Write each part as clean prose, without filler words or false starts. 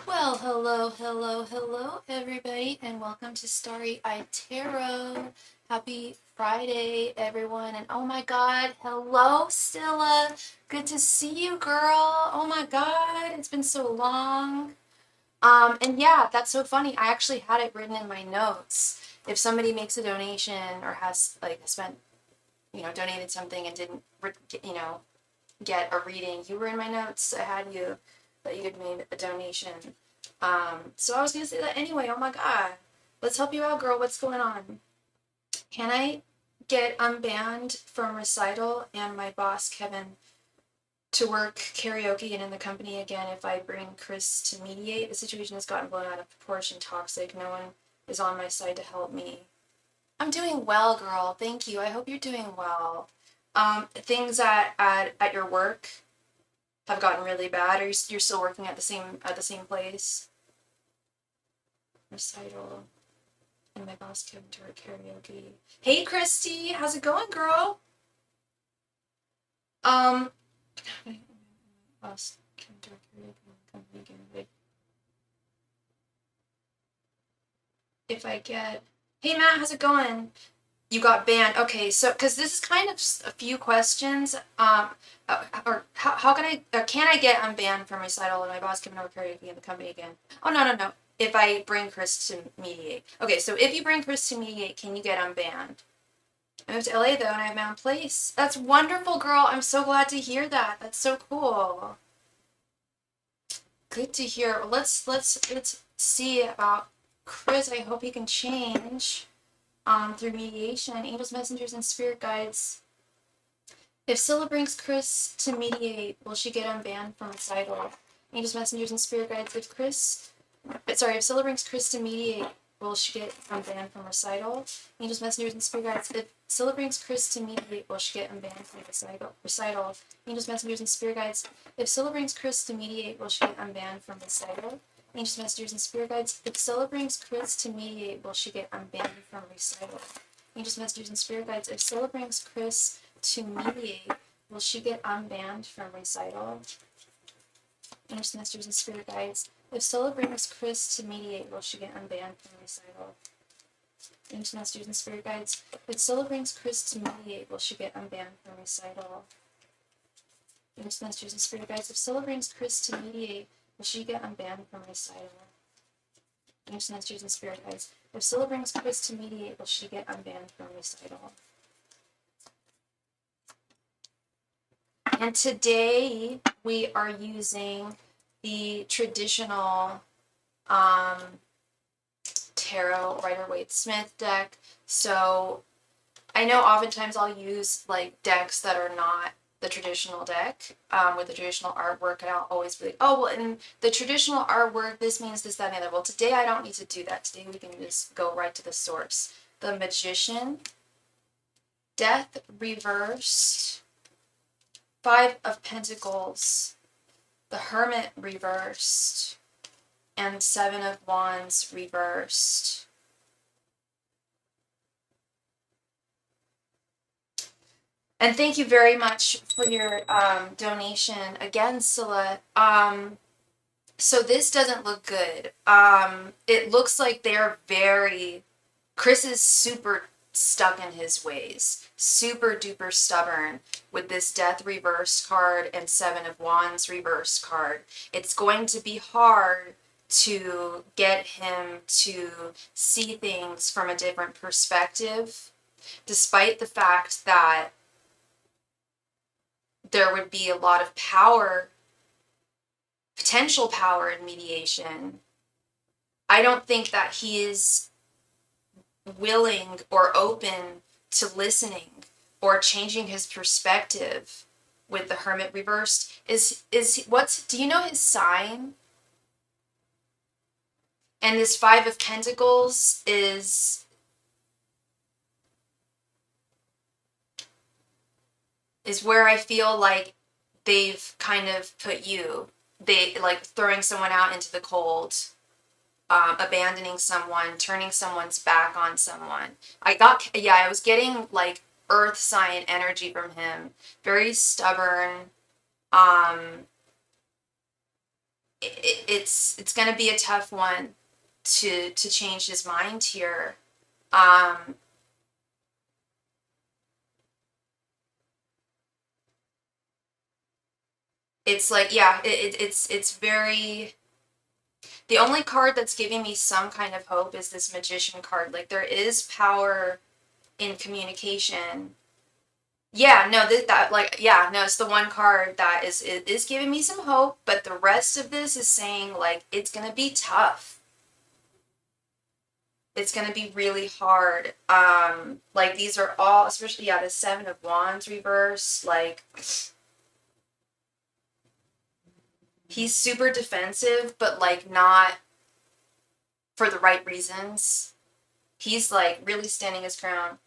Well, hello, everybody, and welcome to Starry Tarot. Happy Friday, everyone, and oh my God, hello, Stilla. Good to see you, girl. Oh my God, it's been so long. And yeah, that's so funny. I actually had it written in my notes. If somebody makes a donation or has like spent, donated something and didn't, get a reading, you were in my notes. I had you that you had made a donation. So I was gonna say that anyway. Oh my God, let's help you out, girl. What's going on? Can I get unbanned from recital and my boss Kevin to work karaoke and in the company again if I bring Chris to mediate? The situation has gotten blown out of proportion, toxic. No one is on my side to help me. I'm doing well, girl. Thank you. I hope you're doing well. Things at your work have gotten really bad, or you're still working at the same place? Recital and my boss came to her karaoke. Hey, Christy, how's it going, girl? Um, boss came to her karaoke company again. If I get, hey Matt, how's it going? You got banned. Okay, so because this is kind of a few questions. Or how can I get unbanned from recital and my boss coming over karaoke in the company again? Oh no. If I bring Chris to mediate. Okay, so if you bring Chris to mediate, can you get unbanned? I moved to LA though and I have my own place. That's wonderful, girl. I'm so glad to hear that. That's so cool. Good to hear. Let's see about Chris. I hope he can change through mediation. Angels, messengers, and spirit guides. If Scylla brings Chris to mediate, will she get unbanned from recital? Angels, messengers, and spirit guides. If Scylla brings Chris to mediate, will she get unbanned from recital? Angels, messengers, and spirit guides. If Scylla brings Chris to mediate, will she get unbanned from recital? Angels, messengers, and spirit guides. If Scylla brings Chris to mediate, will she get unbanned from recital? Angels, messengers, and spirit guides. If Scylla brings Chris to mediate, will she get unbanned from recital? Angels, messengers, and spirit guides. If Scylla brings Chris to mediate, will she get unbanned from recital? Angels, messengers, and spirit guides. If Scylla brings Chris to mediate, will she get unbanned from recital? Angels, messengers, and spirit guides. If Scylla brings Chris to mediate, will she get unbanned from recital? Angels, messengers, and spirit guides. If Scylla brings Chris to mediate, will she get unbanned from recital? Angels, messengers, and spirit guides. If Scylla brings Chris to mediate, will she get unbanned from recital? And today we are using the traditional tarot Rider-Waite-Smith deck. So I know oftentimes I'll use like decks that are not the traditional deck with the traditional artwork, and I'll always be like, oh, well, in the traditional artwork, this means this, that, and the other. Well, today I don't need to do that. Today we can just go right to the source. The Magician, Death reversed, Five of Pentacles, the Hermit reversed, and Seven of Wands reversed. And thank you very much for your donation again, Scylla. So this doesn't look good. It looks like Chris is super stuck in his ways, super duper stubborn with this Death reversed card and Seven of Wands reversed card. It's going to be hard to get him to see things from a different perspective, despite the fact that there would be a lot of power, potential power in mediation. I don't think that he is willing or open to listening or changing his perspective with the Hermit reversed. Do you know his sign? And this Five of Pentacles is where I feel like they've kind of put you. They like throwing someone out into the cold, abandoning someone, turning someone's back on someone. I was getting like earth sign energy from him. Very stubborn. it's going to be a tough one to change his mind here. Um, it's like, yeah, it's very, the only card that's giving me some kind of hope is this Magician card. Like, there is power in communication. Yeah, no, that like, yeah, no, it's the one card that is giving me some hope, but the rest of this is saying like it's gonna be tough. It's gonna be really hard. Like these are all, especially, yeah, the Seven of Wands reverse, like he's super defensive, but like not for the right reasons. He's like really standing his ground.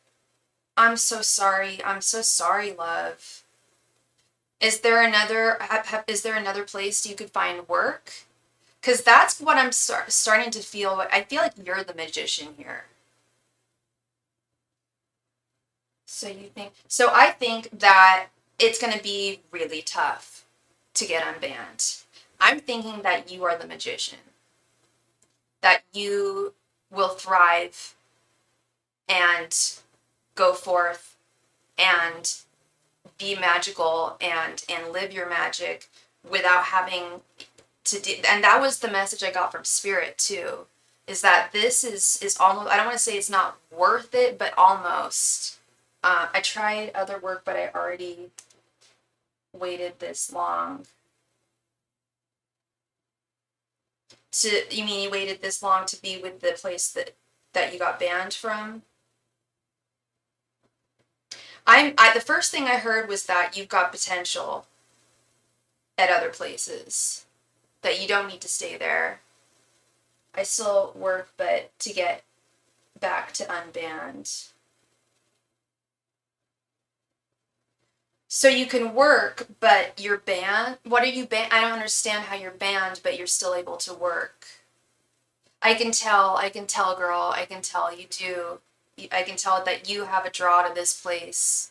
I'm so sorry. I'm so sorry, love. Is there another place you could find work? Because that's what I'm starting to feel. I feel like you're the magician here. So I think that it's going to be really tough to get unbanned. I'm thinking that you are the magician, that you will thrive and go forth and be magical and live your magic without having to do. And that was the message I got from Spirit too, is that this is almost, I don't want to say it's not worth it, but almost. I tried other work, but I already waited this long. You mean you waited this long to be with the place that you got banned from? The first thing I heard was that you've got potential at other places, that you don't need to stay there. I still work, but to get back to unbanned. So you can work, but you're banned? What are you banned? I don't understand how you're banned, but you're still able to work. I can tell, girl, I can tell you do. I can tell that you have a draw to this place.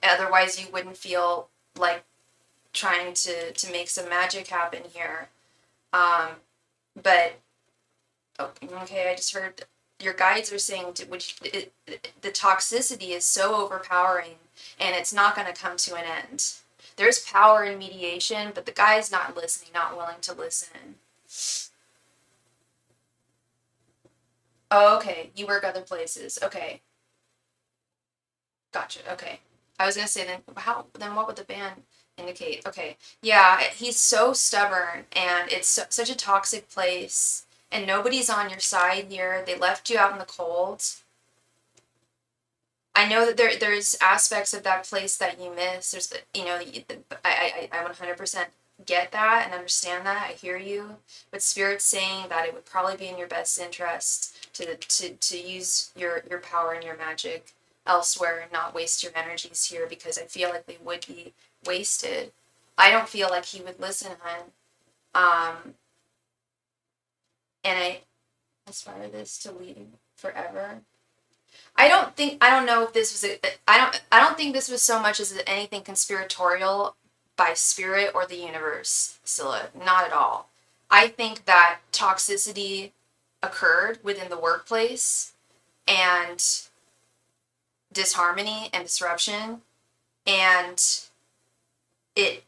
Otherwise you wouldn't feel like trying to make some magic happen here. But okay, I just heard your guides are saying the toxicity is so overpowering and it's not going to come to an end. There's power in mediation, but the guy's not listening, not willing to listen. Oh, okay. You work other places. Okay. Gotcha. Okay. I was gonna say then what would the ban indicate? Okay. Yeah, he's so stubborn and it's such a toxic place and nobody's on your side here. They left you out in the cold. I know that there's aspects of that place that you miss. There's I 100% get that and understand that. I hear you. But Spirit's saying that it would probably be in your best interest to use your power and your magic elsewhere and not waste your energies here, because I feel like they would be wasted. I don't feel like he would listen, hun. And I aspire this to leading forever. I don't know if this was I don't think this was so much as anything conspiratorial by Spirit or the universe, Scylla. Not at all. I think that toxicity occurred within the workplace and disharmony and disruption, and it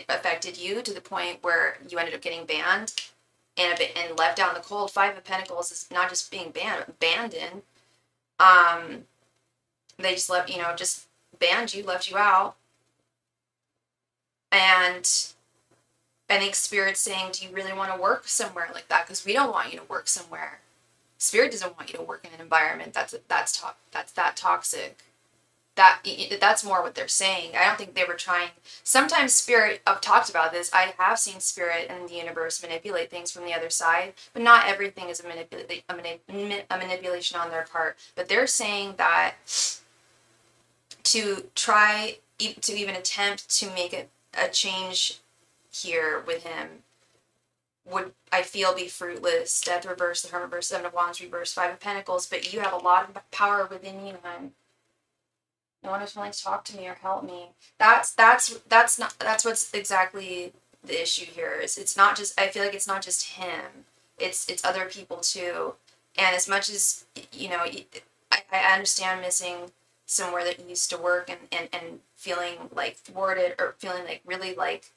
affected you to the point where you ended up getting banned and left out in the cold. Five of Pentacles is not just being banned, but abandoned. They just just banned you, left you out. And I think Spirit's saying, do you really want to work somewhere like that? Because we don't want you to work somewhere. Spirit doesn't want you to work in an environment that's that toxic. That's more what they're saying. I don't think they were trying. Sometimes Spirit, I've talked about this. I have seen Spirit and the universe manipulate things from the other side, but not everything is a manipulation on their part. But they're saying that to try to even attempt to make a change here with him would, I feel, be fruitless. Death reverse, the Hermit reverse, Seven of Wands reverse, Five of Pentacles, but you have a lot of power within you, hun. No one is willing to talk to me or help me. That's what's exactly the issue here. Is it's not just, I feel like it's not just him. It's other people too. And as much as, you know, I understand missing somewhere that you used to work and feeling like thwarted or feeling like really like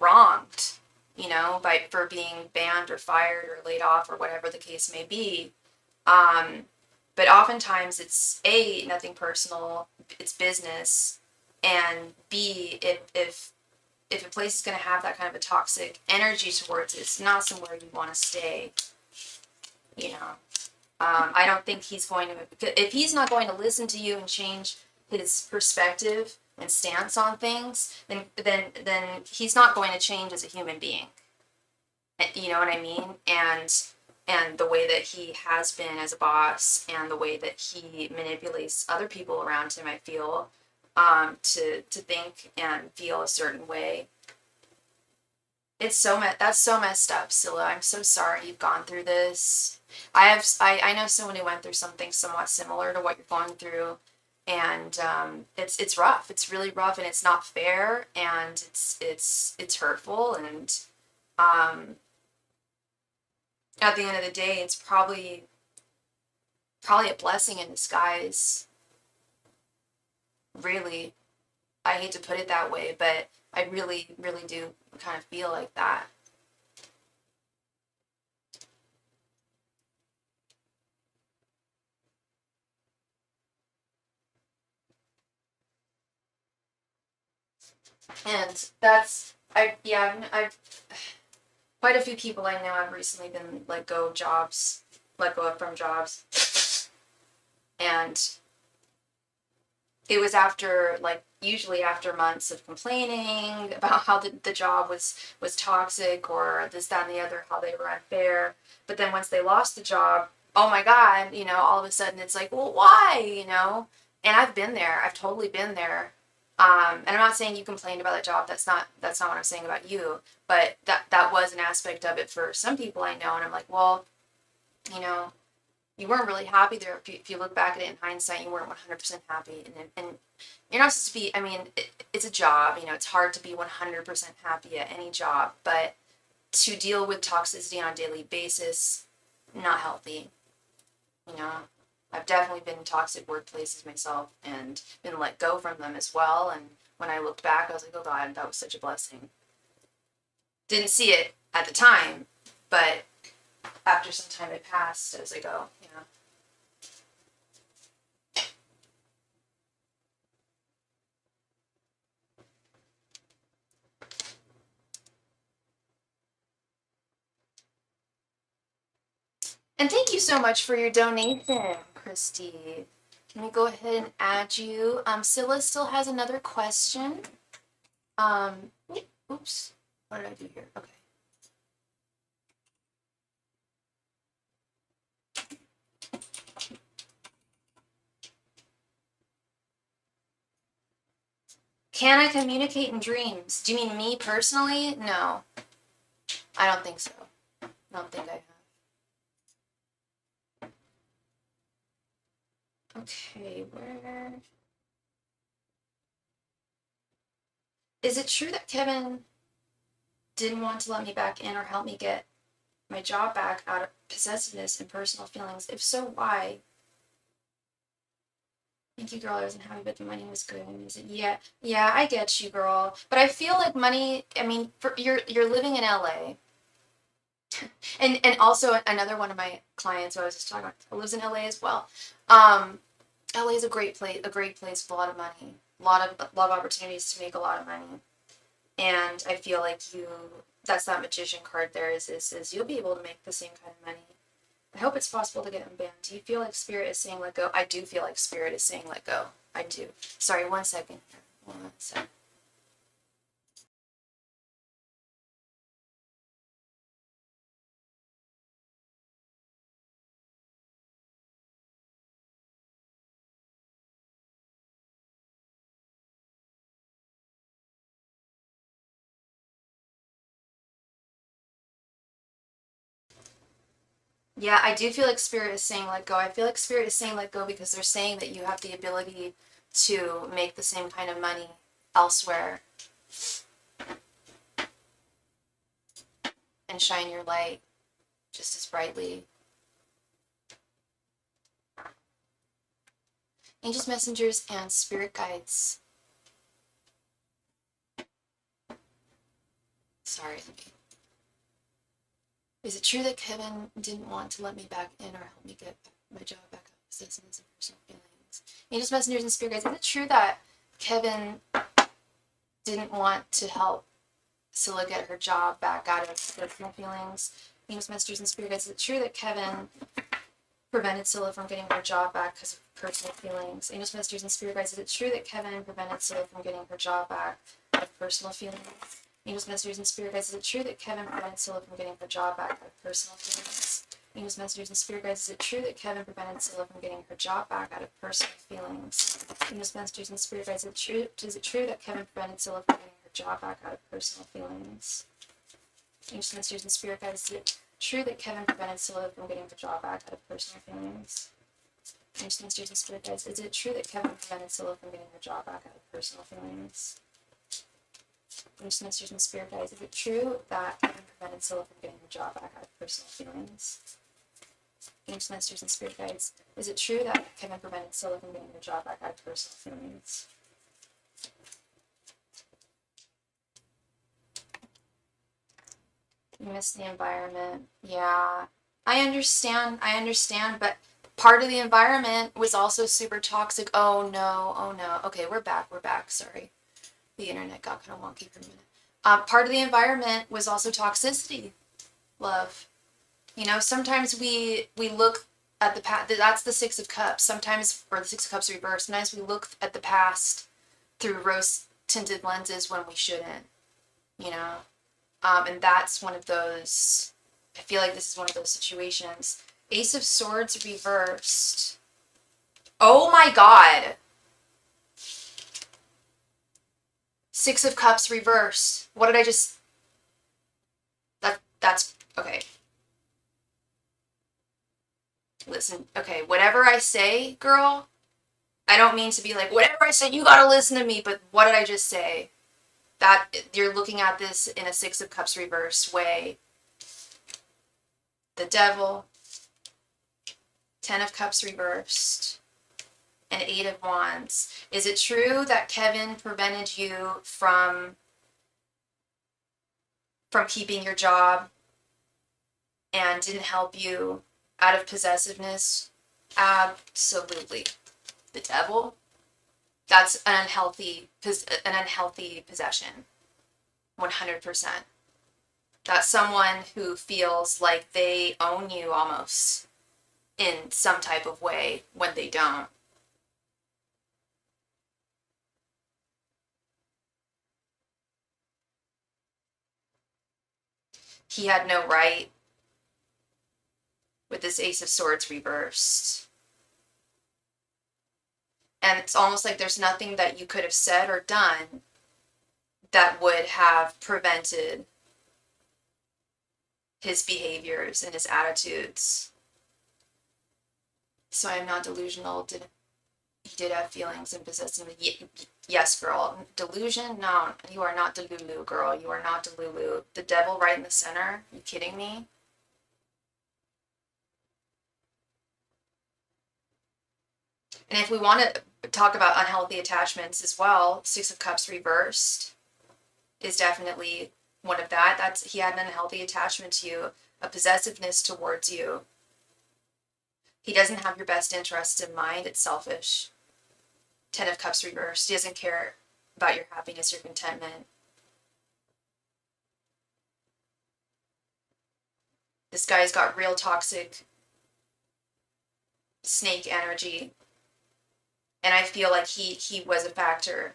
wronged, you know, for being banned or fired or laid off or whatever the case may be. But oftentimes it's A, nothing personal, it's business, and B, if a place is going to have that kind of a toxic energy towards it, it's not somewhere you want to stay, you know. I don't think he's going to, if he's not going to listen to you and change his perspective and stance on things, then he's not going to change as a human being. You know what I mean? And the way that he has been as a boss and the way that he manipulates other people around him, I feel, to think and feel a certain way. It's that's so messed up, Scylla. I'm so sorry you've gone through this. I know someone who went through something somewhat similar to what you're going through, and it's rough. It's really rough, and it's not fair, and it's hurtful, and at the end of the day, it's probably a blessing in disguise. Really, I hate to put it that way, but I really, really do kind of feel like that. And I've quite a few people I know have recently been let go from jobs, and it was after, like, usually after months of complaining about how the job was toxic or this, that, and the other, how they were unfair. But then once they lost the job, oh my God, you know, all of a sudden it's like, well, why, you know? And I've been there. I've totally been there. And I'm not saying you complained about that job. That's not what I'm saying about you. But that was an aspect of it for some people I know. And I'm like, well, you know, you weren't really happy there. If you look back at it in hindsight, you weren't 100% happy. And you're not supposed to be, I mean, it's a job, you know, it's hard to be 100% happy at any job, but to deal with toxicity on a daily basis, not healthy, you know. I've definitely been in toxic workplaces myself and been let go from them as well. And when I looked back, I was like, oh God, that was such a blessing. Didn't see it at the time, but after some time had passed, I was like, oh, you know. And thank you so much for your donation, Christy. Let me go ahead and add you. Scylla still has another question. Oops. What did I do here? Okay. Can I communicate in dreams? Do you mean me personally? No. I don't think so. I don't think I have. Okay, where... Is it true that Kevin didn't want to let me back in or help me get my job back out of possessiveness and personal feelings? If so, why? Thank you, girl. I wasn't happy, but the money was good. Yeah, I get you, girl. But I feel like money. I mean, you're living in LA, and also another one of my clients who I was just talking about lives in LA as well. LA is a great place with a lot of money, a lot of opportunities to make a lot of money, and I feel like that's that magician card there is you'll be able to make the same kind of money. I hope it's possible to get unbanned. Do you feel like Spirit is saying let go? I do feel like Spirit is saying let go. I do. Sorry, 1 second. 1 second. Yeah, I do feel like Spirit is saying let go. I feel like Spirit is saying let go because they're saying that you have the ability to make the same kind of money elsewhere and shine your light just as brightly. Angels, messengers, and spirit guides. Sorry, is it true that Kevin didn't want to let me back in or help me get my job back up? Possessiveness and personal feelings. Angels, messengers, and spirit guides. Is it true that Kevin didn't want to help Scylla get her job back out of personal feelings? Angels, messengers, and spirit guides. Is it true that Kevin prevented Scylla from getting her job back because of personal feelings? Angels, messengers, and spirit guides. Is it true that Kevin prevented Scylla from getting her job back out of personal feelings? Angels, messengers, and spirit guides. Is it true that Kevin prevented Scylla from getting her job back out of personal feelings? Angels, messengers, and spirit guides. Is it true that Kevin prevented Scylla from getting her job back out of personal feelings? Angels, messengers, and spirit guides. Is it true that Kevin prevented Scylla from getting her job back out of personal feelings? Angels, messengers, and spirit guides. Is it true that Kevin prevented Scylla from getting her job back out of personal feelings? Angels, messengers, and spirit guides. Is it true that Kevin prevented Scylla from getting her job back out of personal feelings? Angels, messengers, and spirit guides. Is it true that Kevin prevented Scylla from getting her job back out of personal feelings? Angels, messengers, and spirit guides. Is it true that Kevin prevented Scylla from getting her job back out of personal feelings? You miss the environment. Yeah. I understand, but part of the environment was also super toxic. Oh no. Okay, we're back, sorry. The internet got kind of wonky for a minute. Part of the environment was also toxicity, love. You know, sometimes we look at the past. That's the Six of Cups. Sometimes, or the Six of Cups reversed. Sometimes we look at the past through rose-tinted lenses when we shouldn't. You know, and that's one of those. I feel like this is one of those situations. Ace of Swords reversed. Oh my God. Six of Cups reversed. What did I just... That's... Okay. Listen, okay, whatever I say, girl, I don't mean to be like, whatever I say, you gotta listen to me, but what did I just say? That, you're looking at this in a Six of Cups reverse way. The Devil, Ten of Cups reversed, and Eight of Wands. Is it true that Kevin prevented you from keeping your job and didn't help you out of possessiveness? Absolutely. The Devil, that's an unhealthy possession. 100%. That's someone who feels like they own you almost in some type of way when they don't. He had no right with this Ace of Swords reversed. And it's almost like there's nothing that you could have said or done that would have prevented his behaviors and his attitudes. So I'm not delusional. He did have feelings and possessiveness. Yes, girl. Delusion? No, you are not Delulu, girl. You are not Delulu. The Devil right in the center? Are you kidding me? And if we want to talk about unhealthy attachments as well, Six of Cups reversed is definitely one of that. He had an unhealthy attachment to you, a possessiveness towards you. He doesn't have your best interests in mind. It's selfish. Ten of Cups reversed. He doesn't care about your happiness, your contentment. This guy's got real toxic snake energy. And I feel like he was a factor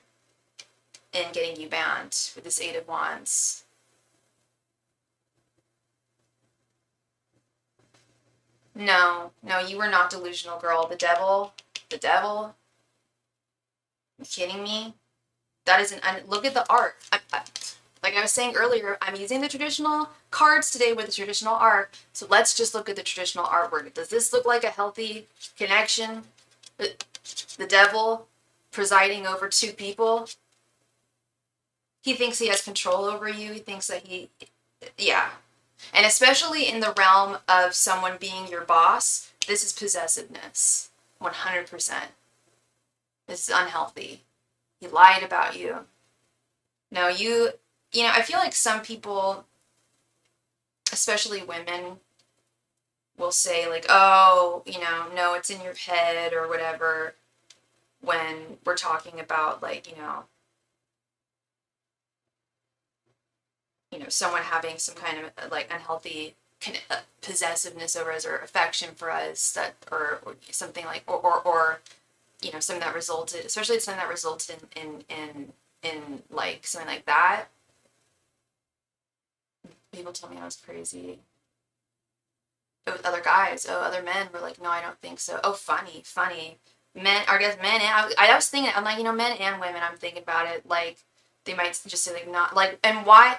in getting you banned with this Eight of Wands. No, you were not delusional, girl. The devil. Are you kidding me? That is look at the art. Like I was saying earlier, I'm using the traditional cards today with the traditional art. So let's just look at the traditional artwork. Does this look like a healthy connection? The devil presiding over two people. He thinks he has control over you. He thinks that yeah. And especially in the realm of someone being your boss, this is possessiveness. 100%. This is unhealthy. He lied about you. No, you know, I feel like some people, especially women, will say like, oh, you know, no, it's in your head or whatever, when we're talking about like, someone having some kind of like unhealthy possessiveness over us or affection for us, that or something like or something that resulted, especially something that resulted in like something like that. People told me I was crazy. With other guys, other men were like, no, I don't think so. Oh, funny. Men, I guess men, and I was thinking, I'm like, men and women, I'm thinking about it, like, they might just say, like, not, like, and why,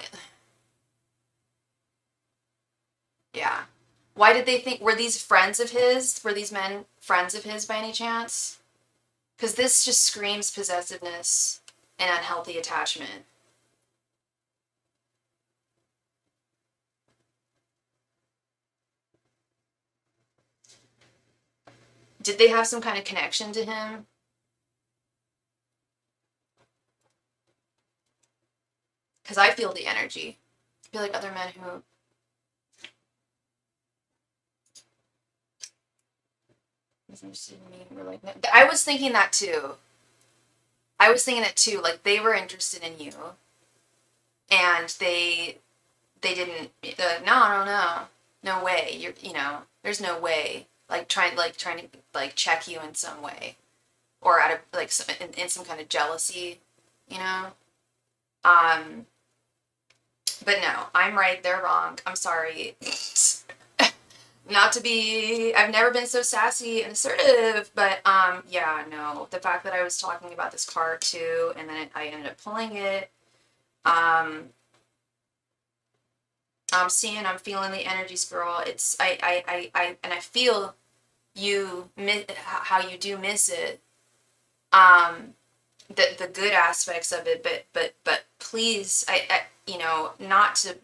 yeah. Why did they think, were these friends of his? Were these men friends of his by any chance? Because this just screams possessiveness and unhealthy attachment. Did they have some kind of connection to him? Because I feel the energy. I feel like other men who... were like, I was thinking that too. Like, they were interested in you. And they didn't, they're like, no way. There's no way. Like, trying to, like, check you in some way. Or out of, like, in some kind of jealousy, you know? But no, I'm right, they're wrong. I'm sorry. Not to be, I've never been so sassy and assertive, but, yeah, no. The fact that I was talking about this card, too, and then I ended up pulling it, I'm feeling the energies, girl. It's, and I feel how you do miss it. The good aspects of it, but please, not to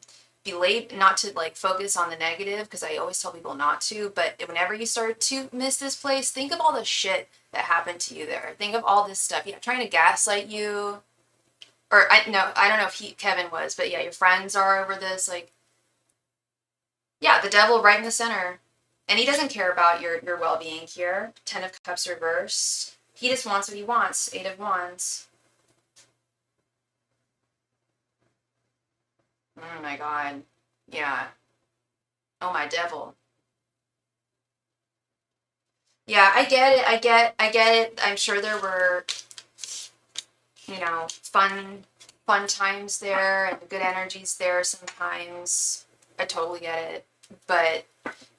not to like focus on the negative, because I always tell people not to, but whenever you start to miss this place, think of all the shit that happened to you there. Think of all this stuff, trying to gaslight you, or I don't know if Kevin was, but yeah, your friends are over this, like, yeah, the devil right in the center. And he doesn't care about your well-being here. 10 of Cups reversed. He just wants what he wants. 8 of Wands. Oh my god. Yeah. Oh my devil. Yeah, I get it. I get it. I'm sure there were, fun times there and good energies there sometimes. I totally get it. But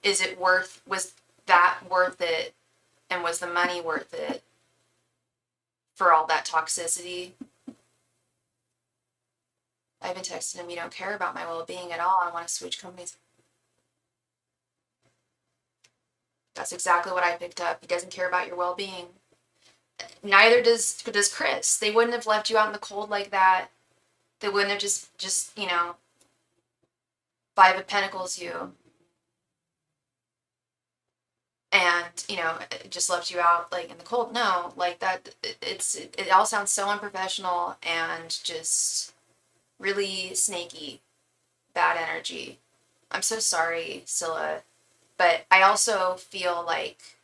was that worth it? And was the money worth it for all that toxicity? I've been texting him, you don't care about my well-being at all. I want to switch companies. That's exactly what I picked up. He doesn't care about your well-being. Neither does Chris. They wouldn't have left you out in the cold like that. They wouldn't have just 5 of Pentacles you. And, just left you out, like, in the cold. No, like, that, it all sounds so unprofessional and just really snaky. Bad energy. I'm so sorry, Scylla. But I also feel like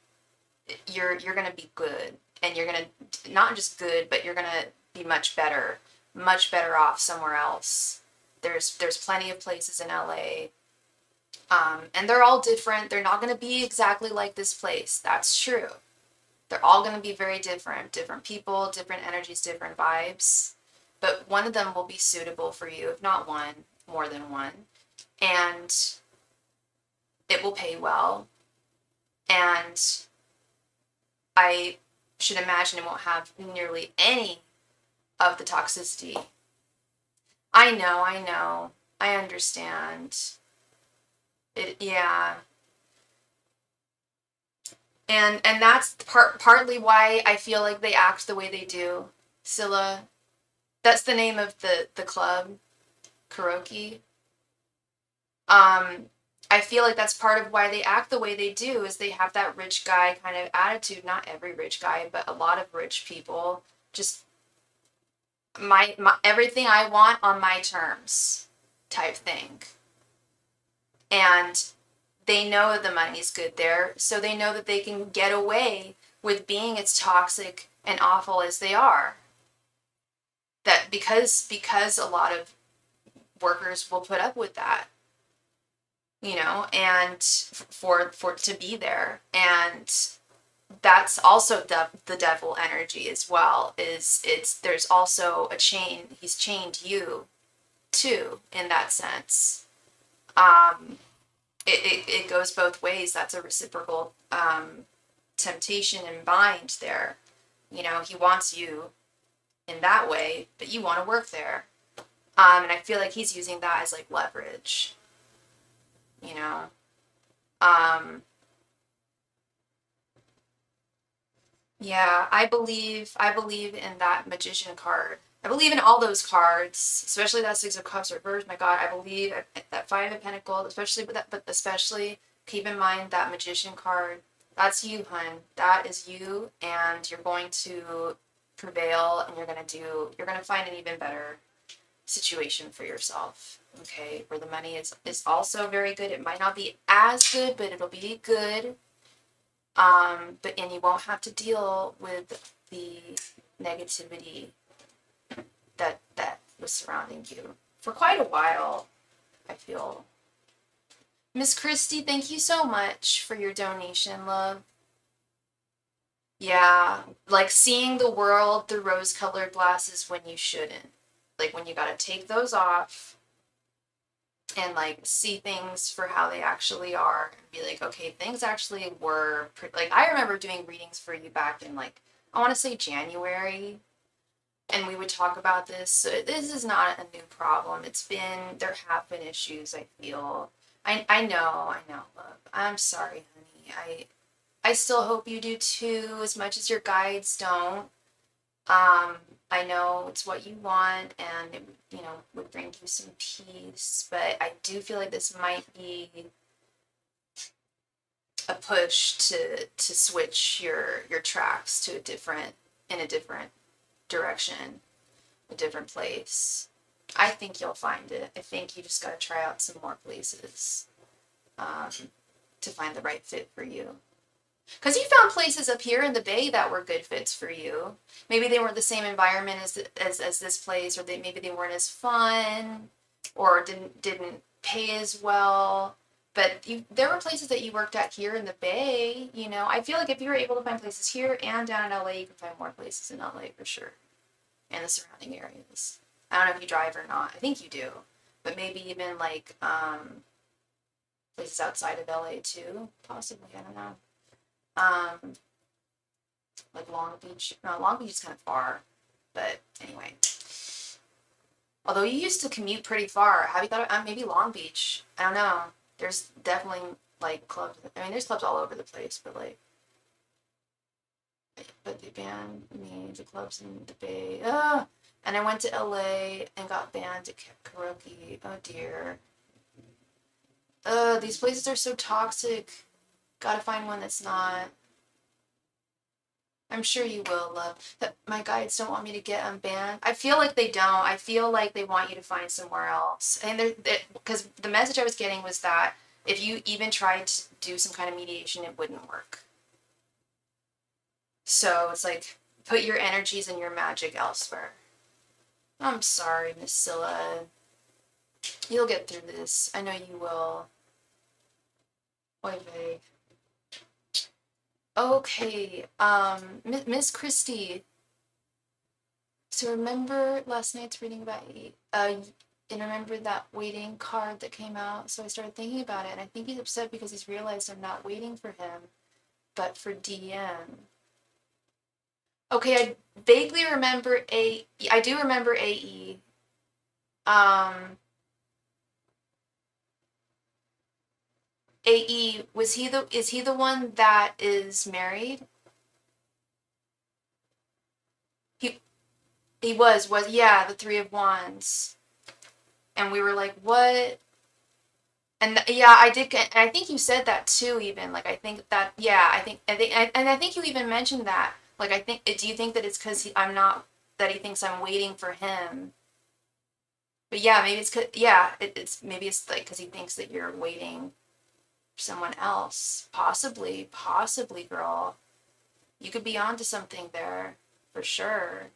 you're gonna be good. And you're gonna, not just good, but you're gonna be much better off somewhere else. There's plenty of places in LA. And they're all different. They're not going to be exactly like this place. That's true. They're all going to be very different. Different people, different energies, different vibes. But one of them will be suitable for you, if not one, more than one. And it will pay well. And I should imagine it won't have nearly any of the toxicity. I know. I understand. Yeah. And that's partly why I feel like they act the way they do. Scylla. That's the name of the club, karaoke. Um, I feel like that's part of why they act the way they do is they have that rich guy kind of attitude. Not every rich guy, but a lot of rich people. Just my everything I want on my terms type thing. And they know that the money's good there, so they know that they can get away with being as toxic and awful as they are. That because a lot of workers will put up with that, and for to be there, and that's also the devil energy as well. There's also a chain. He's chained you too in that sense. Um, it goes both ways. That's a reciprocal temptation and bind there. He wants you in that way, but you want to work there. And I feel like he's using that as like leverage, you know. Yeah, I believe in that magician card. I believe in all those cards, especially that Six of Cups reversed. My God, I believe that Five of Pentacles, but especially keep in mind that magician card. That's you, hun. That is you, and you're going to prevail, and you're gonna find an even better situation for yourself. Okay, where the money is also very good. It might not be as good, but it'll be good. And you won't have to deal with the negativity that was surrounding you for quite a while, I feel. Miss Christie, thank you so much for your donation, love. Yeah, like seeing the world through rose-colored glasses when you shouldn't. Like when you gotta take those off and like see things for how they actually are and be like, okay, things actually were like I remember doing readings for you back in like I want to say January, and we would talk about this. So this is not a new problem. There have been issues, I feel. I know, love. I'm sorry, honey. I still hope you do too, as much as your guides don't. I know it's what you want, and it, would bring you some peace. But I do feel like this might be a push to switch your tracks to a different direction, a different place. I think you'll find it. I think you just got to try out some more places um, to find the right fit for you. Because you found places up here in the Bay that were good fits for you. Maybe they weren't the same environment as this place, or maybe they weren't as fun, or didn't pay as well. But there were places that you worked at here in the Bay. I feel like if you were able to find places here and down in LA, you can find more places in LA for sure, and the surrounding areas. I don't know if you drive or not. I think you do, but maybe even like places outside of LA too, possibly. I don't know. Um, like Long Beach. No, Long Beach is kind of far, but anyway. Although you used to commute pretty far, have you thought of maybe Long Beach? I don't know. There's definitely like clubs. I mean, there's clubs all over the place, but they banned me the clubs in the Bay. And I went to LA and got banned at karaoke. Oh dear. These places are so toxic. Gotta find one that's not. I'm sure you will, love. That my guides don't want me to get unbanned. I feel like they don't. I feel like they want you to find somewhere else. And because the message I was getting was that if you even tried to do some kind of mediation, it wouldn't work. So it's like put your energies and your magic elsewhere. I'm sorry, Miss Scylla. You'll get through this. I know you will. Oy vey. Okay, Miss Christie. So remember last night's reading about and remember that waiting card that came out. So I started thinking about it, and I think he's upset because he's realized I'm not waiting for him, but for DM. Okay, I vaguely remember I do remember AE. AE, is he the one that is married? He was, yeah, the Three of Wands. And we were like, what? And yeah, I did, and I think you said that too, even. Like, I think that, yeah, and I think you even mentioned that. Like, do you think that it's because that he thinks I'm waiting for him? But yeah, maybe maybe it's like because he thinks that you're waiting for someone else. Possibly, girl. You could be onto something there, for sure.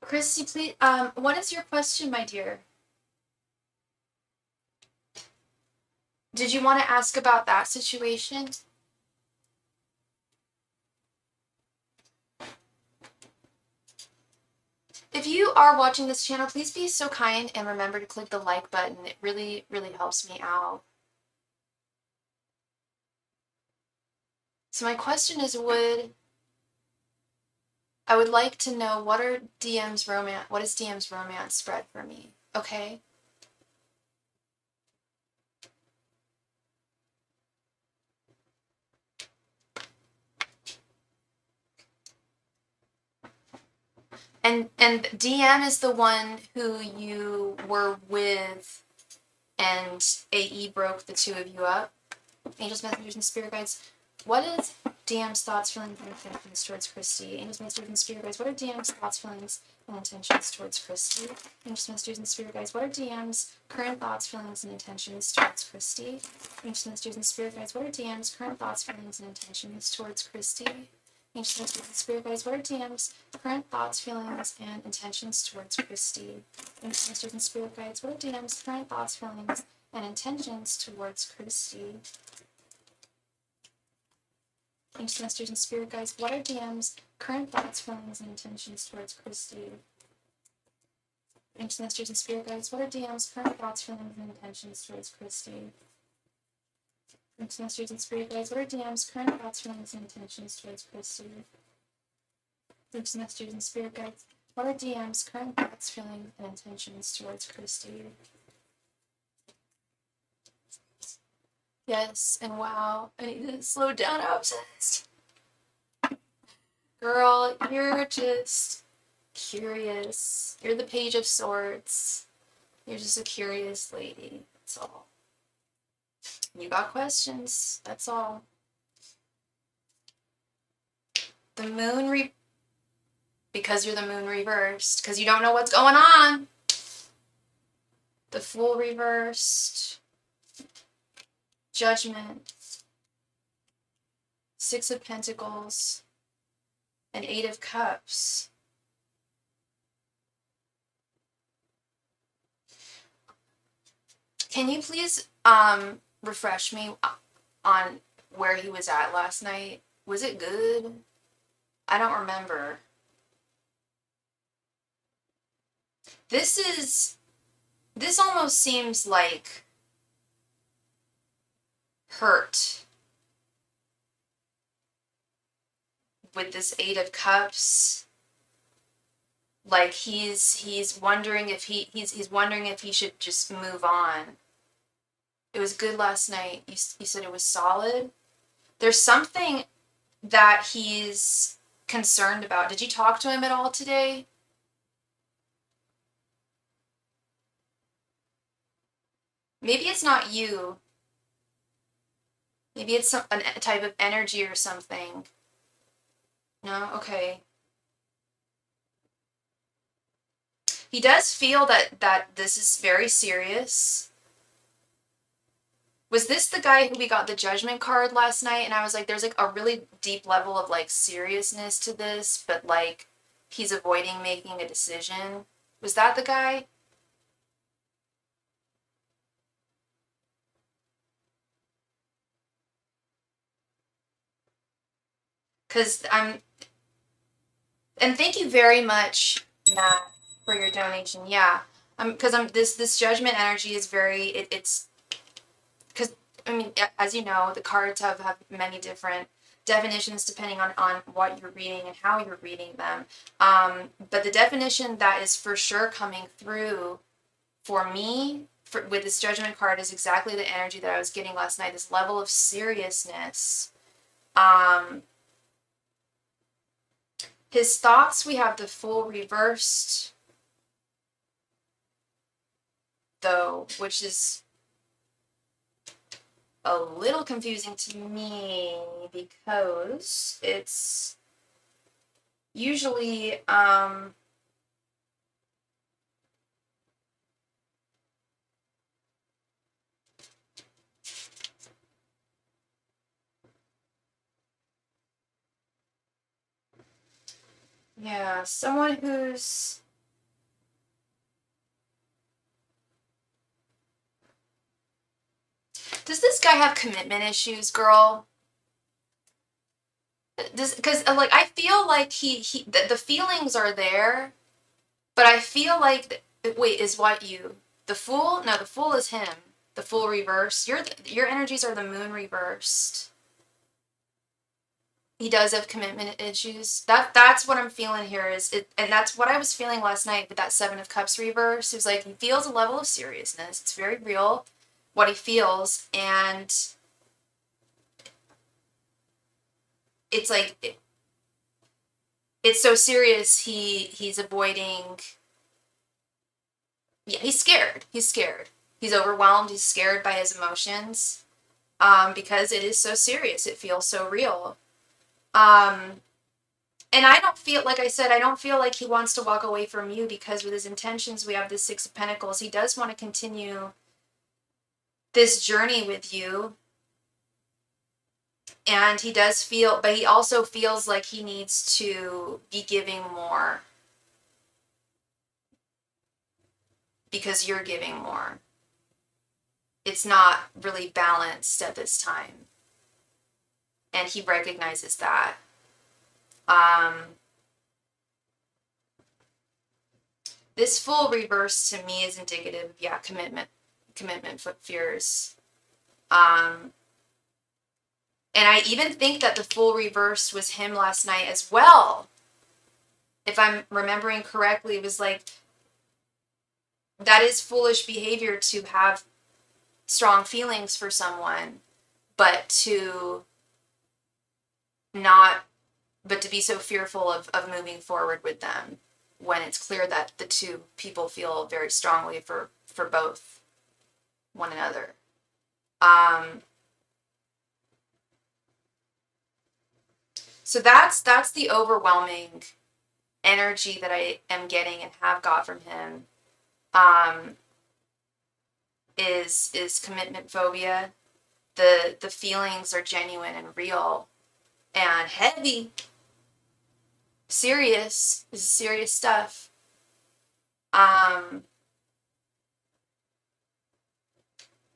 Christy, please, what is your question, my dear? Did you want to ask about that situation? If you are watching this channel, please be so kind and remember to click the like button. It really, really helps me out. So my question is, I would like to know what is DM's romance spread for me, okay? And DM is the one who you were with and AE broke the two of you up. Angels, messengers, and spirit guides. What is DM's thoughts, feelings, and intentions towards Christy? Angels, messengers, and spirit guides. What are DM's thoughts, feelings, and intentions towards Christy? Angels, messengers, and spirit guides. What are DM's current thoughts, feelings, and intentions towards Christy? Angels, messengers, and spirit guides. What are DM's current thoughts, feelings, and intentions towards Christy? Angels, messengers, and spirit guides. What are DM's current thoughts, feelings, and intentions towards Christy? Angels, messengers, and spirit guides. What are DM's current thoughts, feelings, and intentions towards Christy? Angels, masters, and spirit guides, what are DM's current thoughts, feelings, and intentions towards Christy? Angels, masters, and spirit guides, what are DM's current thoughts, feelings, and intentions towards Christy? Angels, masters, and spirit guides, what are DM's current thoughts, feelings, and intentions towards Christy? Angels, masters, and spirit guides, what are DM's current thoughts, feelings, and intentions towards Christy? Yes, and wow, I need to slow down, I'm obsessed. Girl, you're just curious. You're the Page of Swords. You're just a curious lady. That's all. You got questions. That's all. The moon because you're the moon reversed. Because you don't know what's going on. The Fool reversed. Judgment. Six of Pentacles. And Eight of Cups. Can you please refresh me on where he was at last night? Was it good? I don't remember. This almost seems like hurt with this Eight of Cups. Like he's wondering if he's wondering if he should just move on. It was good last night. You said it was solid. There's something that he's concerned about. Did you talk to him at all today? Maybe it's not you. Maybe it's a type of energy or something. No? Okay. He does feel that this is very serious. Was this the guy who we got the judgment card last night? And I was like, there's like a really deep level of like seriousness to this, but like he's avoiding making a decision. Was that the guy? Because and thank you very much, Matt, for your donation. Yeah. Because this judgment energy is very, it's, because, I mean, as you know, the cards have many different definitions depending on what you're reading and how you're reading them. But the definition that is for sure coming through for me with this judgment card is exactly the energy that I was getting last night, this level of seriousness. His thoughts, we have the Fool reversed, though, which is a little confusing to me because it's usually yeah, someone who's does this guy have commitment issues, girl? Because like I feel like the feelings are there, but I feel like wait, is what you the Fool? No, the Fool is him. The Fool reversed. Your energies are the Moon reversed. He does have commitment issues. That's what I'm feeling here is it, and that's what I was feeling last night with that Seven of Cups reverse. It was like he feels a level of seriousness. It's very real what he feels, and it's like it's so serious he's avoiding. Yeah, he's scared. He's scared. He's overwhelmed. He's scared by his emotions because it is so serious. It feels so real. Um, and I don't feel, like I said, I don't feel like he wants to walk away from you because with his intentions, we have the Six of Pentacles. He does want to continue this journey with you. And he does feel, but he also feels like he needs to be giving more because you're giving more. It's not really balanced at this time. And he recognizes that. This Fool reverse to me is indicative of, yeah, commitment fears. And I even think that the Fool reversed was him last night as well. If I'm remembering correctly, it was like, that is foolish behavior to have strong feelings for someone, but to be so fearful of moving forward with them when it's clear that the two people feel very strongly for both one another. So that's the overwhelming energy that I am getting and have got from him. Is commitment phobia. The feelings are genuine and real and heavy. Serious. This is serious stuff.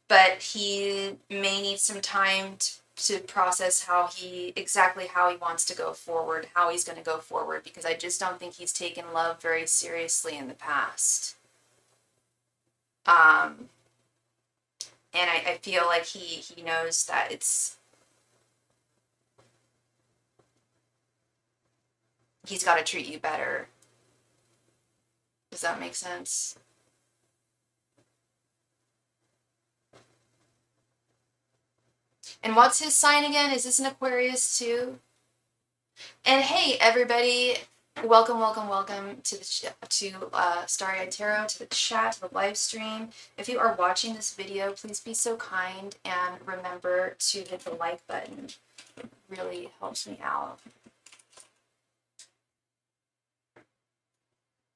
But he may need some time to process exactly how he wants to go forward, how he's going to go forward, because I just don't think he's taken love very seriously in the past. And I feel like he knows that he's got to treat you better. Does that make sense? And what's his sign again? Is this an Aquarius too? And hey, everybody, welcome to the Starry Tarot, to the chat, to the live stream. If you are watching this video, please be so kind and remember to hit the like button. It really helps me out.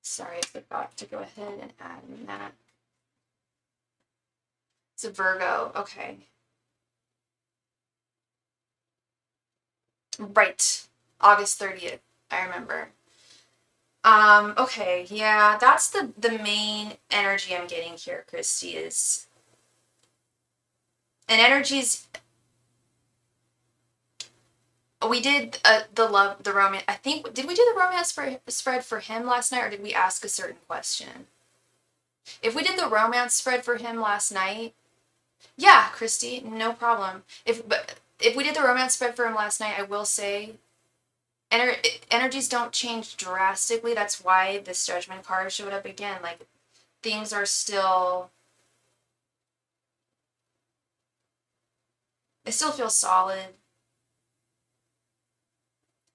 Sorry, I forgot to go ahead and add in that. It's a Virgo, okay. Right, August 30th, I remember. Okay, yeah, that's the main energy I'm getting here, Christy, is... And energies... We did the romance... I think... Did we do the romance spread for him last night, or did we ask a certain question? If we did the romance spread for him last night... Yeah, Christy, no problem. If we did the romance spread for him last night, I will say... energies don't change drastically. That's why this Judgment card showed up again. Like, things are still... It still feels solid.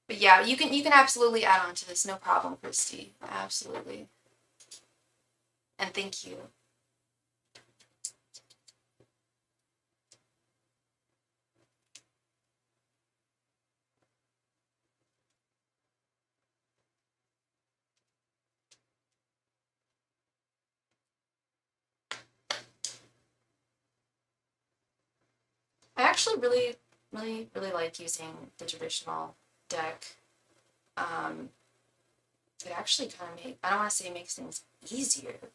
But yeah, you can absolutely add on to this. No problem, Christy. Absolutely. And thank you. I actually really like using the traditional deck. It actually kind of I don't want to say it makes things easier, but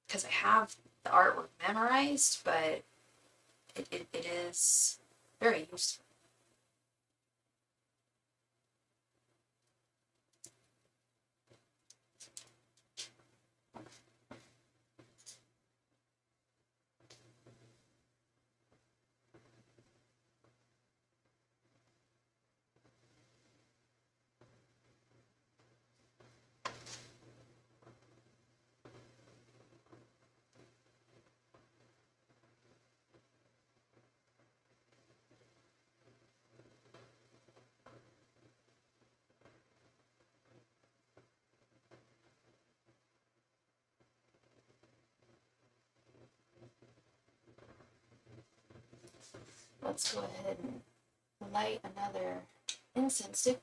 because I have the artwork memorized, but it is very useful. Let's go ahead and light another incense stick.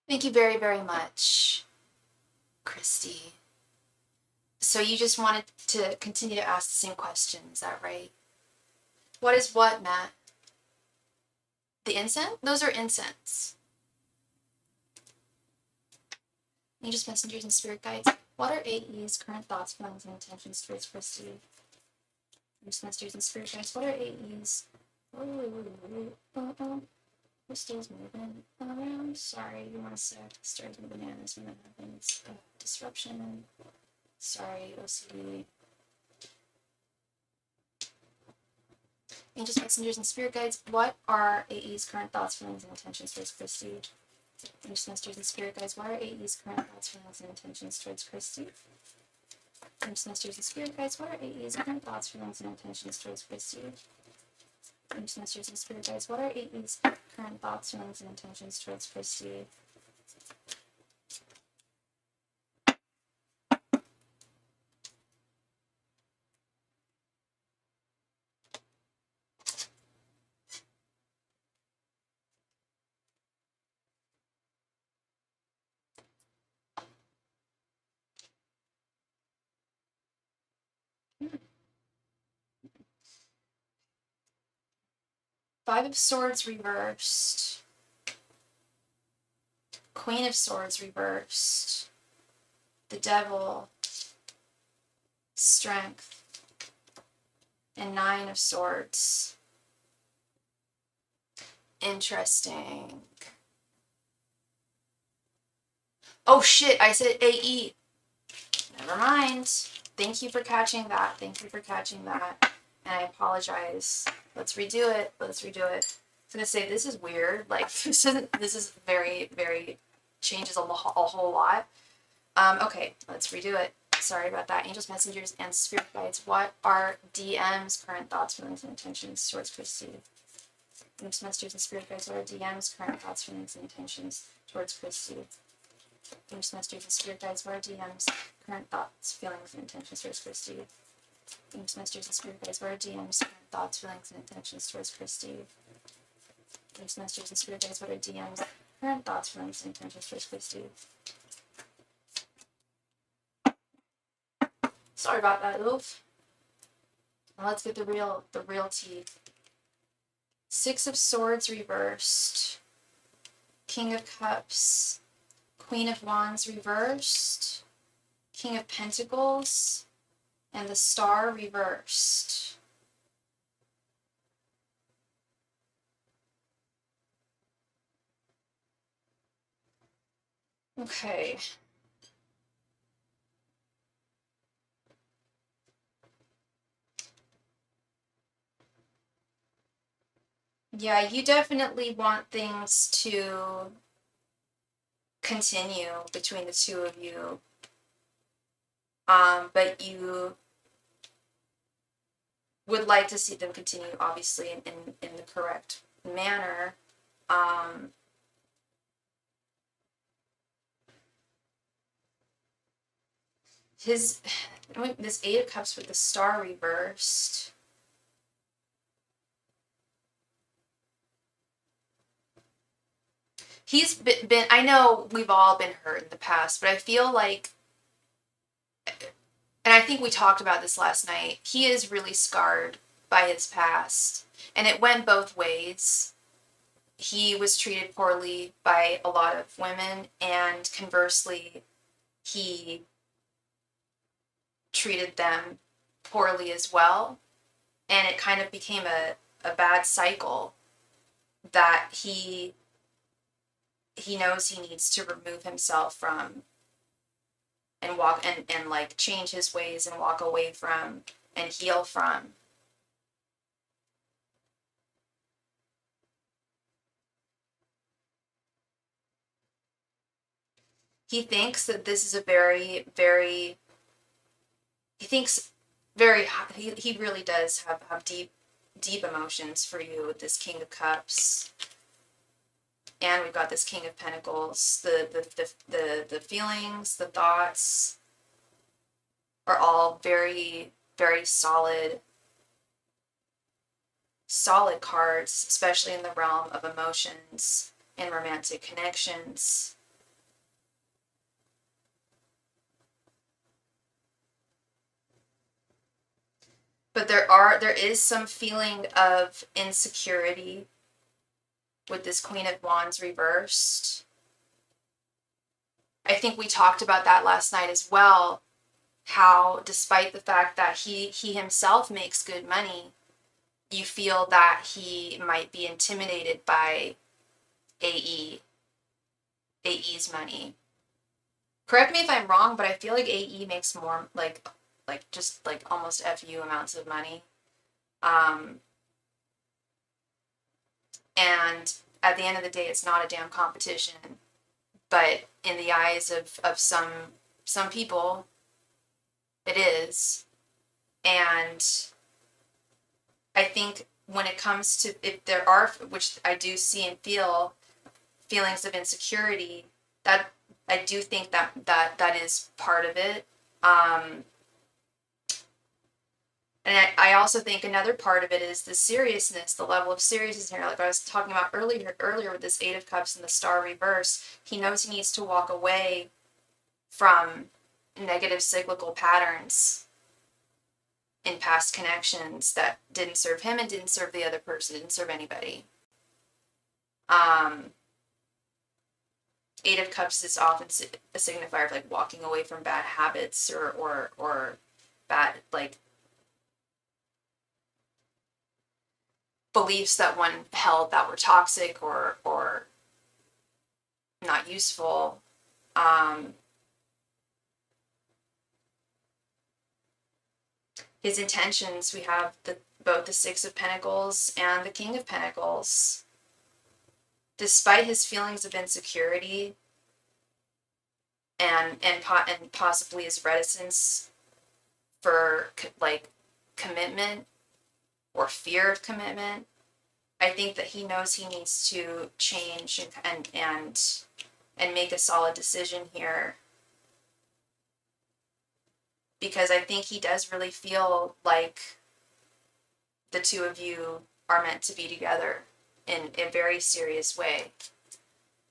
Thank you very, very much, Christy. So you just wanted to continue to ask the same question, is that right? What is what, Matt? The incense? Those are incense. Angels, messengers, and spirit guides. What are AE's current thoughts, feelings, and intentions towards Christy? Angels, messengers, and spirit guides. What are AE's? Crystal's moving around. Sorry, you want to say stars and bananas when that happens. Disruption. Sorry, OCD. Angels, messengers, and spirit guides, what are AE's current thoughts, feelings, and intentions towards Christy? Angels, messengers, and spirit guides, what are AE's current thoughts, feelings, and intentions towards Christy? Angels, messengers, and spirit guides, what are AE's current thoughts, feelings, and intentions towards Christy? Angels, messengers, and spirit guides, what are AE's current thoughts, feelings, and intentions towards Christy? 5 of Swords reversed. Queen of Swords reversed. The Devil. Strength. And 9 of Swords. Interesting. Oh shit, I said AE. Never mind. Thank you for catching that. Thank you for catching that. And I apologize. Let's redo it. Let's redo it. I was gonna say, this is weird. Like, this is very, very, changes a whole lot. Okay, let's redo it. Sorry about that. Angels, messengers, and spirit guides. What are DM's current thoughts, feelings, and intentions towards Christy? Angels, messengers, and spirit guides. What are DM's current thoughts, feelings, and intentions towards Christy? Angels, messengers, and spirit guides. What are DM's current thoughts, feelings, and intentions towards Christy? Angels, messengers, and spirit guides. What are DM's current thoughts, feelings, and intentions towards Christy? Angels, messengers, and spirit guides. What are DM's current thoughts, feelings, and intentions towards Christy? Sorry about that, oof. Now let's get the real tea. 6 of Swords reversed. King of Cups. Queen of Wands reversed. King of Pentacles. And the Star reversed. Okay. Yeah, you definitely want things to continue between the two of you. But you would like to see them continue, obviously, in the correct manner. This 8 of Cups with the Star reversed. He's been, I know we've all been hurt in the past, but I feel like, and I think we talked about this last night, he is really scarred by his past. And it went both ways. He was treated poorly by a lot of women, and conversely, he treated them poorly as well. And it kind of became a bad cycle that he knows he needs to remove himself from and walk and like change his ways and walk away from and heal from. He thinks that this is a very, very, he thinks very, he really does have deep emotions for you with this King of Cups. And we've got this King of Pentacles. The feelings, the thoughts are all very, very solid cards, especially in the realm of emotions and romantic connections. But there is some feeling of insecurity with this Queen of Wands reversed. I think we talked about that last night as well, how despite the fact that he himself makes good money, you feel that he might be intimidated by AE's money. Correct me if I'm wrong, but I feel like AE makes more like just like almost FU amounts of money. And at the end of the day, it's not a damn competition. But in the eyes of some people, it is. And I think when it comes to, if there are, which I do see and feel, feelings of insecurity, that I do think that is part of it. And I also think another part of it is the seriousness, the level of seriousness here. Like I was talking about earlier with this Eight of Cups and the Star reverse, he knows he needs to walk away from negative cyclical patterns in past connections that didn't serve him and didn't serve the other person, didn't serve anybody. Eight of Cups is often a signifier of like walking away from bad habits or bad like beliefs that one held that were toxic or not useful. His intentions, we have both the Six of Pentacles and the King of Pentacles. Despite his feelings of insecurity and possibly his reticence for like commitment or fear of commitment, I think that he knows he needs to change and make a solid decision here, because I think he does really feel like the two of you are meant to be together in a very serious way.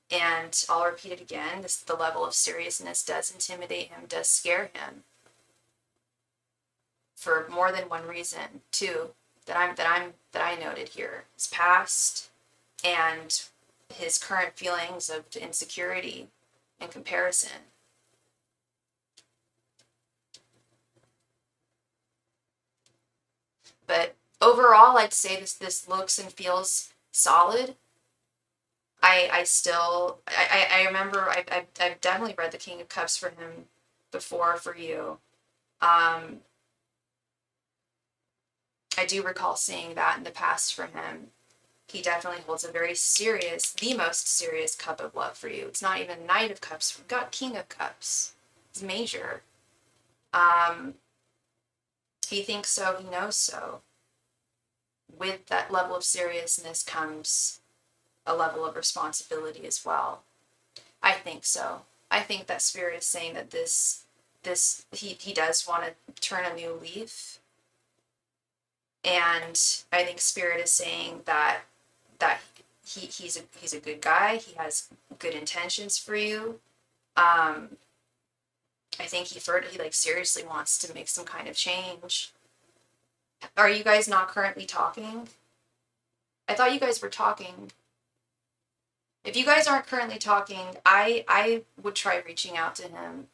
And I'll repeat it again, the level of seriousness does intimidate him, does scare him, for more than one reason too, that I noted here. His past and his current feelings of insecurity and comparison. But overall, I'd say this looks and feels solid. I remember I've definitely read the King of Cups for him before for you. I do recall seeing that in the past from him. He definitely holds a very serious, the most serious cup of love for you. It's not even Knight of Cups. We've got King of Cups. It's major. He thinks so, he knows so. With that level of seriousness comes a level of responsibility as well. I think so. I think that Spirit is saying that he does want to turn a new leaf. And I think Spirit is saying that he's a good guy. He has good intentions for you. I think he like seriously wants to make some kind of change. Are you guys not currently talking? I thought you guys were talking. If you guys aren't currently talking, I would try reaching out to him.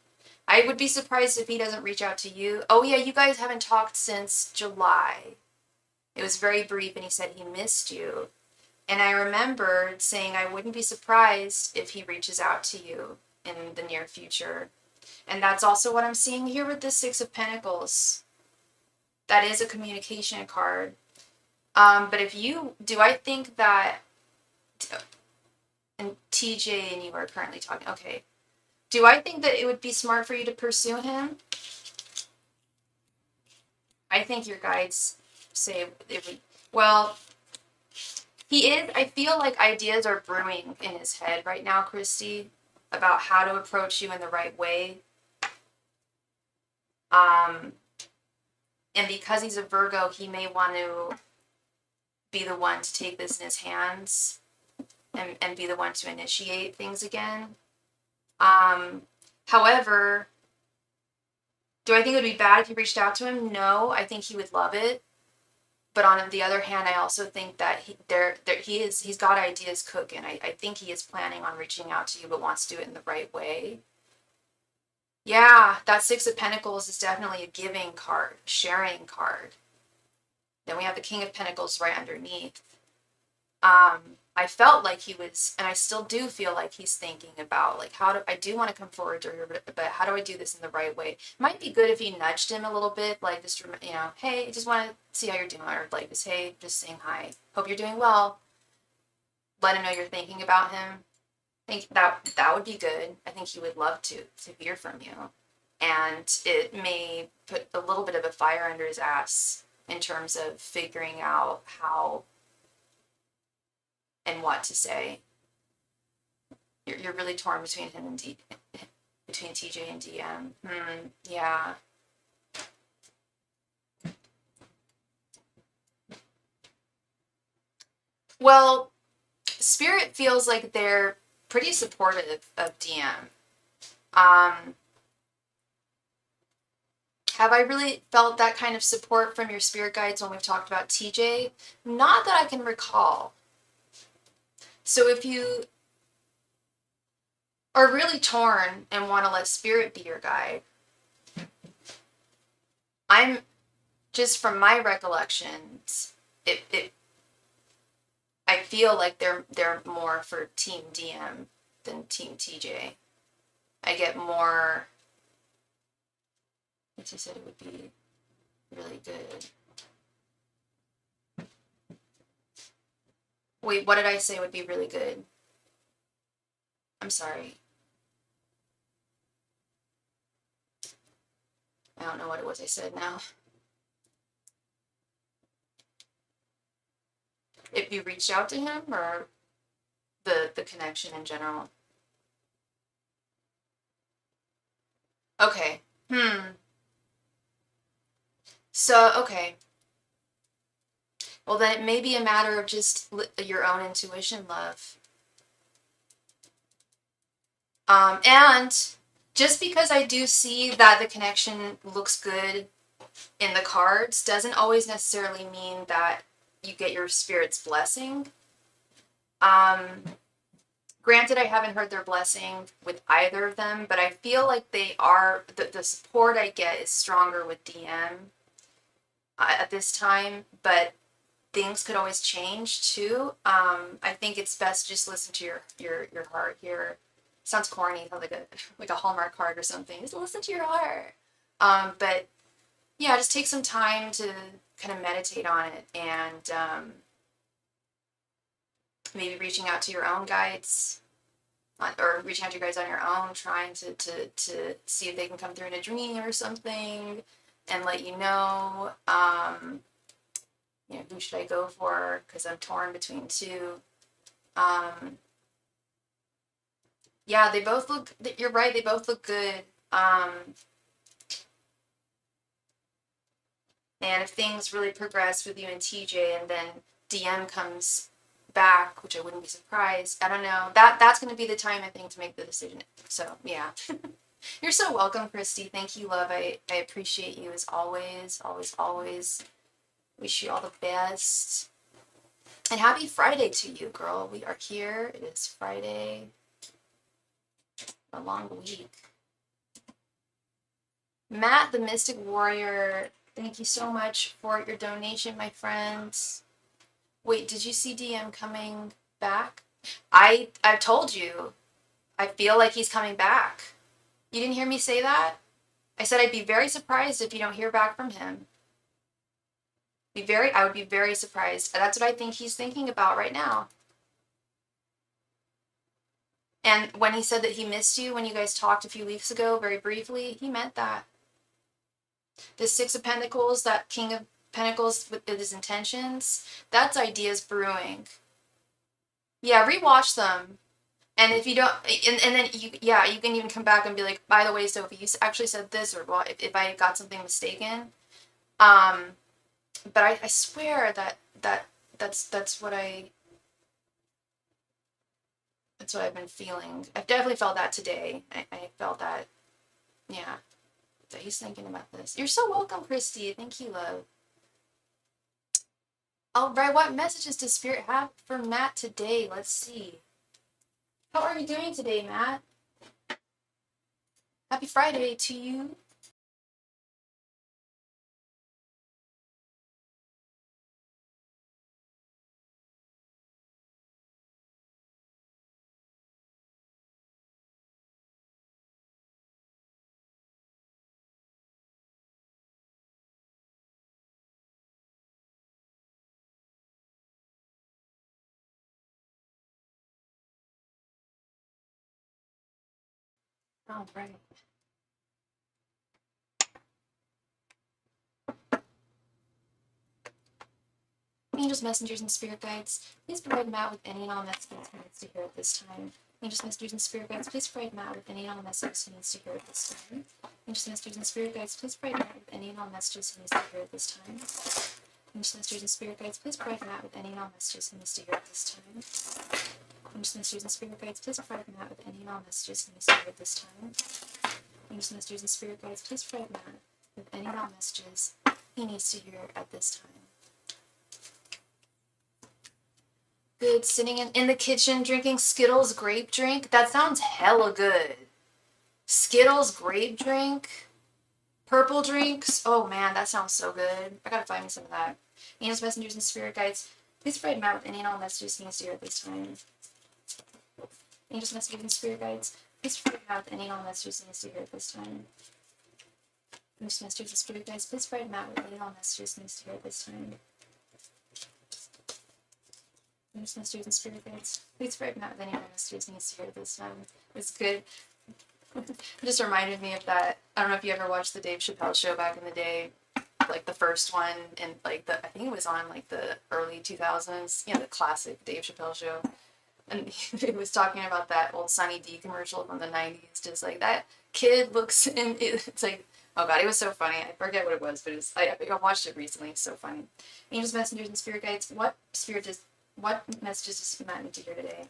I would be surprised if he doesn't reach out to you. Oh yeah, you guys haven't talked since July. It was very brief, and he said he missed you. And I remembered saying I wouldn't be surprised if he reaches out to you in the near future. And that's also what I'm seeing here with the Six of Pentacles. That is a communication card. But I think that, and TJ and you are currently talking, okay. Do I think that it would be smart for you to pursue him? I think your guides say it would, well, I feel like ideas are brewing in his head right now, Christy, about how to approach you in the right way. And because he's a Virgo, he may want to be the one to take this in his hands and be the one to initiate things again. However, do I think it would be bad if you reached out to him? No, I think he would love it. But on the other hand, I also think that he's got ideas cooking. I think he is planning on reaching out to you, but wants to do it in the right way. Yeah, that Six of Pentacles is definitely a giving card, sharing card. Then we have the King of Pentacles right underneath. I felt like he was, and I still do feel like he's thinking about, like, I do want to come forward to her, but how do I do this in the right way? Might be good if you nudged him a little bit, like, just, hey, I just want to see how you're doing, or like, just, hey, just saying hi. Hope you're doing well. let him know you're thinking about him. I think that would be good. I think he would love to hear from you. And it may put a little bit of a fire under his ass in terms of figuring out how and what to say. You're really torn between him and between TJ and DM. Yeah. Well, Spirit feels like they're pretty supportive of DM. Have I really felt that kind of support from your spirit guides when we've talked about TJ? Not that I can recall. So if you are really torn and want to let spirit be your guide, I'm just from my recollections, I feel like they're more for Team DM than Team TJ. I get more. As you said, it would be really good. Wait, what did I say would be really good? I'm sorry. I don't know what it was I said now. If you reached out to him or the connection in general? Okay. So, okay. Well, then it may be a matter of just your own intuition, love. And just because I do see that the connection looks good in the cards doesn't always necessarily mean that you get your spirit's blessing. Granted, I haven't heard their blessing with either of them, but I feel like they are, the support I get is stronger with DM at this time, but things could always change too. I think it's best just listen to your heart here. Sounds corny, like a Hallmark card or something. Just listen to your heart. But yeah, just take some time to kind of meditate on it and maybe reaching out to your own guides or reaching out to your guides on your own, trying to see if they can come through in a dream or something and let you know. Who should I go for? Because I'm torn between two. Yeah, they both look, you're right, they both look good. And if things really progress with you and TJ and then DM comes back, which I wouldn't be surprised, I don't know. That's going to be the time, I think, to make the decision. So, yeah. You're so welcome, Christy. Thank you, love. I appreciate you as always, always, always. Wish you all the best. And happy Friday to you, girl. We are here. It is Friday. A long week. Matt, the Mystic Warrior, thank you so much for your donation, my friends. Wait, did you see DM coming back? I told you. I feel like he's coming back. You didn't hear me say that? I said I'd be very surprised if you don't hear back from him. I would be very surprised. That's what I think he's thinking about right now. And when he said that he missed you when you guys talked a few weeks ago, very briefly, he meant that. The Six of Pentacles, that King of Pentacles with his intentions, that's ideas brewing. Yeah, rewatch them. And if you don't, and then you can even come back and be like, by the way, Sophie, you actually said this, or well, if I got something mistaken. But I swear that's what I've been feeling. I've definitely felt that today. I felt that, yeah. So he's thinking about this. You're so welcome, Christy. Thank you, love. All right, what messages does Spirit have for Matt today? Let's see. How are you doing today, Matt? Happy Friday to you. All right. Angels, messengers, and spirit guides, please provide Matt with any and all messages he needs to hear at this time. Angels, messengers, and spirit guides, please provide Matt with any and all messages he needs to hear at this time. Angels, messengers, and spirit guides, please provide Matt with any and all messages he needs to hear at this time. Angels, messengers, and spirit guides, please provide Matt with any and all messages he needs to hear at this time. Angels, messengers, and spirit guides, please provide Matt with any and all messages he needs to hear at this time. Angels, messengers, and spirit guides, please provide Matt with any and all messages he needs to hear at this time. Good, sitting in the kitchen drinking Skittles grape drink. That sounds hella good. Skittles grape drink. Purple drinks. Oh man, that sounds so good. I gotta find me some of that. Angels, messengers, and spirit guides, please provide Matt with any and all messages he needs to hear at this time. Angels, messengers, and spirit guides, please provide Matt with any and all messages he needs to hear at this time. Angels, messengers, and spirit guides, please provide Matt with any and all messages he needs to hear at this time. Angels, messengers, and spirit guides, please provide Matt with any and all messages he needs to hear at this time. It's good. It just reminded me of that. I don't know if you ever watched the Dave Chappelle show back in the day, like the first one, and like I think it was on like the early 2000s, the classic Dave Chappelle show. And he was talking about that old Sunny D commercial from the 90s, just like that kid looks, and it's like, oh god, it was so funny. I forget what it was, but I watched it recently. It's so funny. Angels, messengers, and spirit guides, what messages does Matt need to hear today?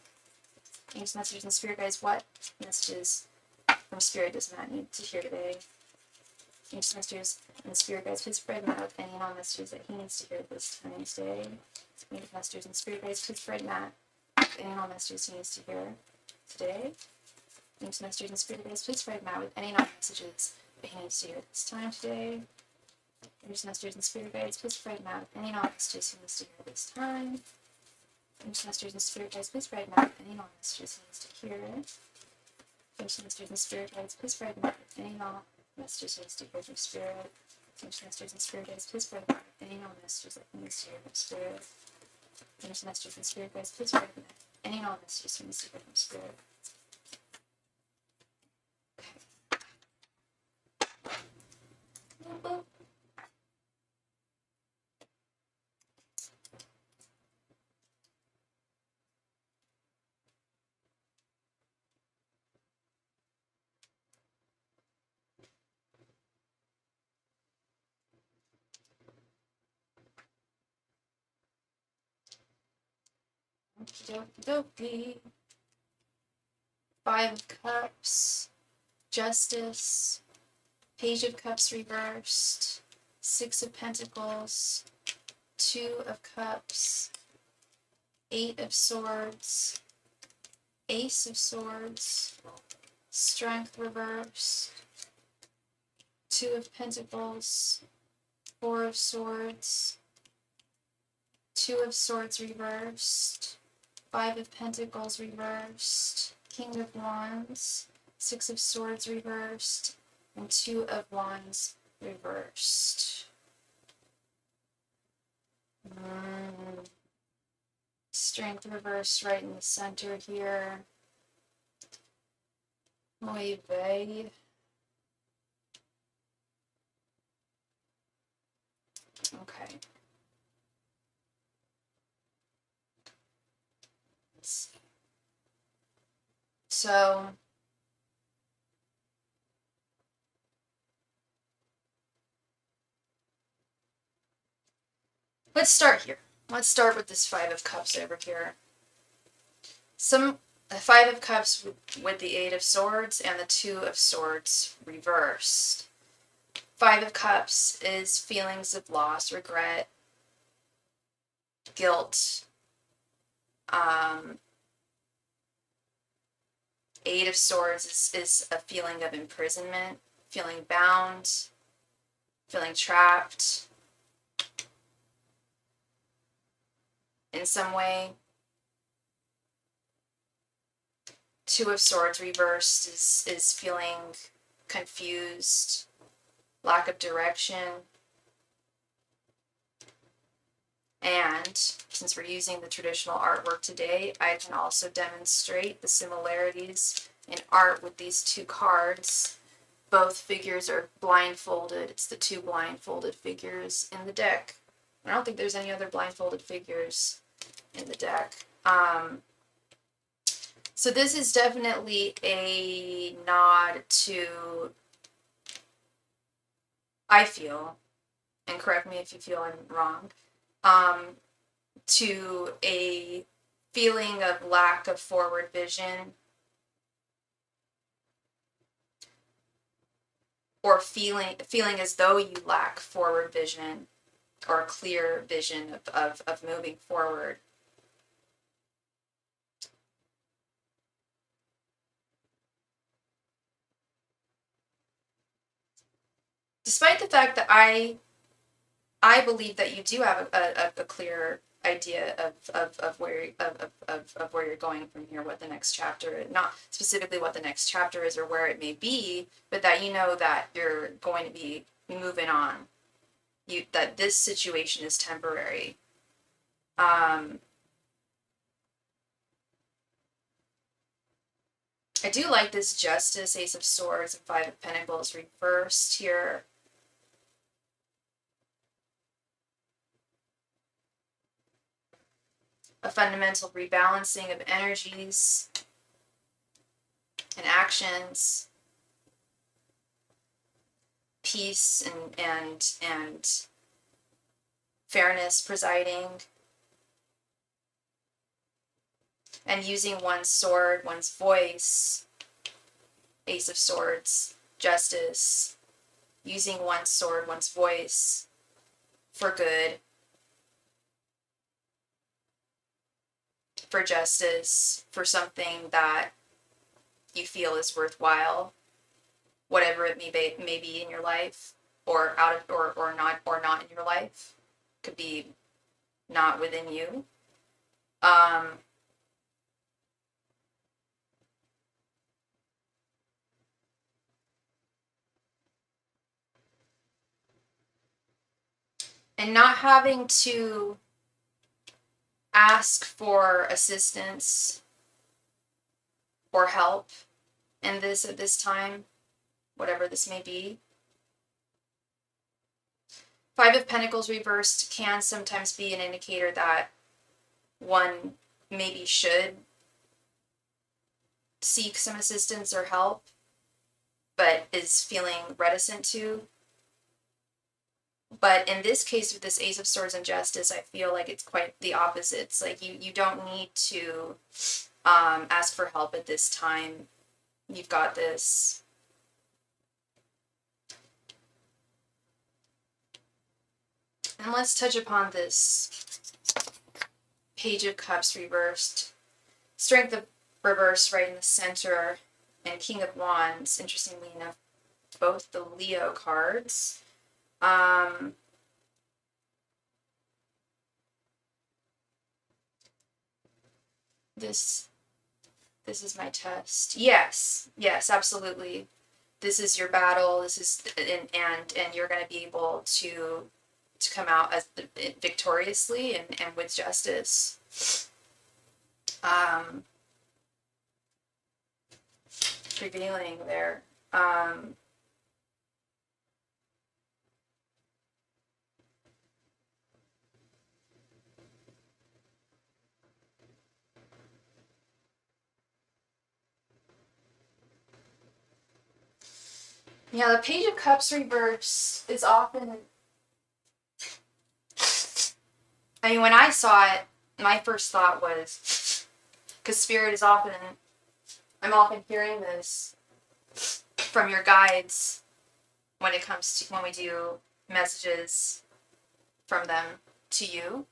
Angels, messengers, and spirit guides, what messages from spirit does Matt need to hear today? Angels, messengers, and spirit guides, please provide Matt with any and all messages that he needs to hear this time today. Angels, messengers, and spirit guides, please provide Matt with any and all messages he needs to hear today. Angels, messengers, and spirit guides, please provide Matt with any and all messages that he needs to hear this time today. Angels, messengers, and spirit guides, please provide Matt with any and all messages he needs to hear this time. Angels, messengers, and spirit guides, please provide Matt with any and all messages he needs to hear. Angels, messengers, and spirit guides, please provide Matt with any and all messages he needs to hear from spirit. Angels, messengers, and spirit guides, please provide Matt with any and all messages that he needs to hear from spirit. Angels, messengers, and spirit guides, please provide Matt with any and all messages he needs to hear from spirit. Okay. Okey-dokey. 5 of Cups, Justice, Page of Cups reversed, 6 of Pentacles, 2 of Cups, 8 of Swords, Ace of Swords, Strength reversed, 2 of Pentacles, 4 of Swords, 2 of Swords reversed, 5 of Pentacles reversed, King of Wands, 6 of Swords reversed, and 2 of Wands reversed. Strength reversed right in the center here. Muy bien. Okay. Let's see. So let's start here. Let's start with this 5 of Cups over here. The 5 of Cups with the 8 of Swords and the 2 of Swords reversed. 5 of Cups is feelings of loss, regret, guilt. 8 of Swords is a feeling of imprisonment, feeling bound, feeling trapped in some way. 2 of Swords reversed is feeling confused, lack of direction. And since we're using the traditional artwork today, I can also demonstrate the similarities in art with these two cards. Both figures are blindfolded. It's the two blindfolded figures in the deck. I don't think there's any other blindfolded figures in the deck. So this is definitely a nod to, I feel, and correct me if you feel I'm wrong, to a feeling of lack of forward vision, or feeling as though you lack forward vision or clear vision of moving forward. Despite the fact that I believe that you do have a clear idea of where you're going from here, what the next chapter, not specifically what the next chapter is or where it may be, but that you know that you're going to be moving on. That this situation is temporary. I do like this Justice, Ace of Swords, and Five of Pentacles reversed here. A fundamental rebalancing of energies and actions, peace and fairness presiding, and using one's sword, one's voice, Ace of Swords, Justice, using one's sword, one's voice for good, for justice, for something that you feel is worthwhile, whatever it may be in your life, or out of or not in your life. Could be not within you. And not having to ask for assistance or help in this at this time, whatever this may be. Five of Pentacles reversed can sometimes be an indicator that one maybe should seek some assistance or help, but is feeling reticent to. But in this case, with this Ace of Swords and Justice, I feel like it's quite the opposite. It's like you don't need to ask for help at this time. You've got this. And let's touch upon this Page of Cups reversed. Strength of reverse right in the center. And King of Wands, interestingly enough, both the Leo cards. This is my test. Yes, absolutely. This is your battle. This is and you're going to be able to come out as victoriously and with justice. Revealing there. Yeah, the Page of Cups reverse is often, I mean, when I saw it, my first thought was, because Spirit is often, I'm often hearing this from your guides when it comes to, when we do messages from them to you.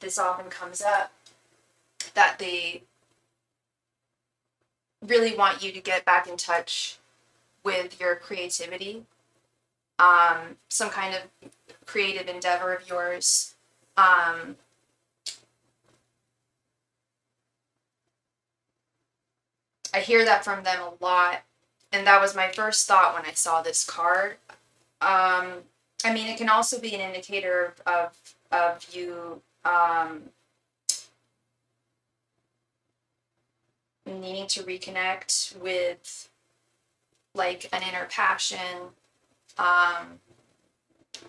This often comes up, that they really want you to get back in touch with your creativity, some kind of creative endeavor of yours. I hear that from them a lot, and that was my first thought when I saw this card. I mean, it can also be an indicator of you needing to reconnect with like an inner passion,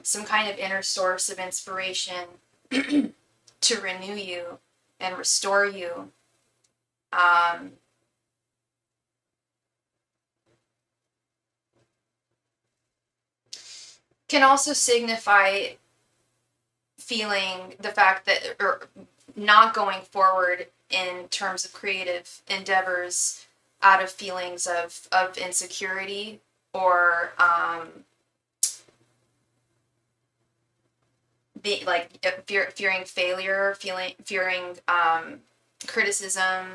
some kind of inner source of inspiration to renew you and restore you. Can also signify feeling the fact that, or not going forward in terms of creative endeavors out of feelings of insecurity or fearing failure, fearing criticism.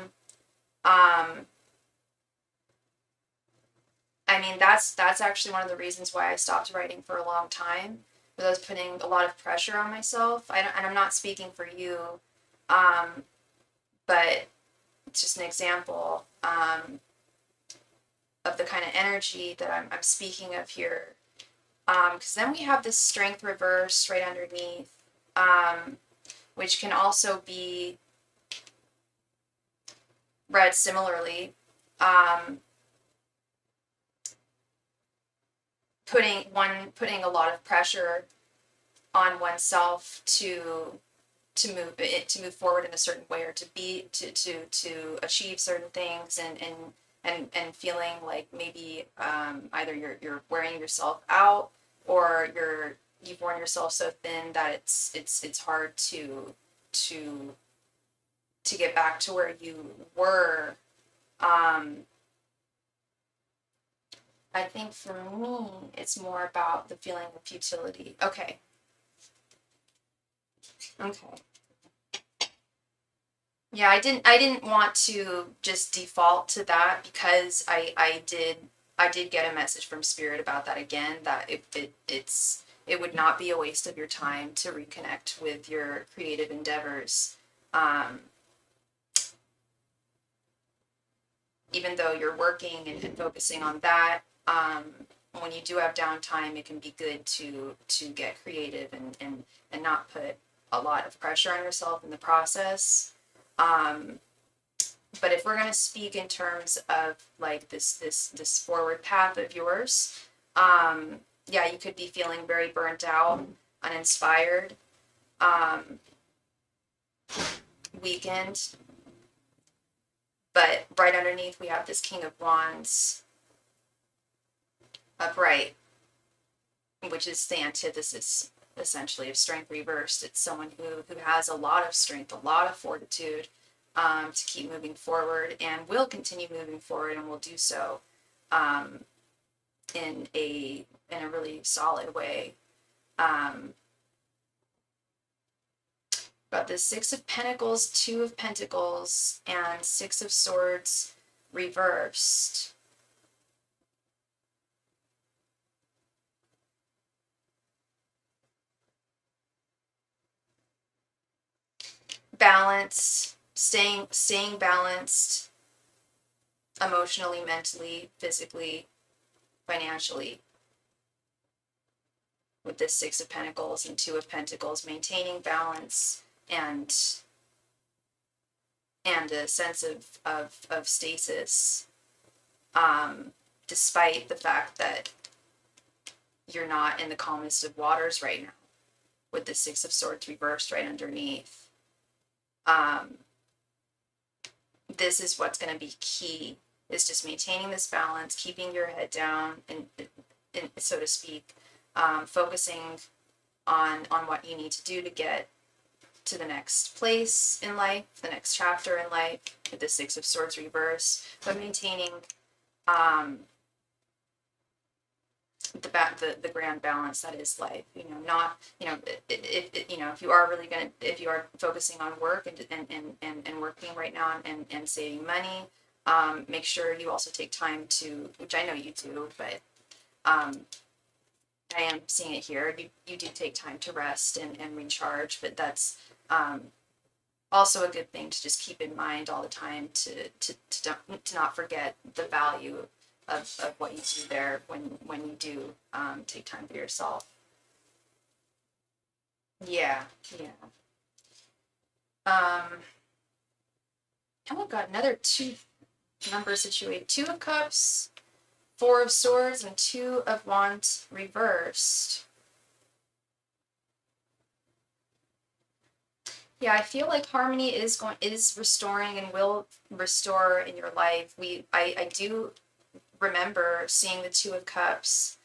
I mean, that's actually one of the reasons why I stopped writing for a long time, because I was putting a lot of pressure on myself. And I'm not speaking for you, but it's just an example of the kind of energy that I'm speaking of here. Because then we have this strength reversed right underneath, which can also be read similarly. Putting a lot of pressure on oneself to move forward in a certain way, or to achieve certain things, and feeling like maybe either you're wearing yourself out, or you've worn yourself so thin that it's hard to get back to where you were. I think for me, it's more about the feeling of futility. Okay. Yeah, I didn't want to just default to that, because I did get a message from Spirit about that again, that it would not be a waste of your time to reconnect with your creative endeavors. Even though you're working and focusing on that, when you do have downtime, it can be good to get creative and not put a lot of pressure on yourself in the process. But if we're going to speak in terms of like this forward path of yours, yeah, you could be feeling very burnt out, uninspired, weakened. But right underneath, we have this King of Wands upright, which is the antithesis, essentially, of strength reversed. It's someone who has a lot of strength, a lot of fortitude, to keep moving forward, and will continue moving forward, and will do so in a really solid way. But the Six of Pentacles, Two of Pentacles, and Six of Swords reversed. Balance, staying balanced emotionally, mentally, physically, financially. With this Six of Pentacles and Two of Pentacles, maintaining balance and a sense of stasis, despite the fact that you're not in the calmest of waters right now, with the Six of Swords reversed right underneath. This is what's going to be key, is just maintaining this balance, keeping your head down, and so to speak, focusing on what you need to do to get to the next place in life, the next chapter in life, with the Six of Swords reverse, but maintaining the grand balance that is life. Not, if you are focusing on work and working right now, and saving money, make sure you also take time to, which I know you do, but I am seeing it here. You do take time to rest and recharge, but that's also a good thing to just keep in mind all the time, to not forget the value of what you do there when you do take time for yourself. Yeah. And we've got another two Numbers situated. 2 of Cups, 4 of Swords, and 2 of Wands reversed. Yeah, I feel like harmony is restoring and will restore in your life. I do remember seeing the 2 of Cups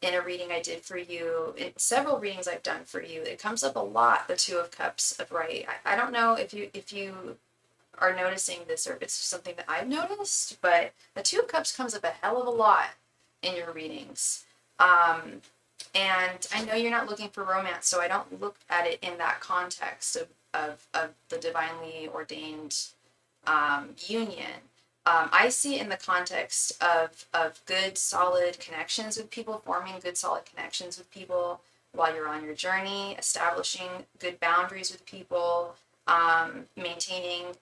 in a reading I did for you, in several readings I've done for you. It comes up a lot, the 2 of Cups of right. I don't know if you are noticing this or if it's just something that I've noticed, but the 2 of Cups comes up a hell of a lot in your readings. And I know you're not looking for romance, so I don't look at it in that context of the divinely ordained union. I see it in the context of good, solid connections with people, forming good, solid connections with people while you're on your journey, establishing good boundaries with people, maintaining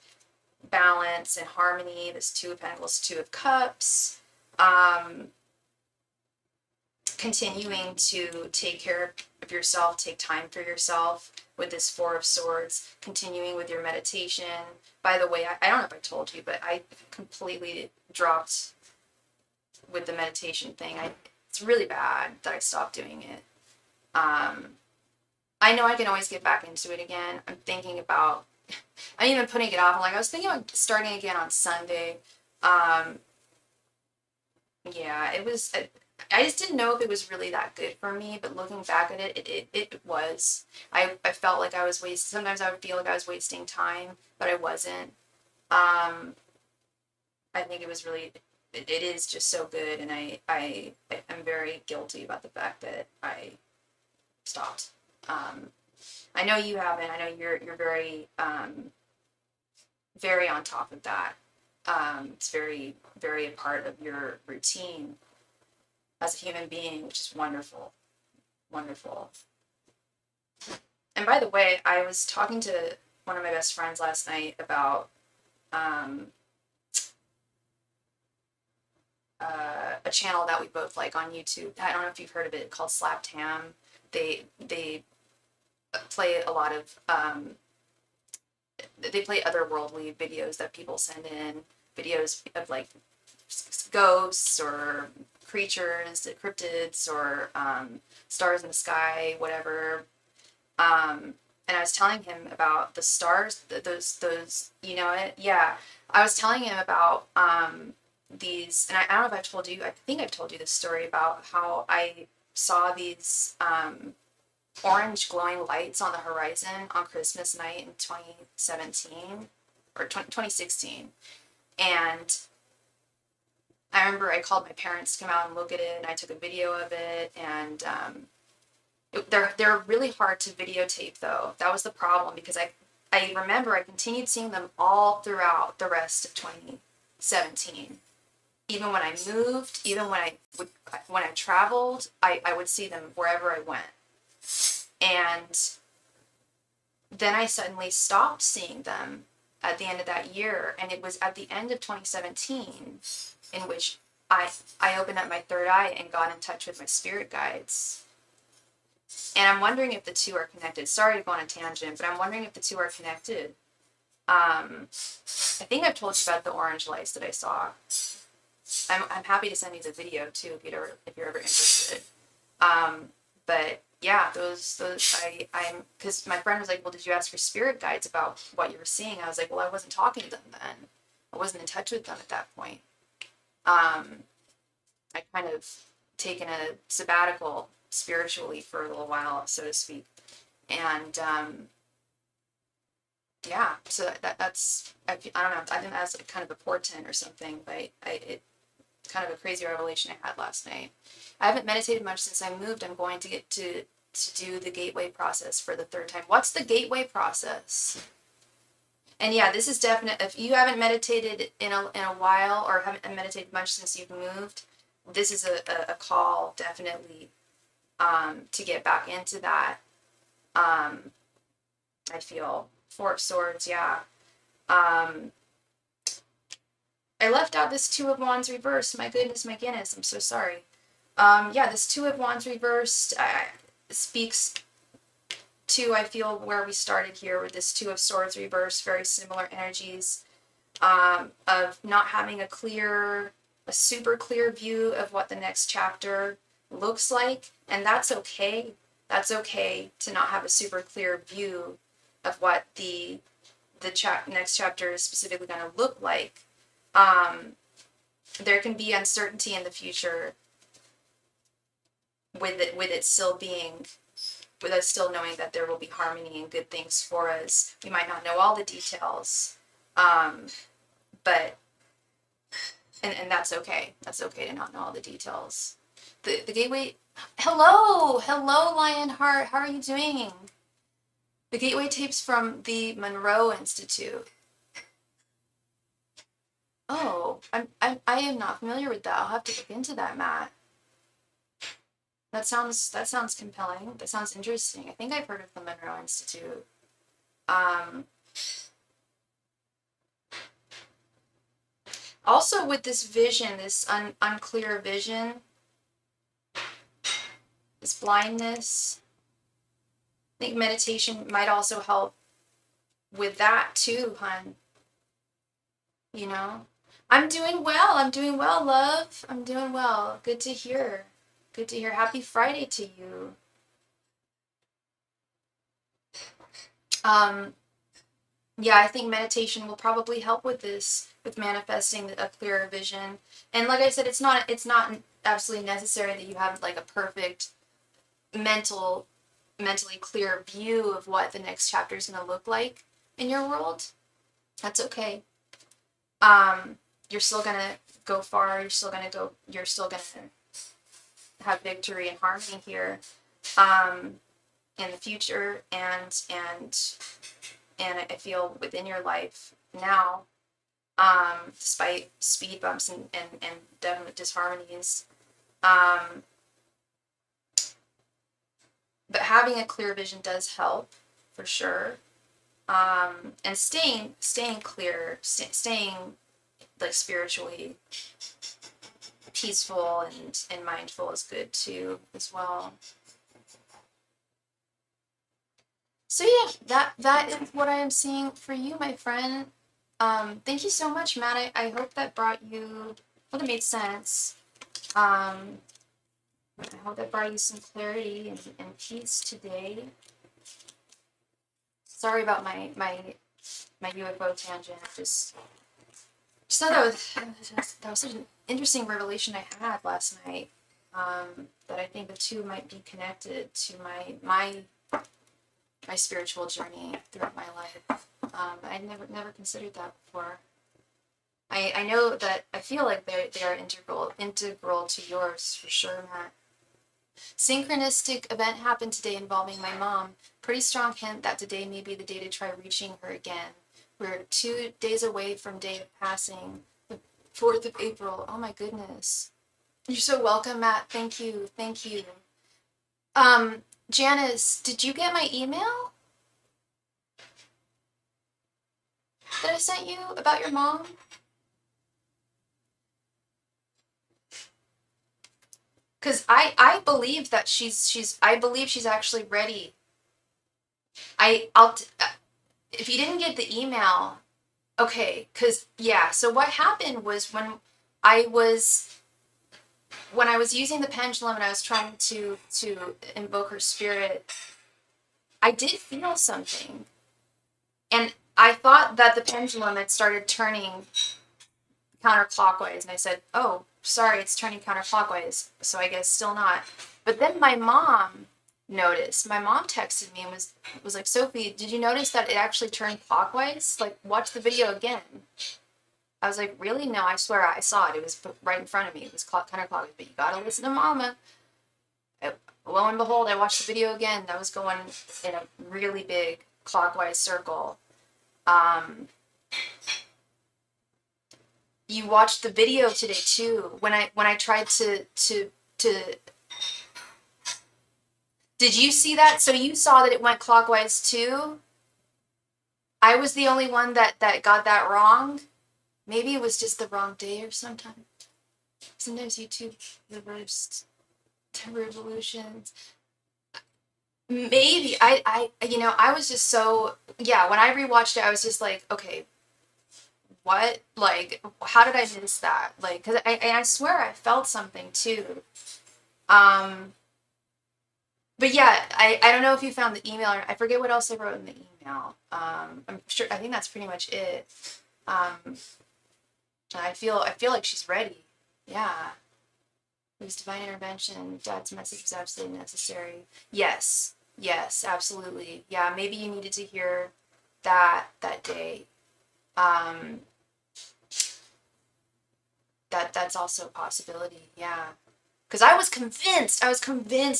balance and harmony. This 2 of Pentacles, 2 of Cups, continuing to take care of yourself, take time for yourself with this 4 of Swords, continuing with your meditation. By the way, I don't know if I told you, but I completely dropped with the meditation thing. It's really bad that I stopped doing it. I know I can always get back into it again. I'm thinking about, I'm even putting it off. I'm like, I was thinking about starting again on Sunday. Yeah, it was, I just didn't know if it was really that good for me, but looking back at it, it was. I felt like I was sometimes I would feel like I was wasting time, but I wasn't. I think it was really, it is just so good, and I'm very guilty about the fact that I stopped. I know you haven't. I know you're very, very on top of that. It's very, very a part of your routine as a human being, which is wonderful. Wonderful. And by the way, I was talking to one of my best friends last night about a channel that we both like on YouTube. I don't know if you've heard of it, called Slap Tam. They play a lot of they play otherworldly videos that people send in, videos of like ghosts or creatures, cryptids, or stars in the sky, whatever. And I was telling him about the stars, those, you know it? Yeah. I was telling him about these, and I don't know if I've told you, I think I've told you this story about how I saw these orange glowing lights on the horizon on Christmas night in 2017 or 2016. And I remember I called my parents to come out and look at it, and I took a video of it, and they're really hard to videotape, though. That was the problem, because I remember I continued seeing them all throughout the rest of 2017. Even when I moved, even when I traveled, I would see them wherever I went. And then I suddenly stopped seeing them at the end of that year, and it was at the end of 2017 in which I opened up my third eye and got in touch with my spirit guides. And I'm wondering if the two are connected. Sorry to go on a tangent, but I'm wondering if the two are connected. I think I've told you about the orange lights that I saw. I'm happy to send you the video too if you're ever interested. But yeah, those I'm because my friend was like, well, did you ask your spirit guides about what you were seeing? I was like, well, I wasn't talking to them then. I wasn't in touch with them at that point. I kind of taken a sabbatical spiritually for a little while, so to speak. And yeah, so that's I don't know. I think that's like kind of a portent or something, but it's kind of a crazy revelation I had last night. I haven't meditated much since I moved. I'm going to get to do the gateway process for the third time. What's the gateway process? And yeah, this is definite. If you haven't meditated in a while, or haven't meditated much since you've moved, this is a call definitely to get back into that. I feel 4 of Swords, yeah. I left out this 2 of Wands reversed. My goodness, I'm so sorry. Yeah, this 2 of Wands reversed speaks to, I feel, where we started here with this 2 of Swords reversed, very similar energies. of not having a super clear view of what the next chapter looks like. And that's okay. That's okay to not have a super clear view of what the next chapter is specifically going to look like. There can be uncertainty in the future with it still being, with us still knowing that there will be harmony and good things for us. We might not know all the details, but and that's okay. That's okay to not know all the details. The gateway. Hello, Lionheart. How are you doing? The gateway tapes from the Monroe Institute. Oh, I am not familiar with that. I'll have to look into that, Matt. That sounds compelling. That sounds interesting. I think I've heard of the Monroe Institute. Also with this vision, this unclear vision, this blindness, I think meditation might also help with that too, hun. You know? I'm doing well, love. I'm doing well. Good to hear. Good to hear. Happy Friday to you. Yeah, I think meditation will probably help with this, with manifesting a clearer vision. And like I said, it's not absolutely necessary that you have like a perfect mentally clear view of what the next chapter is going to look like in your world. That's okay. You're still going to go far. You're still going to have victory and harmony here in the future, and I feel within your life now, despite speed bumps and definite disharmonies. But having a clear vision does help, for sure. And staying clear, staying like spiritually peaceful and mindful is good too, as well. So yeah, that is what I am seeing for you, my friend. Thank you so much, Matt. I hope that brought you, well, that made sense. I hope that brought you some clarity and peace today. Sorry about my UFO tangent. Just thought that was such an interesting revelation I had last night. That I think the two might be connected to my spiritual journey throughout my life. I never considered that before. I know that I feel like they are integral to yours, for sure, Matt. Synchronistic event happened today involving my mom. Pretty strong hint that today may be the day to try reaching her again. We're 2 days away from day of passing, the 4th of April. Oh my goodness. You're so welcome, Matt. Thank you. Janice, did you get my email that I sent you about your mom? Because I believe that I believe she's actually ready. If you didn't get the email, okay, because yeah, so what happened was when I was using the pendulum and I was trying to invoke her spirit, I did feel something. And I thought that the pendulum had started turning counterclockwise, and I said, oh, sorry, it's turning counterclockwise, so I guess still not. But then my mom noticed. My mom texted me and was like, Sophie, did you notice that it actually turned clockwise? Like, watch the video again. I was like, really? No, I swear I saw it. It was right in front of me. It was counterclockwise, but you gotta listen to Mama. Lo and behold, I watched the video again. That was going in a really big clockwise circle. You watched the video today too. When I tried to did you see that? So you saw that it went clockwise too? I was the only one that got that wrong. Maybe it was just the wrong day or something. Sometimes YouTube reversed revolutions. Maybe I was just so, yeah, when I rewatched it, I was just like, okay, what? Like, how did I miss that? Like, because I swear I felt something too. Um, but yeah, I don't know if you found the email, or I forget what else I wrote in the email. I'm sure, I think that's pretty much it. Um, I feel like she's ready. Yeah. Please, divine intervention. Dad's message was absolutely necessary. Yes. Yes, absolutely. Yeah, maybe you needed to hear that day. Um, that's also a possibility. Yeah. Because I was convinced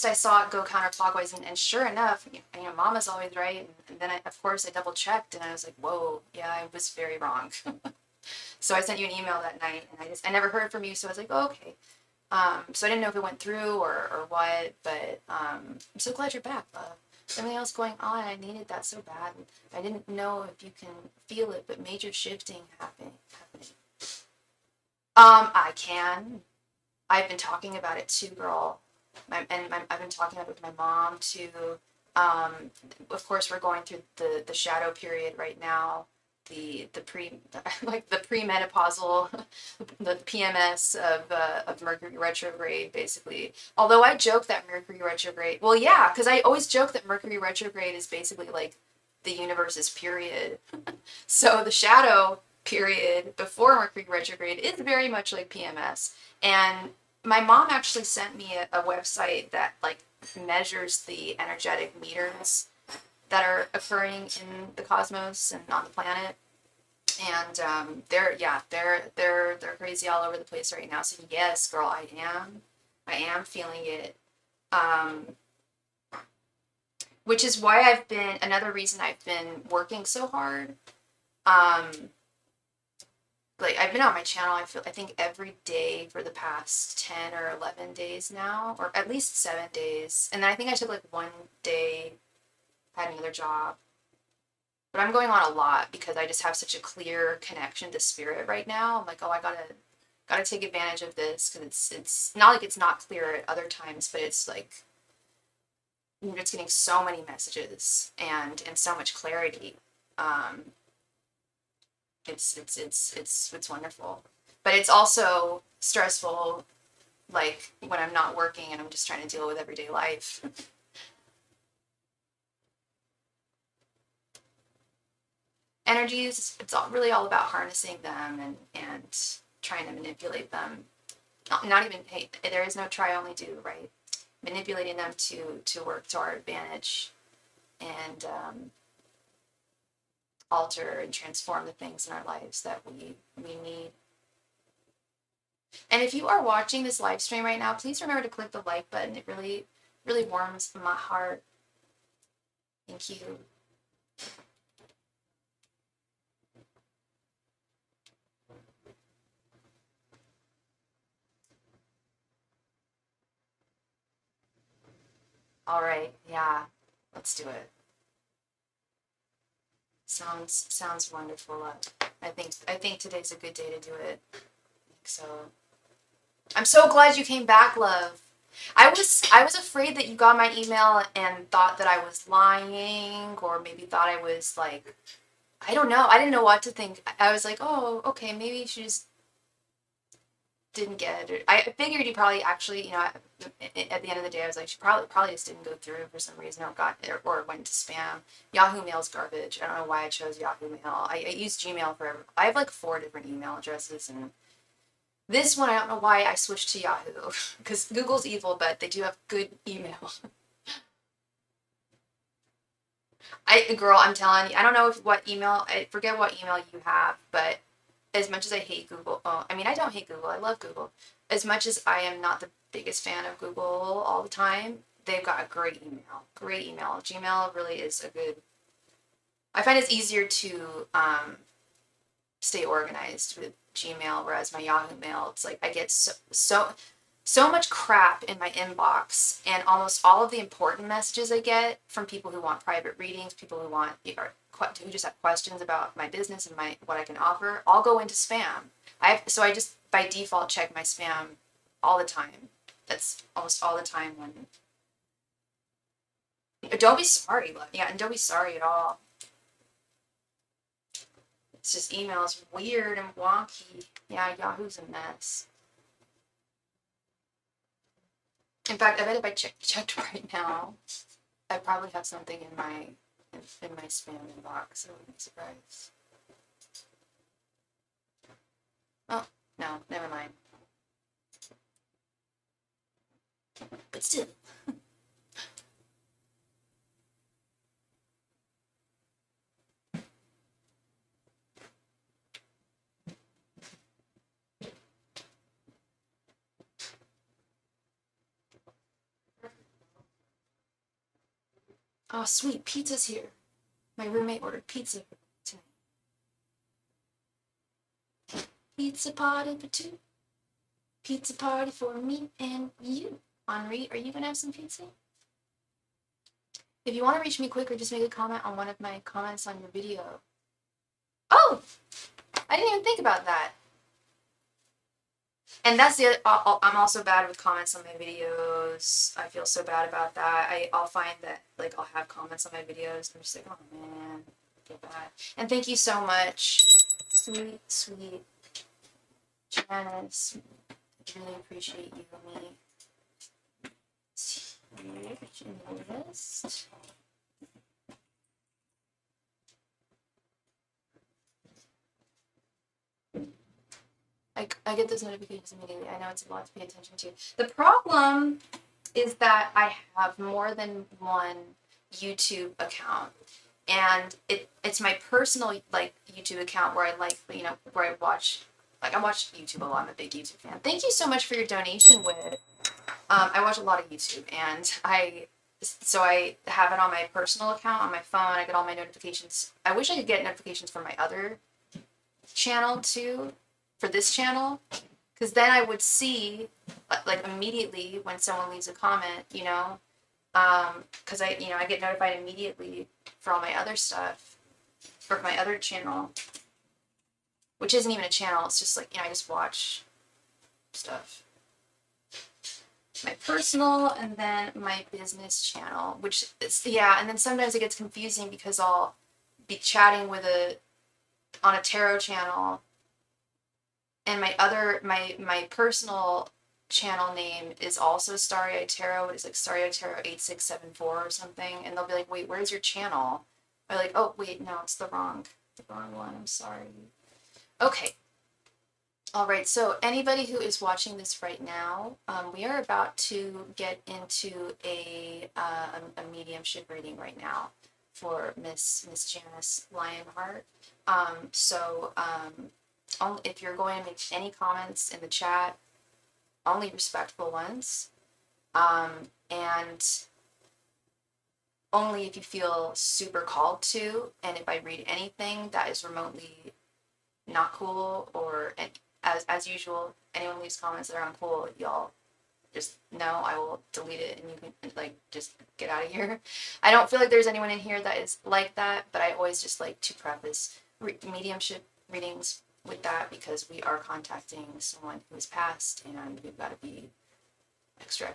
I saw it go counterclockwise, and sure enough, Mama's always right. And then of course, I double checked, and I was like, whoa, yeah, I was very wrong. So I sent you an email that night, and I never heard from you, so I was like, oh, okay. So I didn't know if it went through or what, but I'm so glad you're back, love. Something else going on. I needed that so bad. I didn't know if you can feel it, but major shifting happening. I can. I've been talking about it too, girl. I've been talking about it with my mom too. Um, of course, we're going through the shadow period right now. The pre like the premenopausal, the PMS of Mercury retrograde, basically. Although I joke that Mercury retrograde, well, yeah, because I always joke that Mercury retrograde is basically like the universe's period. So the shadow period before Mercury retrograde is very much like PMS. And my mom actually sent me a website that like measures the energetic meters that are occurring in the cosmos and on the planet. And they're crazy all over the place right now. So yes, girl, I am feeling it. Um, which is why another reason I've been working so hard. Like I've been on my channel, I think every day for the past 10 or 11 days now, or at least 7 days. And then I think I took like one day, had another job. But I'm going on a lot because I just have such a clear connection to spirit right now. I'm like, oh, I gotta take advantage of this, because it's not like it's not clear at other times, but it's like you're just getting so many messages and so much clarity. It's wonderful, but it's also stressful, like when I'm not working and I'm just trying to deal with everyday life. Energies, it's really all about harnessing them and trying to manipulate them. Not even, hey, there is no try, only do, right? Manipulating them to work to our advantage, and alter and transform the things in our lives that we need. And if you are watching this live stream right now, please remember to click the like button. It really, really warms my heart. Thank you. All right, yeah, let's do it. Sounds wonderful. I think today's a good day to do it. So I'm so glad you came back, love. I was afraid that you got my email and thought that I was lying, or maybe thought I was like, I don't know. I didn't know what to think. I was like, oh, okay, maybe she just didn't get it. I figured you probably actually, at the end of the day, I was like, she probably just didn't go through for some reason, or went to spam. Yahoo Mail's garbage. I don't know why I chose Yahoo Mail. I use Gmail for. I have like 4 different email addresses, and this one I don't know why I switched to Yahoo, because Google's evil, but they do have good email. Girl, I'm telling you, I don't know what email. I forget what email you have, but as much as I hate Google, I mean, I don't hate Google. I love Google. As much as I am not the biggest fan of Google all the time, they've got a great email. Great email. Gmail really is a good. I find it's easier to stay organized with Gmail, whereas my Yahoo Mail, it's like I get so much crap in my inbox, and almost all of the important messages I get from people who want private readings, people who just have questions about my business and what I can offer, all go into spam. I just by default check my spam all the time. That's almost all the time. When don't be sorry, love. Yeah, and don't be sorry at all. It's just emails weird and wonky. Yeah, Yahoo's a mess. In fact, I bet if I checked right now, I probably have something in my spam inbox. I wouldn't be surprised. Oh, no, never mind. But still. Oh, sweet, pizza's here. My roommate ordered pizza tonight. Pizza party for two. Pizza party for me and you. Henri, are you gonna have some pizza? If you want to reach me quicker, just make a comment on one of my comments on your video. Oh! I didn't even think about that. And that's the other, I'm also bad with comments on my videos. I feel so bad about that. I'll find that, like, I'll have comments on my videos, and I'm just like, oh man, I feel bad. And thank you so much, sweet, sweet Janice. I really appreciate you and me. List. I get those notifications immediately. I know it's a lot to pay attention to. The problem is that I have more than one YouTube account, and it's my personal like YouTube account where I like, you know, where I watch YouTube a lot. I'm a big YouTube fan. Thank you so much for your donation, Whit. I watch a lot of YouTube, and I have it on my personal account on my phone. I get all my notifications. I wish I could get notifications from my other channel too, for this channel, because then I would see like immediately when someone leaves a comment, you know, because I get notified immediately for all my other stuff, for my other channel, which isn't even a channel. It's just like, you know, I just watch stuff. My personal and then my business channel, which is, yeah, and then sometimes it gets confusing because I'll be chatting with on a tarot channel, and my personal channel name is also Starry Tarot. It's like Starry Tarot 8674 or something, and they'll be like, wait, where's your channel? I'm like, oh wait, no, it's the wrong one. I'm sorry. Okay. All right, so anybody who is watching this right now, we are about to get into a mediumship reading right now for Miss Janice Lionheart. If you're going to make any comments in the chat, only respectful ones, and only if you feel super called to, and if I read anything that is remotely not cool, or as usual, anyone leaves comments that are uncool, y'all just know I will delete it, and you can like just get out of here. I don't feel like there's anyone in here that is like that, but I always just like to preface mediumship readings with that, because we are contacting someone who has passed, and we've got to be extra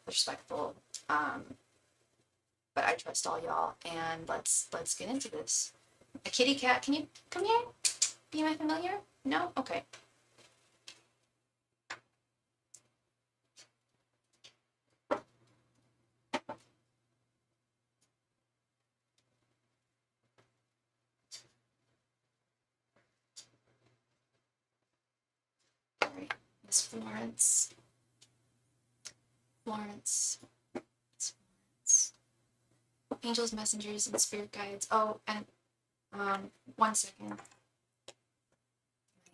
respectful. But I trust all y'all, and let's get into this. A kitty cat, can you come here? Be my familiar? No? Okay. All right. Miss Florence. Angels, messengers, and spirit guides. Oh, and 1 second.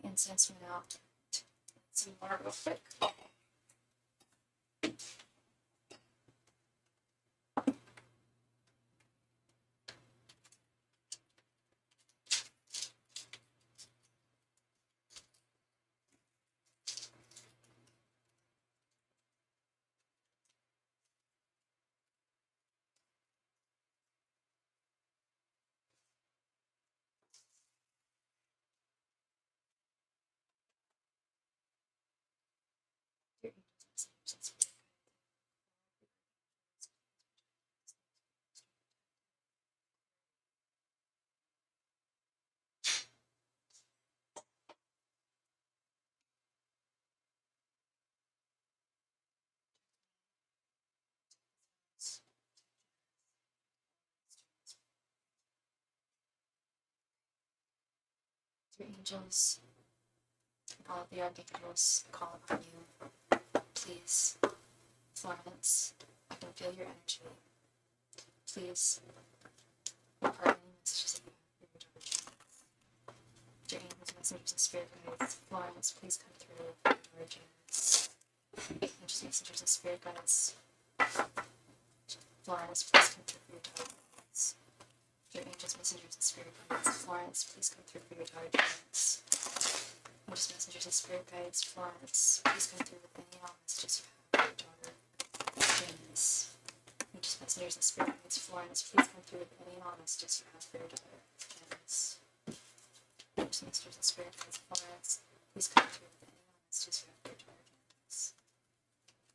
My incense went out. Some more real quick. Your angels and all of the archangels call upon you. Please, Florence, I can feel your energy. Please, impart any messages that you have for your daughter. Your angels, messengers, and spirit guides, Florence, please come through for your daughter Janice. Angels, messengers, and spirit guides, Florence, please come through for your daughter Janice. Your angels, messengers, and spirit guides, Florence, please come through for your daughter Janice. Angels, messengers, and spirit guides, Florence, please come through with any and all messages you have for your daughter Janice. Angels, messengers, and spirit guides, Florence, please come through with any and all messages you have for your daughter Janice. Angels, messengers, and spirit guides, Florence, please come through with any and all messages you have for your daughter Janice.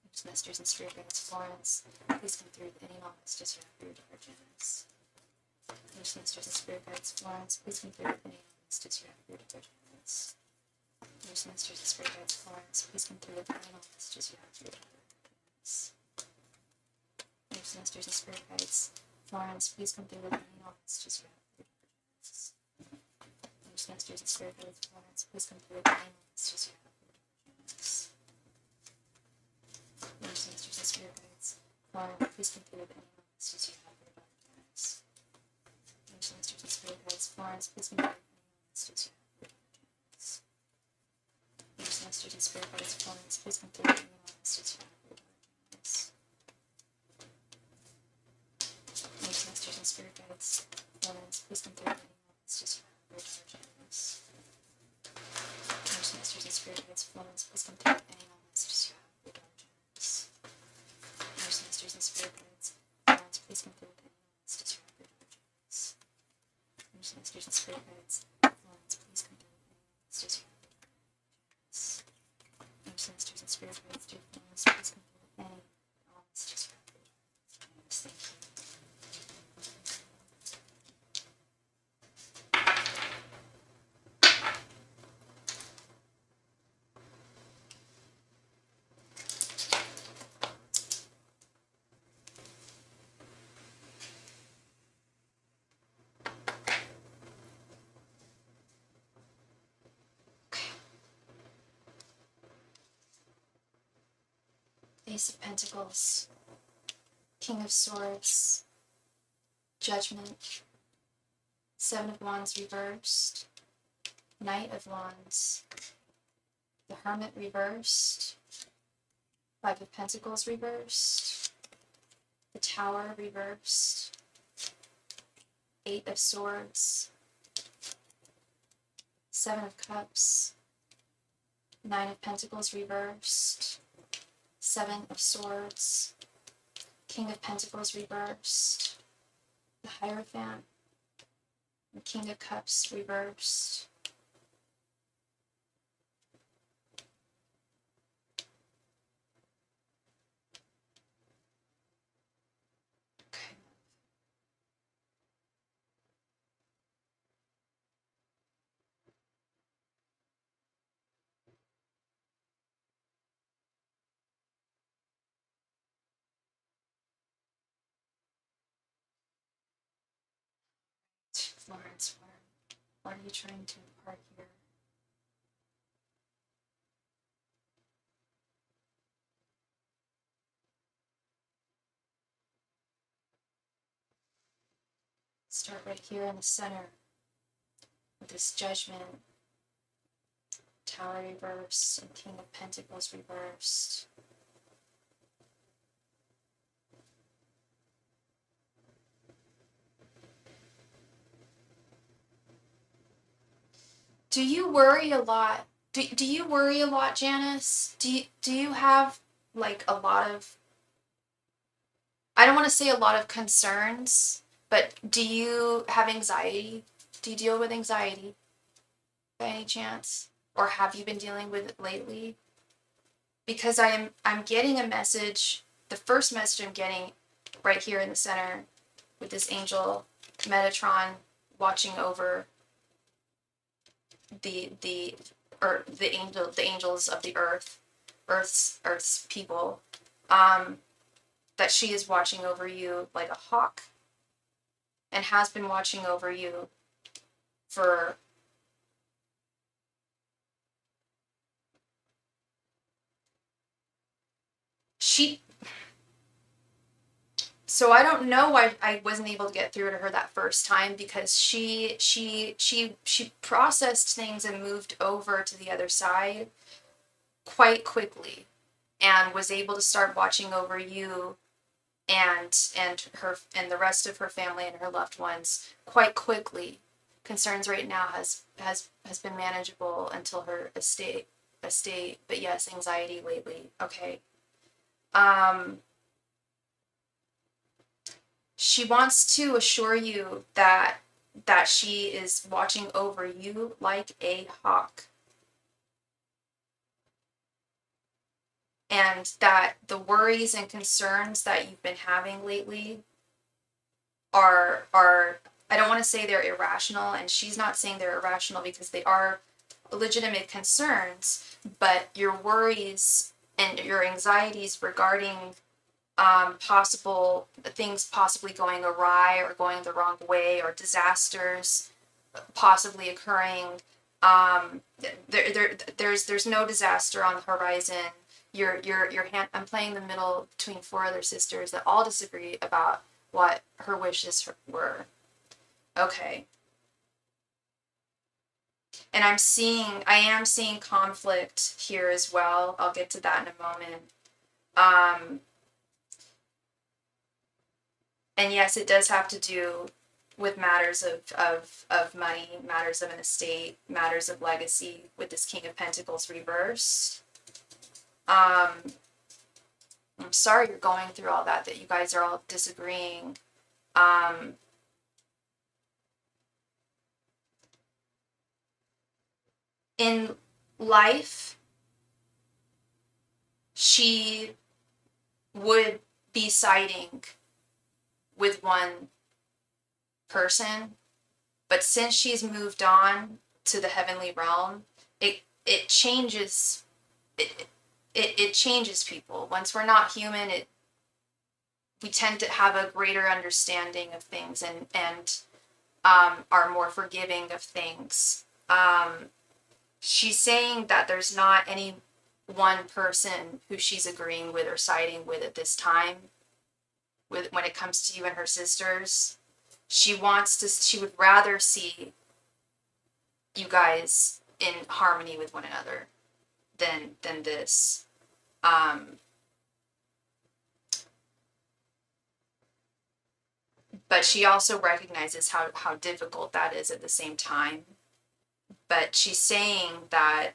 Angels, messengers, and spirit guides, Florence, please come through with any and all messages you have for your daughter Janice. Angels, messengers, and spirit guides, Florence, please come through with any and all messages you have for your daughter Janice. Angels, messengers, and spirit guides, Florence, please come through with any and all messages you have for your daughter Janice. Angels, messengers, and spirit guides, Florence, please come through with any and all messages you have for your daughter Janice. Angels, messengers, and spirit guides, Florence, please come through with any and all messages you have for your daughter Janice. Angels, messengers, and spirit guides, Florence, please come through with any and all messages you have for your daughter Janice. Angels, messengers, and spirit guides, Florence, please come through with any and all messages you have for your daughter Janice. Angels, messengers, and spirit guides, Florence, please come through with any and all messages you have for your daughter Janice. Angels, messengers, and spirit guides, Florence, please come through with any and all messages you have for your daughter Janice. Angels, messengers, and spirit guides, Florence, please come through with any and all messages you have for your daughter Janice. Angels, messengers, and spirit guides, Florence, please come through with any and all messages you have for your daughter Janice. Angels, messengers, and spirit guides, Florence, please come through with any and all messages you have for your daughter Janice. Angels, messengers, and spirit guides, dear Florence, please come through with any and all messages you have for your daughter Janice. Thank you. Ace of Pentacles, King of Swords, Judgment, Seven of Wands reversed, Knight of Wands, the Hermit reversed, Five of Pentacles reversed, the Tower reversed, Eight of Swords, Seven of Cups, Nine of Pentacles reversed, Seven of Swords, King of Pentacles reversed, the Hierophant, the King of Cups reversed. Okay. Florence, what are you trying to impart here? Start right here in the center with this Judgment, Tower reversed, and King of Pentacles reversed. Do you worry a lot? Do you worry a lot, Janice? Do you have like a lot of, I don't want to say a lot of concerns, but do you have anxiety? Do you deal with anxiety by any chance? Or have you been dealing with it lately? Because I'm getting a message, the first message I'm getting right here in the center with this angel Metatron watching over the angels of the earth's people, that she is watching over you like a hawk and has been watching over you for So I don't know why I wasn't able to get through to her that first time, because she processed things and moved over to the other side quite quickly, and was able to start watching over you and her and the rest of her family and her loved ones quite quickly. Concerns right now has been manageable until her estate, but yes, anxiety lately. Okay. She wants to assure you that she is watching over you like a hawk, and that the worries and concerns that you've been having lately are I don't want to say they're irrational, and she's not saying they're irrational, because they are legitimate concerns, but your worries and your anxieties regarding possible things possibly going awry or going the wrong way, or disasters possibly occurring. There's no disaster on the horizon. I'm playing the middle between four other sisters that all disagree about what her wishes were. Okay. And I am seeing conflict here as well. I'll get to that in a moment. And yes, it does have to do with matters of money, matters of an estate, matters of legacy, with this King of Pentacles reversed. I'm sorry you're going through all that you guys are all disagreeing. In life, she would be siding with one person, but since she's moved on to the heavenly realm, it changes it changes people. Once we're not human, we tend to have a greater understanding of things, and are more forgiving of things. She's saying that there's not any one person who she's agreeing with or siding with at this time, when it comes to you and her sisters. She would rather see you guys in harmony with one another than this. But she also recognizes how difficult that is at the same time. But she's saying that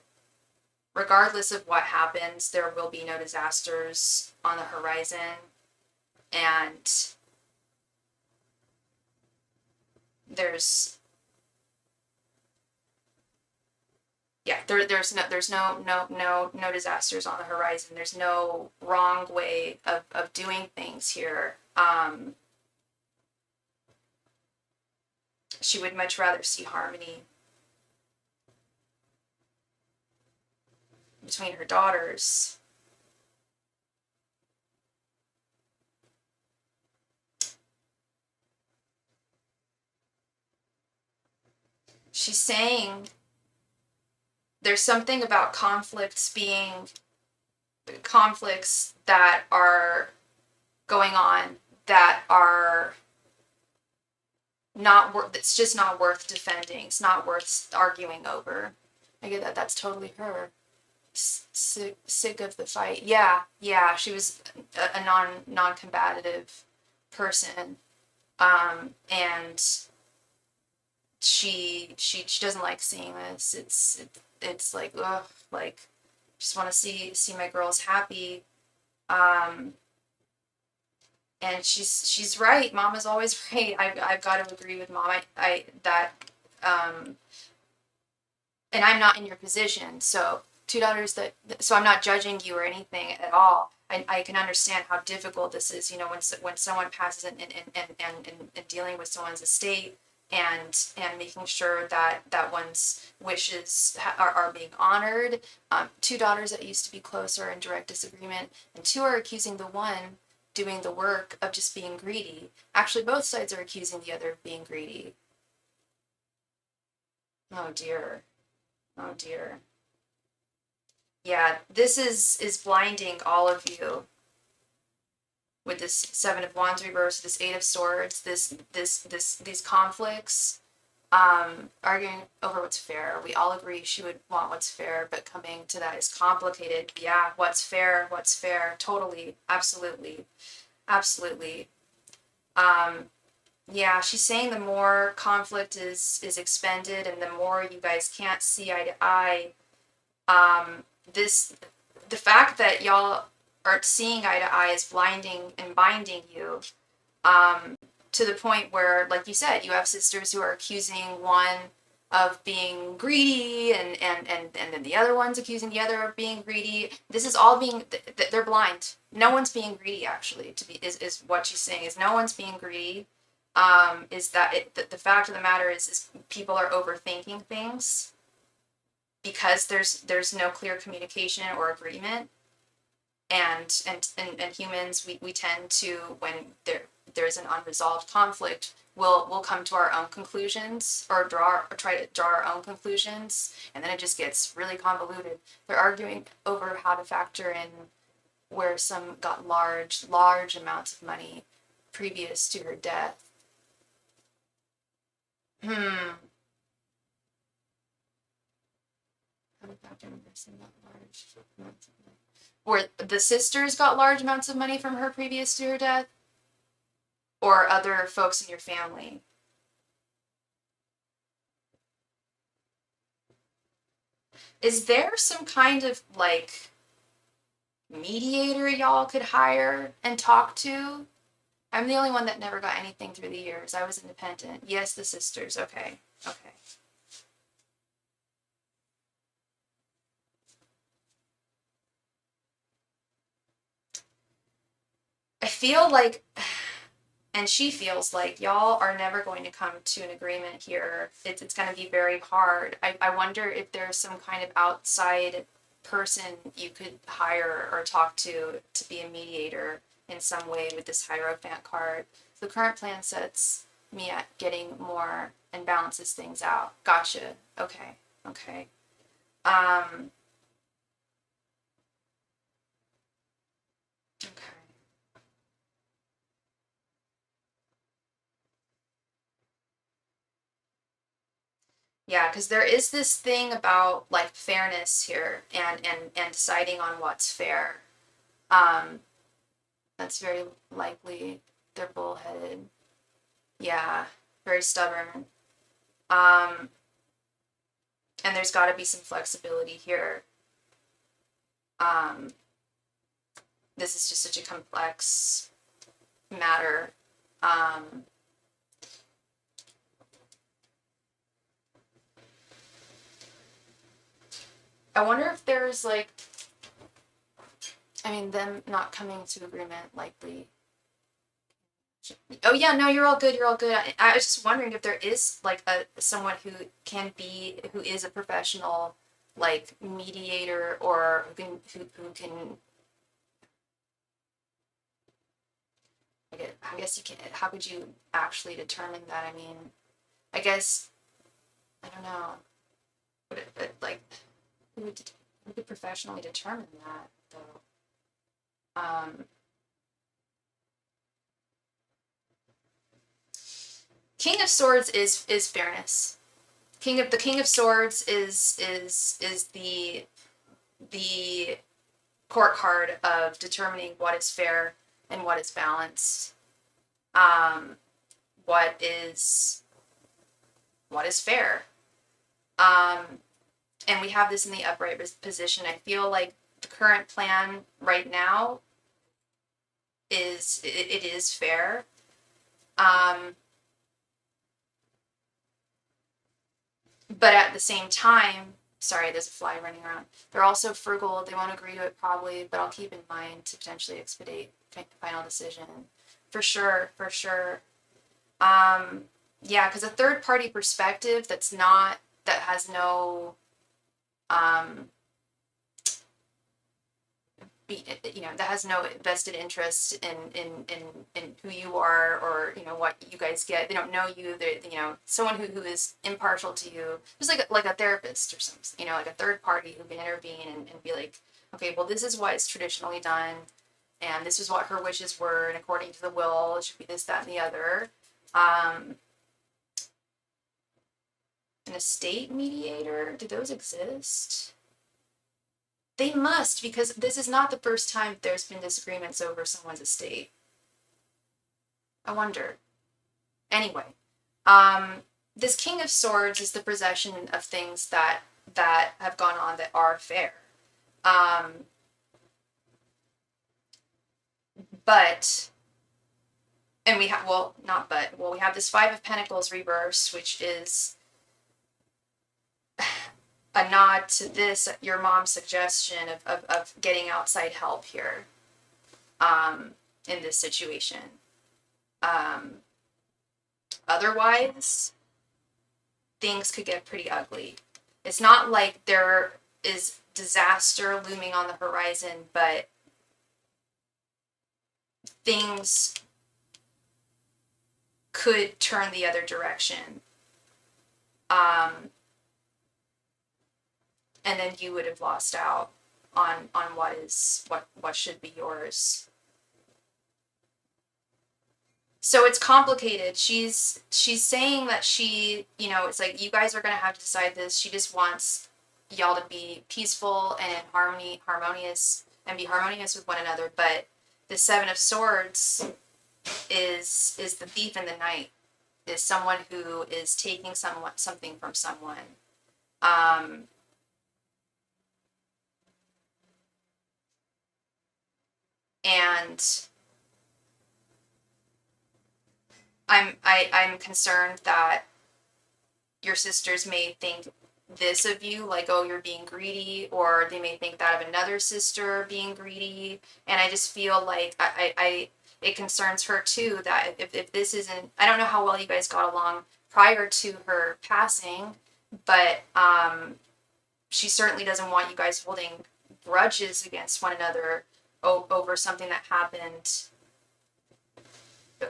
regardless of what happens, there will be no disasters on the horizon, and there's no disasters on the horizon. There's no wrong way of doing things here. She would much rather see harmony between her daughters. She's saying there's something about conflicts that are going on that are not worth, it's just not worth defending. It's not worth arguing over. I get that. That's totally her. Sick of the fight. Yeah. She was a non-combative person, and she doesn't like seeing this. It's like, ugh, like, just want to see my girls happy. And she's right. Mom is always right. I've got to agree with Mom. And I'm not in your position, so two daughters so I'm not judging you or anything at all. I can understand how difficult this is, when someone passes and dealing with someone's estate, and making sure that one's wishes are being honored. Two daughters that used to be close are in direct disagreement, and two are accusing the one doing the work of just being greedy. Actually, both sides are accusing the other of being greedy. Oh dear. Yeah, this is blinding all of you. with this Seven of Wands reverse, this Eight of Swords, these conflicts, arguing over what's fair. We all agree she would want what's fair, but coming to that is complicated. Yeah, what's fair, totally, absolutely, absolutely. Yeah, she's saying the more conflict is expended and the more you guys can't see eye to eye, the fact that y'all aren't seeing eye to eye is blinding and binding you, to the point where, like you said, you have sisters who are accusing one of being greedy, and then the other one's accusing the other of being greedy. This is all being, they're blind. No one's being greedy, actually, is what she's saying, is no one's being greedy. Is that the fact of the matter is people are overthinking things because there's no clear communication or agreement, and humans, we tend to, when there's an unresolved conflict, we'll come to our own conclusions, or try to draw our own conclusions, and then it just gets really convoluted. They're arguing over how to factor in where some got large amounts of money previous to her death. Where the sisters got large amounts of money from her previous to her death, or other folks in your family. Is there some kind of like mediator y'all could hire and talk to? I'm the only one that never got anything through the years. I was independent. Yes, the sisters. Okay. I feel like, and she feels like, y'all are never going to come to an agreement here. It's going to be very hard. I wonder if there's some kind of outside person you could hire or talk to be a mediator in some way with this Hierophant card. The current plan sets me at getting more and balances things out. Gotcha. Okay. Okay. Yeah, because there is this thing about like fairness here, and deciding on what's fair. That's very likely. They're bullheaded. Yeah, very stubborn. And there's got to be some flexibility here. This is just such a complex matter. I wonder if there's like, I mean, them not coming to agreement likely. Oh yeah, no, you're all good. You're all good. I was just wondering if there is like someone who is a professional, like mediator, or who can. I guess you can. How could you actually determine that? I mean, I guess I don't know. But like, who could professionally determine that though? King of Swords is fairness. The King of Swords is the court card of determining what is fair and what is balanced. What is fair. And we have this in the upright position. I feel like the current plan right now is fair. But at the same time, sorry, there's a fly running around. They're also frugal. They won't agree to it probably, but I'll keep in mind to potentially expedite final decision. For sure. Yeah, because a third party perspective that has no that has no vested interest in who you are, or what you guys get. They don't know you. They someone who is impartial to you, just like a therapist or something. Like a third party who can intervene and be like, okay, well, this is what is traditionally done. And this is what her wishes were, and according to the will, it should be this, that, and the other. An estate mediator, do those exist? They must, because this is not the first time there's been disagreements over someone's estate. I wonder. Anyway, this King of Swords is the possession of things that have gone on that are fair. But, and we have, well, not but, well, we have this Five of Pentacles reverse, which is a nod to this, your mom's suggestion of getting outside help here, in this situation. Otherwise, things could get pretty ugly. It's not like there is disaster looming on the horizon, but things could turn the other direction. And then you would have lost out on what should be yours. So it's complicated. She's saying that she, it's like, you guys are going to have to decide this. She just wants y'all to be peaceful and in harmonious, and be harmonious with one another. But the Seven of Swords is the thief in the night, is someone who is taking something from someone. And I'm concerned that your sisters may think this of you, like, oh, you're being greedy, or they may think that of another sister being greedy. And I just feel like it concerns her too, that if this isn't, I don't know how well you guys got along prior to her passing, but she certainly doesn't want you guys holding grudges against one another over something that happened,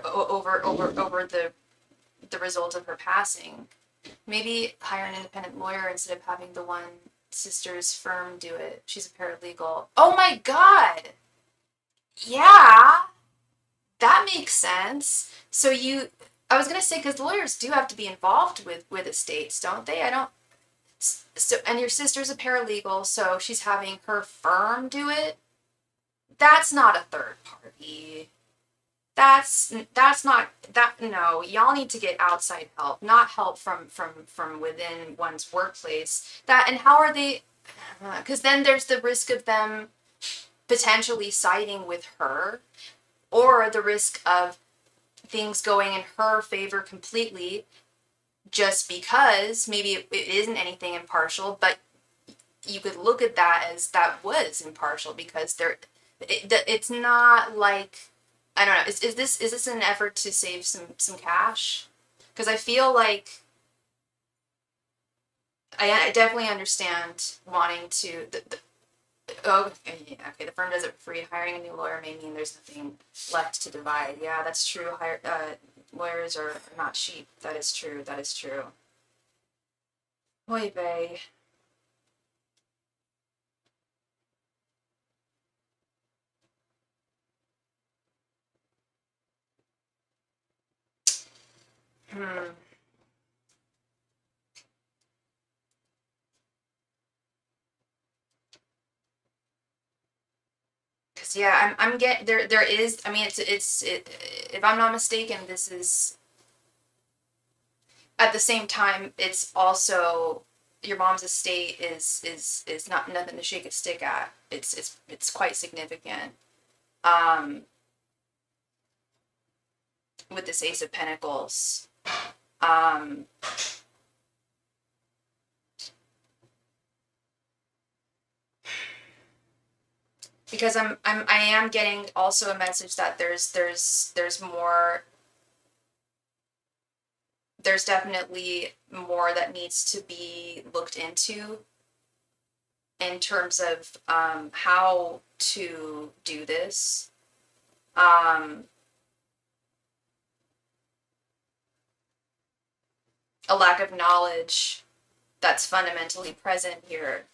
over the result of her passing. Maybe hire an independent lawyer instead of having the one sister's firm do it. She's a paralegal. Oh my god! Yeah, that makes sense. So I was gonna say, because lawyers do have to be involved with estates, don't they? So, and your sister's a paralegal, so she's having her firm do it. That's not a third party. That's not that. No, y'all need to get outside help, not help from within one's workplace. And how are they? Because then there's the risk of them potentially siding with her, or the risk of things going in her favor completely, just because maybe it isn't anything impartial, but you could look at that as that was impartial, because it's not like, I don't know. Is this an effort to save some cash? Because I feel like I definitely understand wanting to. Oh, yeah, okay. The firm does it for free. Hiring a new lawyer may mean there's nothing left to divide. Yeah, that's true. Lawyers are not cheap. That is true. That is true. Oy vey. Because yeah, I'm getting there. There is. I mean, if I'm not mistaken, this is, at the same time, it's also, your mom's estate is not nothing to shake a stick at. It's quite significant. With this Ace of Pentacles. Because I am getting also a message that there's more, there's definitely more that needs to be looked into in terms of how to do this. A lack of knowledge that's fundamentally present here,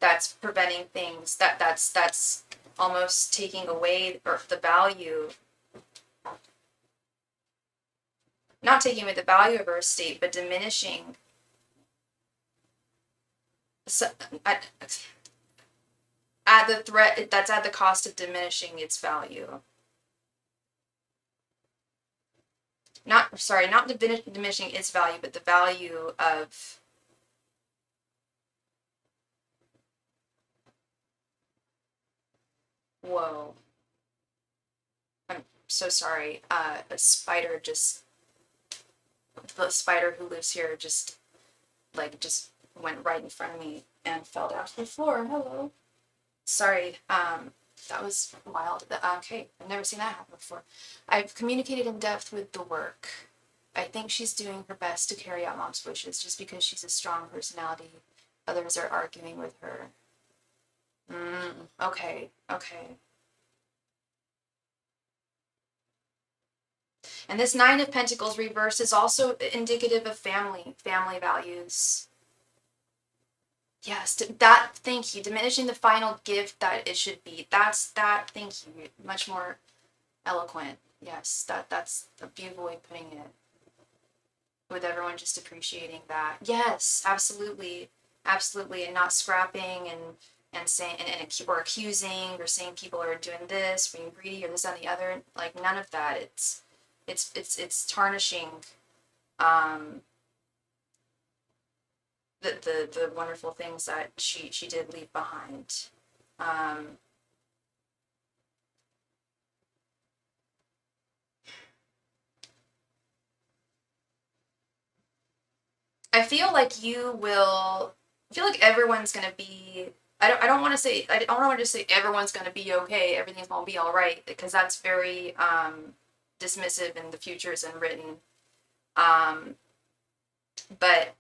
that's preventing things, that's almost taking away or the value, not taking away the value of her estate, but diminishing. So, at the threat, that's at the cost of diminishing its value. Not diminishing its value, but the value of. Whoa. I'm so sorry. A spider just. The spider who lives here just went right in front of me and fell down to the floor. Hello. Sorry. That was wild. Okay, I've never seen that happen before. I've communicated in depth with the work. I think she's doing her best to carry out mom's wishes just because she's a strong personality. Others are arguing with her. Okay. And this Nine of Pentacles reverse is also indicative of family values. Yes, thank you. Diminishing the final gift that it should be. Thank you. Much more eloquent. Yes, that's a beautiful way of putting it. With everyone just appreciating that. Yes, absolutely. And not scrapping and saying or accusing or saying people are doing this, being greedy or this and the other. Like none of that. It's tarnishing the wonderful things that she did leave behind. I feel like everyone's gonna be. I don't want to say everyone's gonna be okay. Everything's gonna be all right because that's very dismissive in the futures and written. But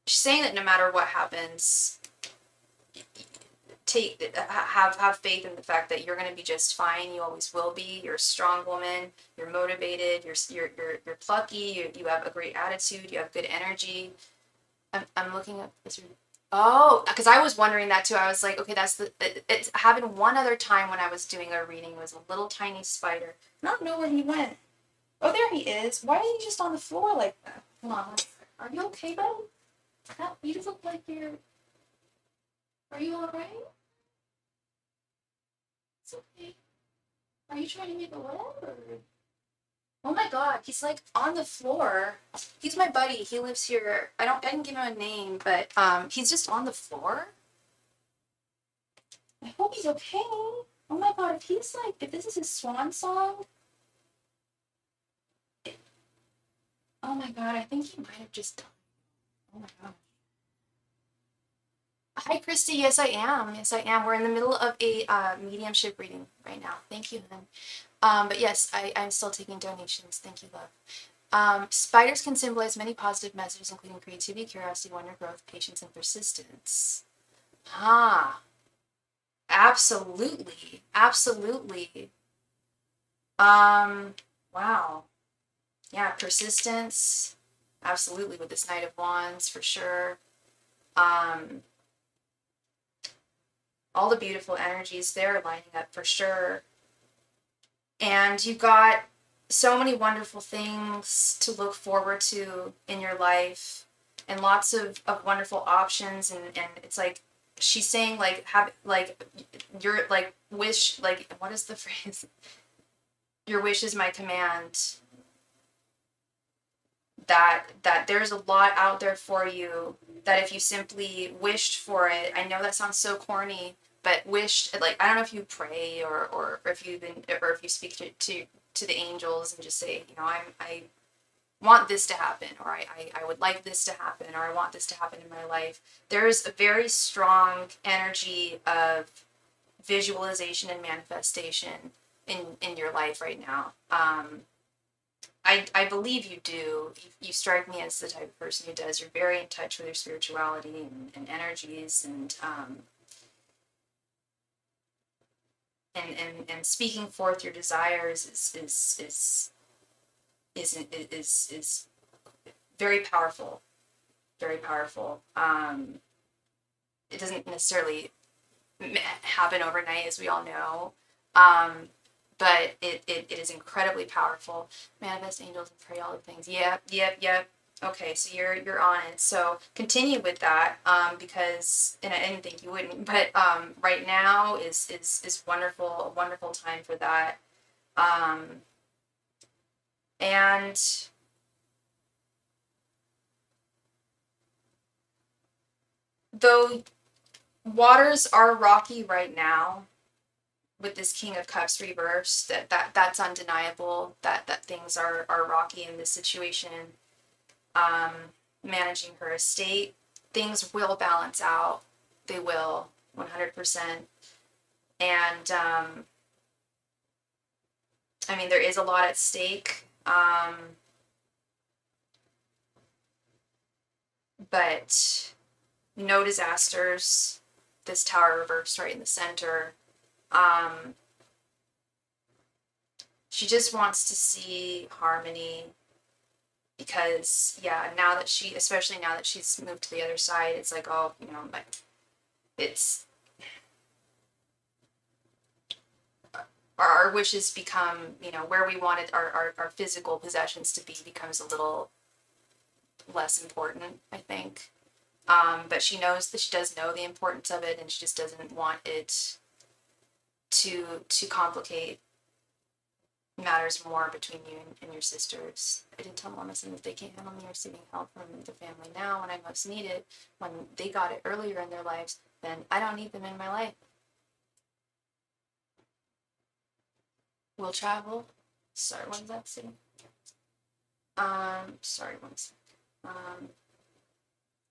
she's saying that no matter what happens, have faith in the fact that you're going to be just fine. You always will be. You're a strong woman. You're motivated. You're plucky. You have a great attitude. You have good energy. I'm looking up this. Oh, because I was wondering that too. I was like, okay, it's happened one other time when I was doing a reading. It was a little tiny spider. I don't know where he went. Oh, there he is. Why is he just on the floor like that? Hold on. Are you okay, buddy? You just look like you're. Are you alright? It's okay. Are you trying to make a web or? Oh my god, he's like on the floor. He's my buddy. He lives here. I didn't give him a name, but he's just on the floor. I hope he's okay. Oh my god, if this is his swan song. Oh my god, I think he might have just died. Oh my god. Hi, Christy. Yes, I am. We're in the middle of a mediumship reading right now. Thank you, hun. But yes, I'm still taking donations. Thank you, love. Spiders can symbolize many positive messages, including creativity, curiosity, wonder, growth, patience, and persistence. Absolutely. Wow. Yeah, persistence. Absolutely, with this Knight of Wands, for sure. All the beautiful energies there lining up for sure. And you've got so many wonderful things to look forward to in your life and lots of wonderful options. And it's like, she's saying your wish, what is the phrase? Your wish is my command. That there's a lot out there for you, that if you simply wished for it, I know that sounds so corny, but wished, I don't know if you pray or if you speak to the angels and just say, I want this to happen, or I would like this to happen, or I want this to happen in my life. There's a very strong energy of visualization and manifestation in your life right now. I believe you do. You strike me as the type of person who does. You're very in touch with your spirituality and energies and speaking forth your desires is very powerful. Very powerful. It doesn't necessarily happen overnight, as we all know. But it is incredibly powerful. Manifest angels and pray all the things. Yep. Okay, so you're on it. So continue with that, because, and I didn't think you wouldn't, but right now is wonderful, a wonderful time for that. And though waters are rocky right now with this King of Cups reverse, that's undeniable, that things are rocky in this situation. Managing her estate, things will balance out. They will, 100%. And I mean, there is a lot at stake. But no disasters. This Tower reversed right in the center. She just wants to see harmony, because now that especially now that she's moved to the other side, it's like, oh, like, it's, our wishes become, where we wanted our physical possessions to be becomes a little less important, I think. But she knows that she does know the importance of it, and she just doesn't want it to complicate matters more between you and your sisters. I did tell Mom and that they can't handle me receiving help from the family now when I most need it. When they got it earlier in their lives, then I don't need them in my life. Will travel. Sorry, when's that sitting? Sorry, one sec.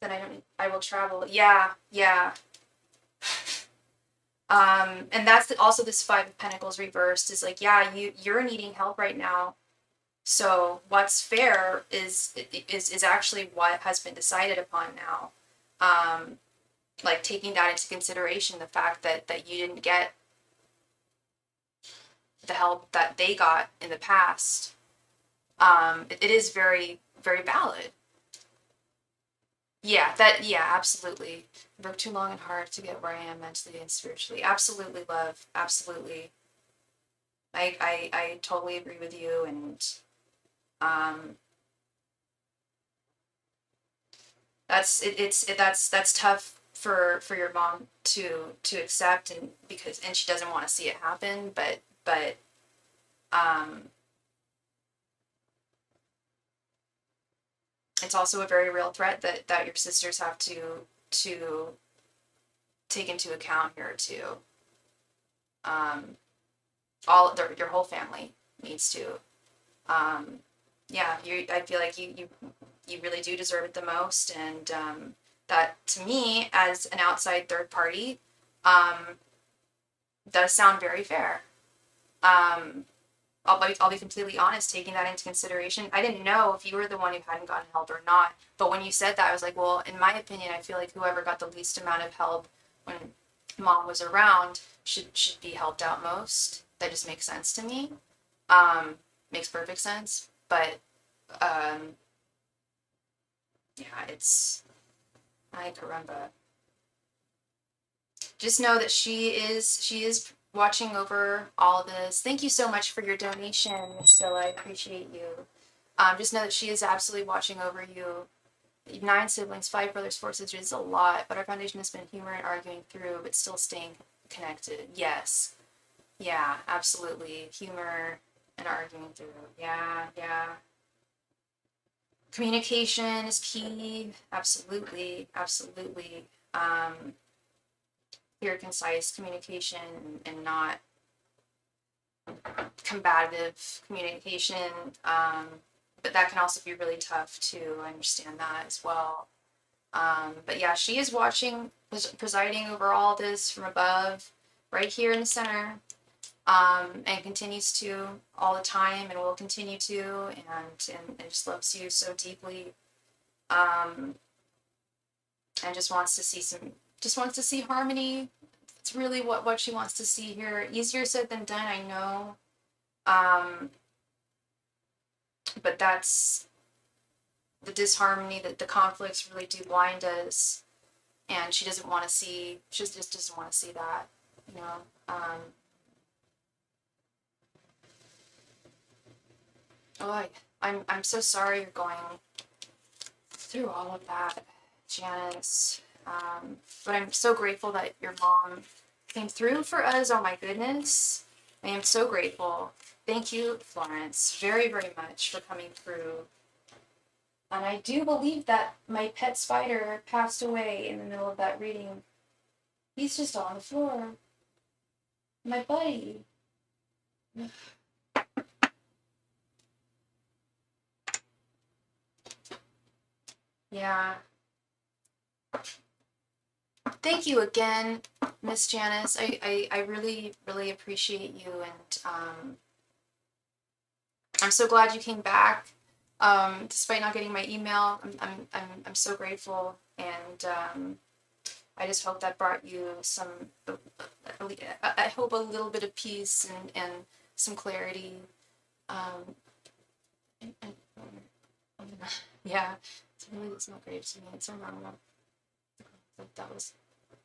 Then I will travel. Yeah. And that's also this Five of Pentacles reversed, is like, you're needing help right now. So what's fair is actually what has been decided upon now. Like, taking that into consideration, the fact that you didn't get the help that they got in the past. It is very, very valid. Yeah, absolutely. I worked too long and hard to get where I am mentally and spiritually. Absolutely, love. Absolutely. I totally agree with you, and that's tough for your mom to accept, and she doesn't want to see it happen, but it's also a very real threat that your sisters have to take into account here too. Your whole family needs to. I feel like you really do deserve it the most, and that, to me, as an outside third party, does sound very fair. I'll be completely honest, taking that into consideration. I didn't know if you were the one who hadn't gotten help or not, but when you said that, I was like, well, in my opinion, I feel like whoever got the least amount of help when Mom was around should be helped out most. That just makes sense to me. Makes perfect sense. But it's, ay caramba. Just know that she is watching over all this. Thank you so much for your donation, Miss Scylla. I appreciate you. Just know that she is absolutely watching over you. 9 siblings, 5 brothers, 4 sisters. It's a lot, but our foundation has been humor and arguing through, but still staying connected. Yes. Yeah, absolutely. Humor and arguing through. Yeah. Communication is key. Absolutely. Clear, concise communication, and not combative communication. But that can also be really tough too. I understand that as well. But yeah, she is watching, presiding over all this from above, right here in the center, and continues to all the time, and will continue to, and just loves you so deeply, and just wants to see harmony. It's really what she wants to see here. Easier said than done, I know. But that's the disharmony, that the conflicts really do blind us. and she doesn't want to see, she just doesn't want to see that, you know. Oh, I'm so sorry you're going through all of that, Janice. But I'm so grateful that your mom came through for us. Oh my goodness. I am so grateful. Thank you, Florence, very, very much for coming through. And I do believe that my pet spider passed away in the middle of that reading. He's just on the floor. My buddy. Yeah. Thank you again, Miss Janice. I really, really appreciate you, and I'm so glad you came back. Despite not getting my email, I'm so grateful, and I just hope that brought you some, I hope a little bit of peace and some clarity. Yeah, it's not great to me. It's so normal. That was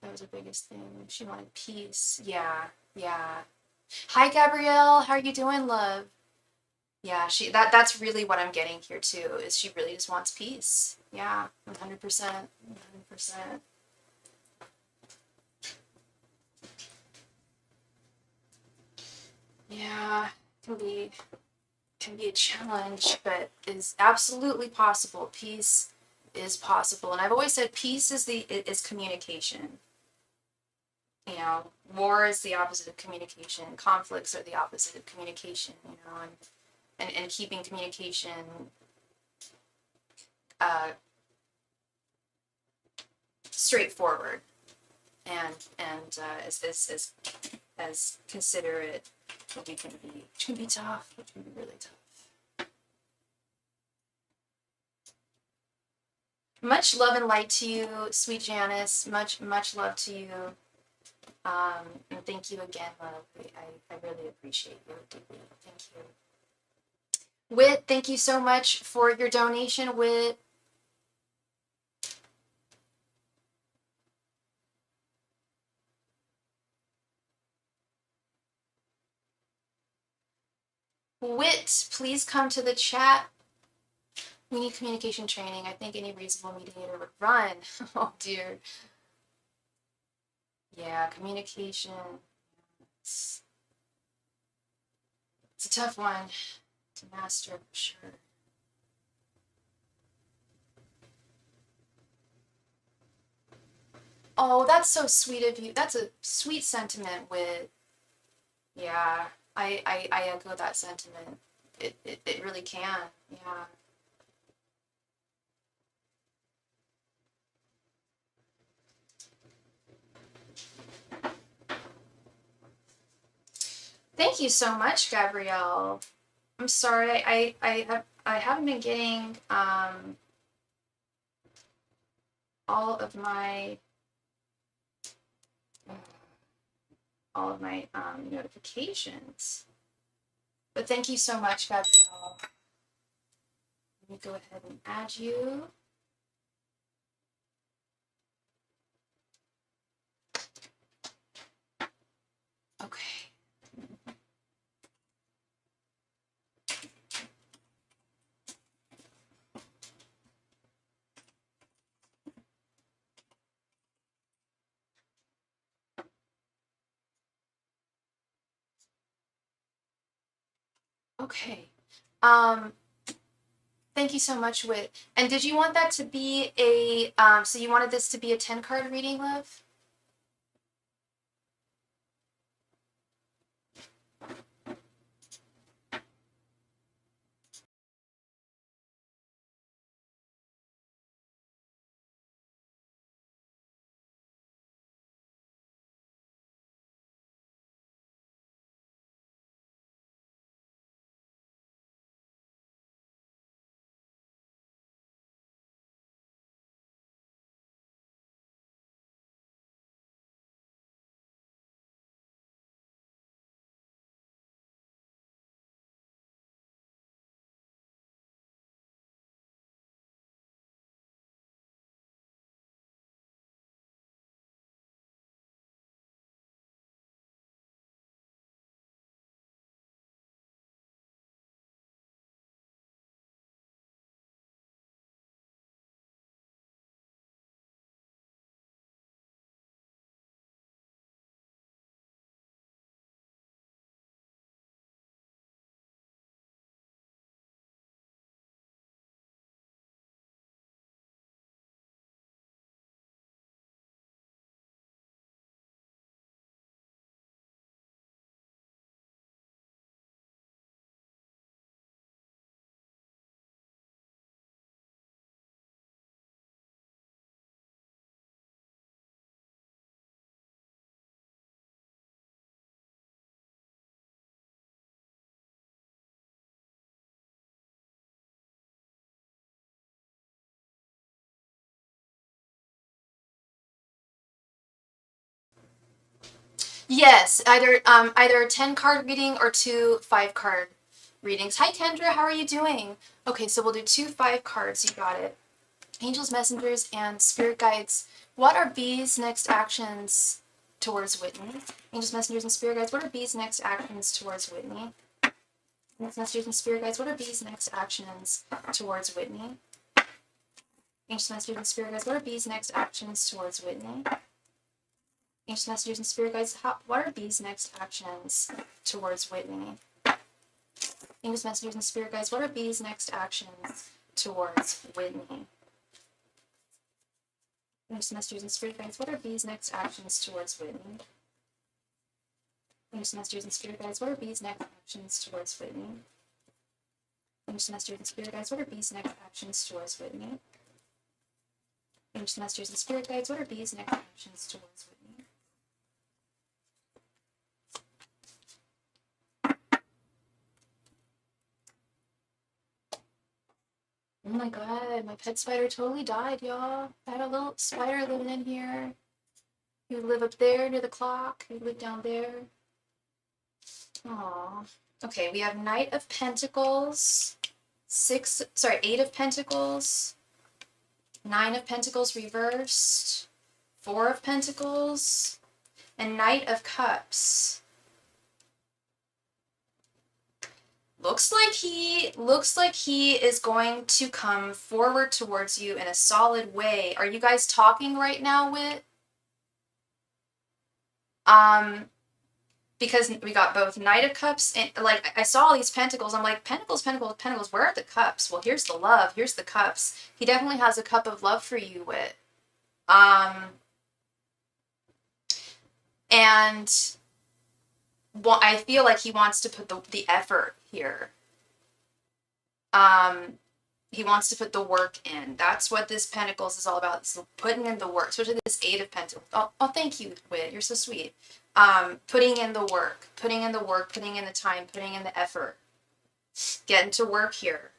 her biggest thing. She wanted peace. Yeah. Hi, Gabrielle. How are you doing, love? Yeah, that's really what I'm getting here too, is she really just wants peace. Yeah, 100%. 100%. Yeah, can be a challenge, but is absolutely possible. Peace is possible. And I've always said peace is communication. You know, war is the opposite of communication. Conflicts are the opposite of communication, you know, and keeping communication straightforward and as considerate can be tough. It can be really tough. Much love and light to you, sweet Janice. Much love to you. And thank you again, love. I really appreciate you deeply. Thank you. Wit, thank you so much for your donation, Wit. Wit, please come to the chat. We need communication training. I think any reasonable mediator would run. Oh dear. Yeah, communication. It's a tough one to master, for sure. Oh, that's so sweet of you. That's a sweet sentiment, Wit. Yeah, I echo that sentiment. It really can. Yeah. Thank you so much, Gabrielle. I'm sorry, I haven't been getting all of my notifications. But thank you so much, Gabrielle. Let me go ahead and add you. Okay. Okay. Thank you so much, Wit. And did you want that to be a, so you wanted this to be a 10-card reading, love? Yes, either a 10 card reading or 2 5 card readings. Hi Kendra, how are you doing? Okay, so we'll do 2 5 cards. You got it. Angels, messengers, and spirit guides. What are B's next actions towards Whitney? Angels, messengers, and spirit guides. What are B's next actions towards Whitney? Angels, messengers, and spirit guides. What are B's next actions towards Whitney? Angels, messengers, and spirit guides. What are B's next actions towards Whitney? Angels, messengers, and spirit guides. What are B's next actions towards Whitney? Angels, messengers, and spirit guides. What are B's next actions towards Whitney? Angels, messengers, and spirit guides. What are B's next actions towards Whitney? Angels, messengers, and spirit guides. What are B's next actions towards Whitney? Angels, messengers, and spirit guides. What are B's next actions towards Whitney? Angels, messengers, and spirit guides. What are B's next actions towards Whitney? Oh my god, my pet spider totally died, y'all. I had a little spider living in here. He would live up there near the clock. He would live down there. Aww. Okay, we have Knight of Pentacles, 8 of Pentacles, 9 of Pentacles reversed, 4 of Pentacles, and Knight of Cups. Looks like he is going to come forward towards you in a solid way. Are you guys talking right now, Wit? Because we got both Knight of Cups and like I saw all these pentacles. I'm like, pentacles, pentacles, pentacles. Where are the cups? Well, here's the love. Here's the cups. He definitely has a cup of love for you, Wit. And well, I feel like he wants to put the effort here. He wants to put the work in. That's what this Pentacles is all about. It's putting in the work, especially this 8 of Pentacles. Oh, thank you, Wit. You're so sweet. Putting in the work, putting in the time, putting in the effort. Getting to work here.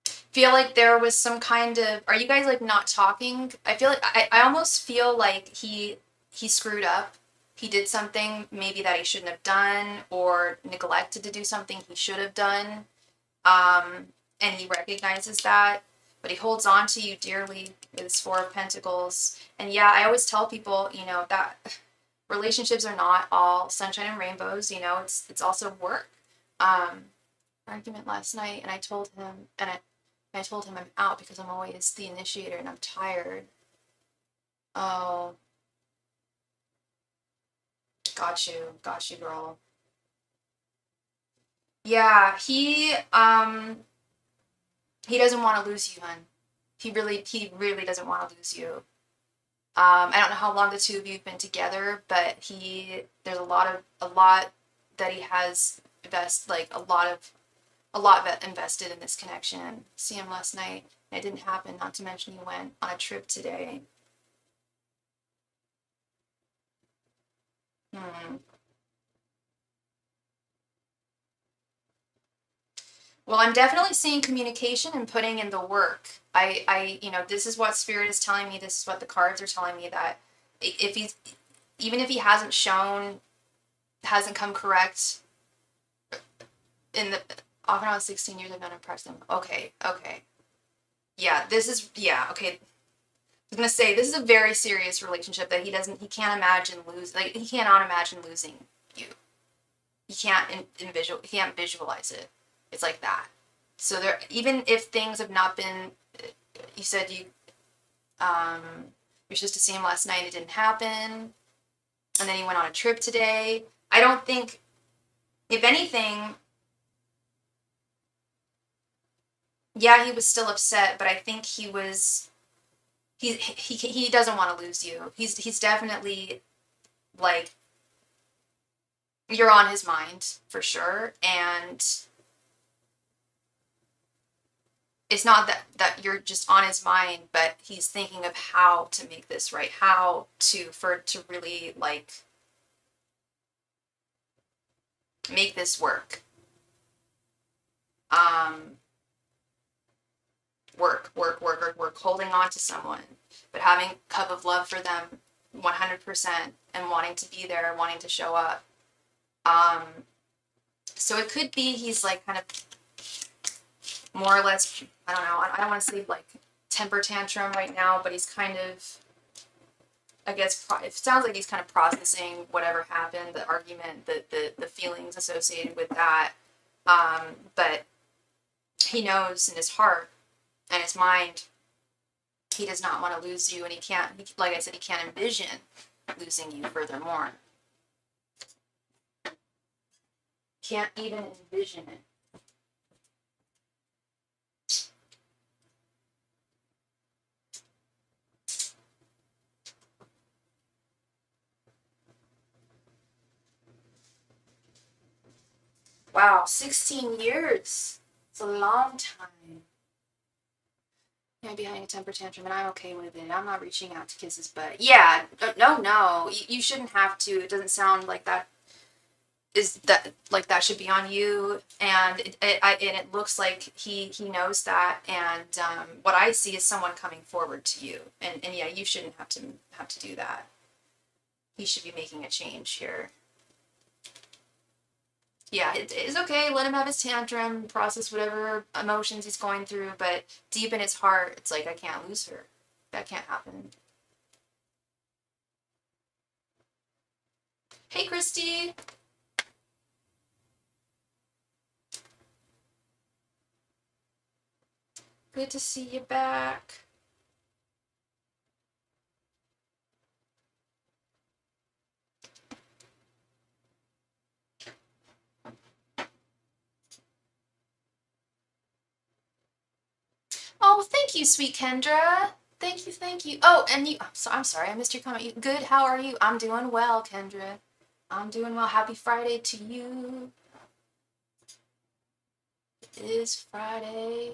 Feel like there was some kind of, are you guys like not talking? I feel like, I almost feel like he screwed up. He did something maybe that he shouldn't have done or neglected to do something he should have done. And he recognizes that, but he holds on to you dearly with his 4 of Pentacles. And yeah, I always tell people, you know, that relationships are not all sunshine and rainbows, you know, it's also work. Argument last night, and I told him, I told him I'm out because I'm always the initiator and I'm tired. Oh. Got you, girl. Yeah, he doesn't want to lose you, hun. He really doesn't want to lose you. I don't know how long the two of you have been together, but there's a lot that he has a lot invested in this connection. See him last night. It didn't happen, not to mention he went on a trip today. Well, I'm definitely seeing communication and putting in the work. You know, this is what Spirit is telling me. This is what the cards are telling me, that even if he hasn't come correct in the off and on 16 years I've known him, press him. Okay. Yeah, okay. I was gonna say, this is a very serious relationship that he cannot imagine losing you. He can't visualize it. It's like that. So there, even if things have not been, you said you're supposed to see him last night, it didn't happen, and then he went on a trip today. I don't think, if anything, yeah, he was still upset, but I think he doesn't want to lose you. He's definitely, like, you're on his mind for sure, and it's not that you're just on his mind, but he's thinking of how to make this right, for it to really, like, make this work. Work, holding on to someone, but having a cup of love for them 100% and wanting to be there, wanting to show up. So it could be he's like kind of more or less, I don't know, I don't want to say like temper tantrum right now, but he's kind of, I guess, it sounds like he's kind of processing whatever happened, the argument, the feelings associated with that. But he knows in his heart and his mind, he does not want to lose you, and he can't, like I said, he can't envision losing you furthermore. Can't even envision it. Wow, 16 years. It's a long time. Yeah, behind a temper tantrum, and I'm okay with it. I'm not reaching out to kiss his butt. Yeah, no. You shouldn't have to. It doesn't sound like that is that like that should be on you, and it looks like he knows that, and what I see is someone coming forward to you, and yeah, you shouldn't have to do that. He should be making a change here. Yeah, it is okay. Let him have his tantrum, process whatever emotions he's going through, but deep in his heart, it's like, I can't lose her. That can't happen. Hey, Christy. Good to see you back. Oh, thank you, sweet Kendra. Thank you, thank you. Oh, and you, I'm sorry, I missed your comment. Good, how are you? I'm doing well, Kendra. I'm doing well. Happy Friday to you. It is Friday.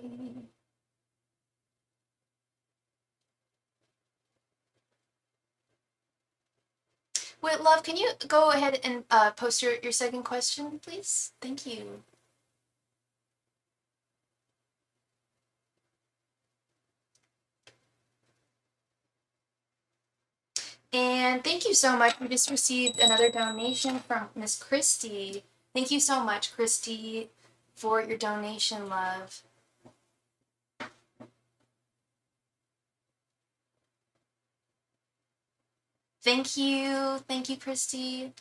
Wait, love, can you go ahead and post your second question, please? Thank you. And thank you so much. We just received another donation from Miss Christy. Thank you so much, Christy, for your donation, love. Thank you. Thank you, Christy.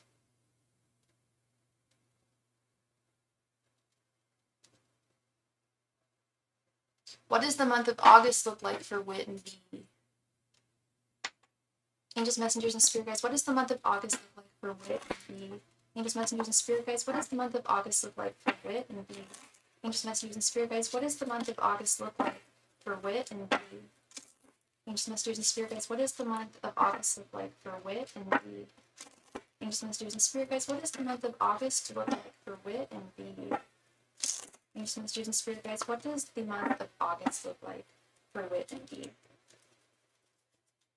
What does the month of August look like for Wit and V? Angels, messengers, and spirit guides. What does the month of August look like for Wit and V? Angels, messengers, and spirit guides. What does the month of August look like for Wit and V? Angels, messengers, and spirit guides. What does the month of August look like for Wit and V? Angels, messengers, and spirit guides. What does the month of August look like for Wit and V? Angels, messengers, and spirit guides. What does the month of August look like for Wit and V? Angels, messengers, and spirit guides. What does the month of August look like for Wit and V?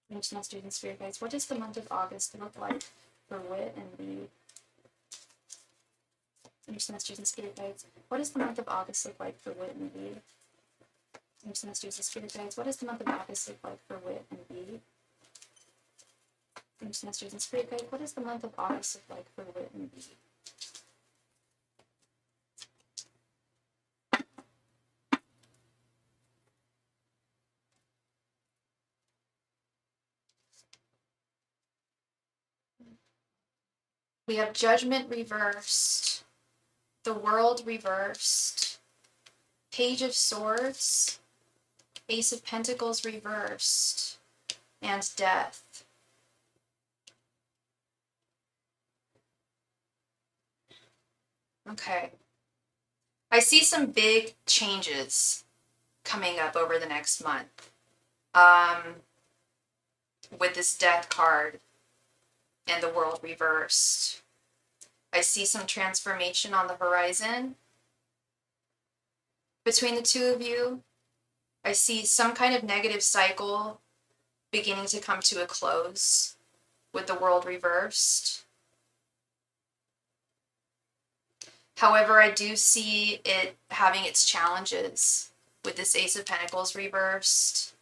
Angels, messengers, and spirit guides. What does the month of August look like for Wit and V? Angels, messengers, and spirit guides. What does the month of August look like for Wit and V? Angels, messengers, and spirit guides. What does the month of August look like for Wit and V? Angels, messengers, and spirit guides. What does the month of August look like for Wit and V? We have Judgment reversed, the World reversed, Page of Swords, Ace of Pentacles reversed, and Death. Okay. I see some big changes coming up over the next month. With this Death card and the World reversed. I see some transformation on the horizon between the two of you. I see some kind of negative cycle beginning to come to a close with the World reversed. However, I do see it having its challenges with this Ace of Pentacles reversed.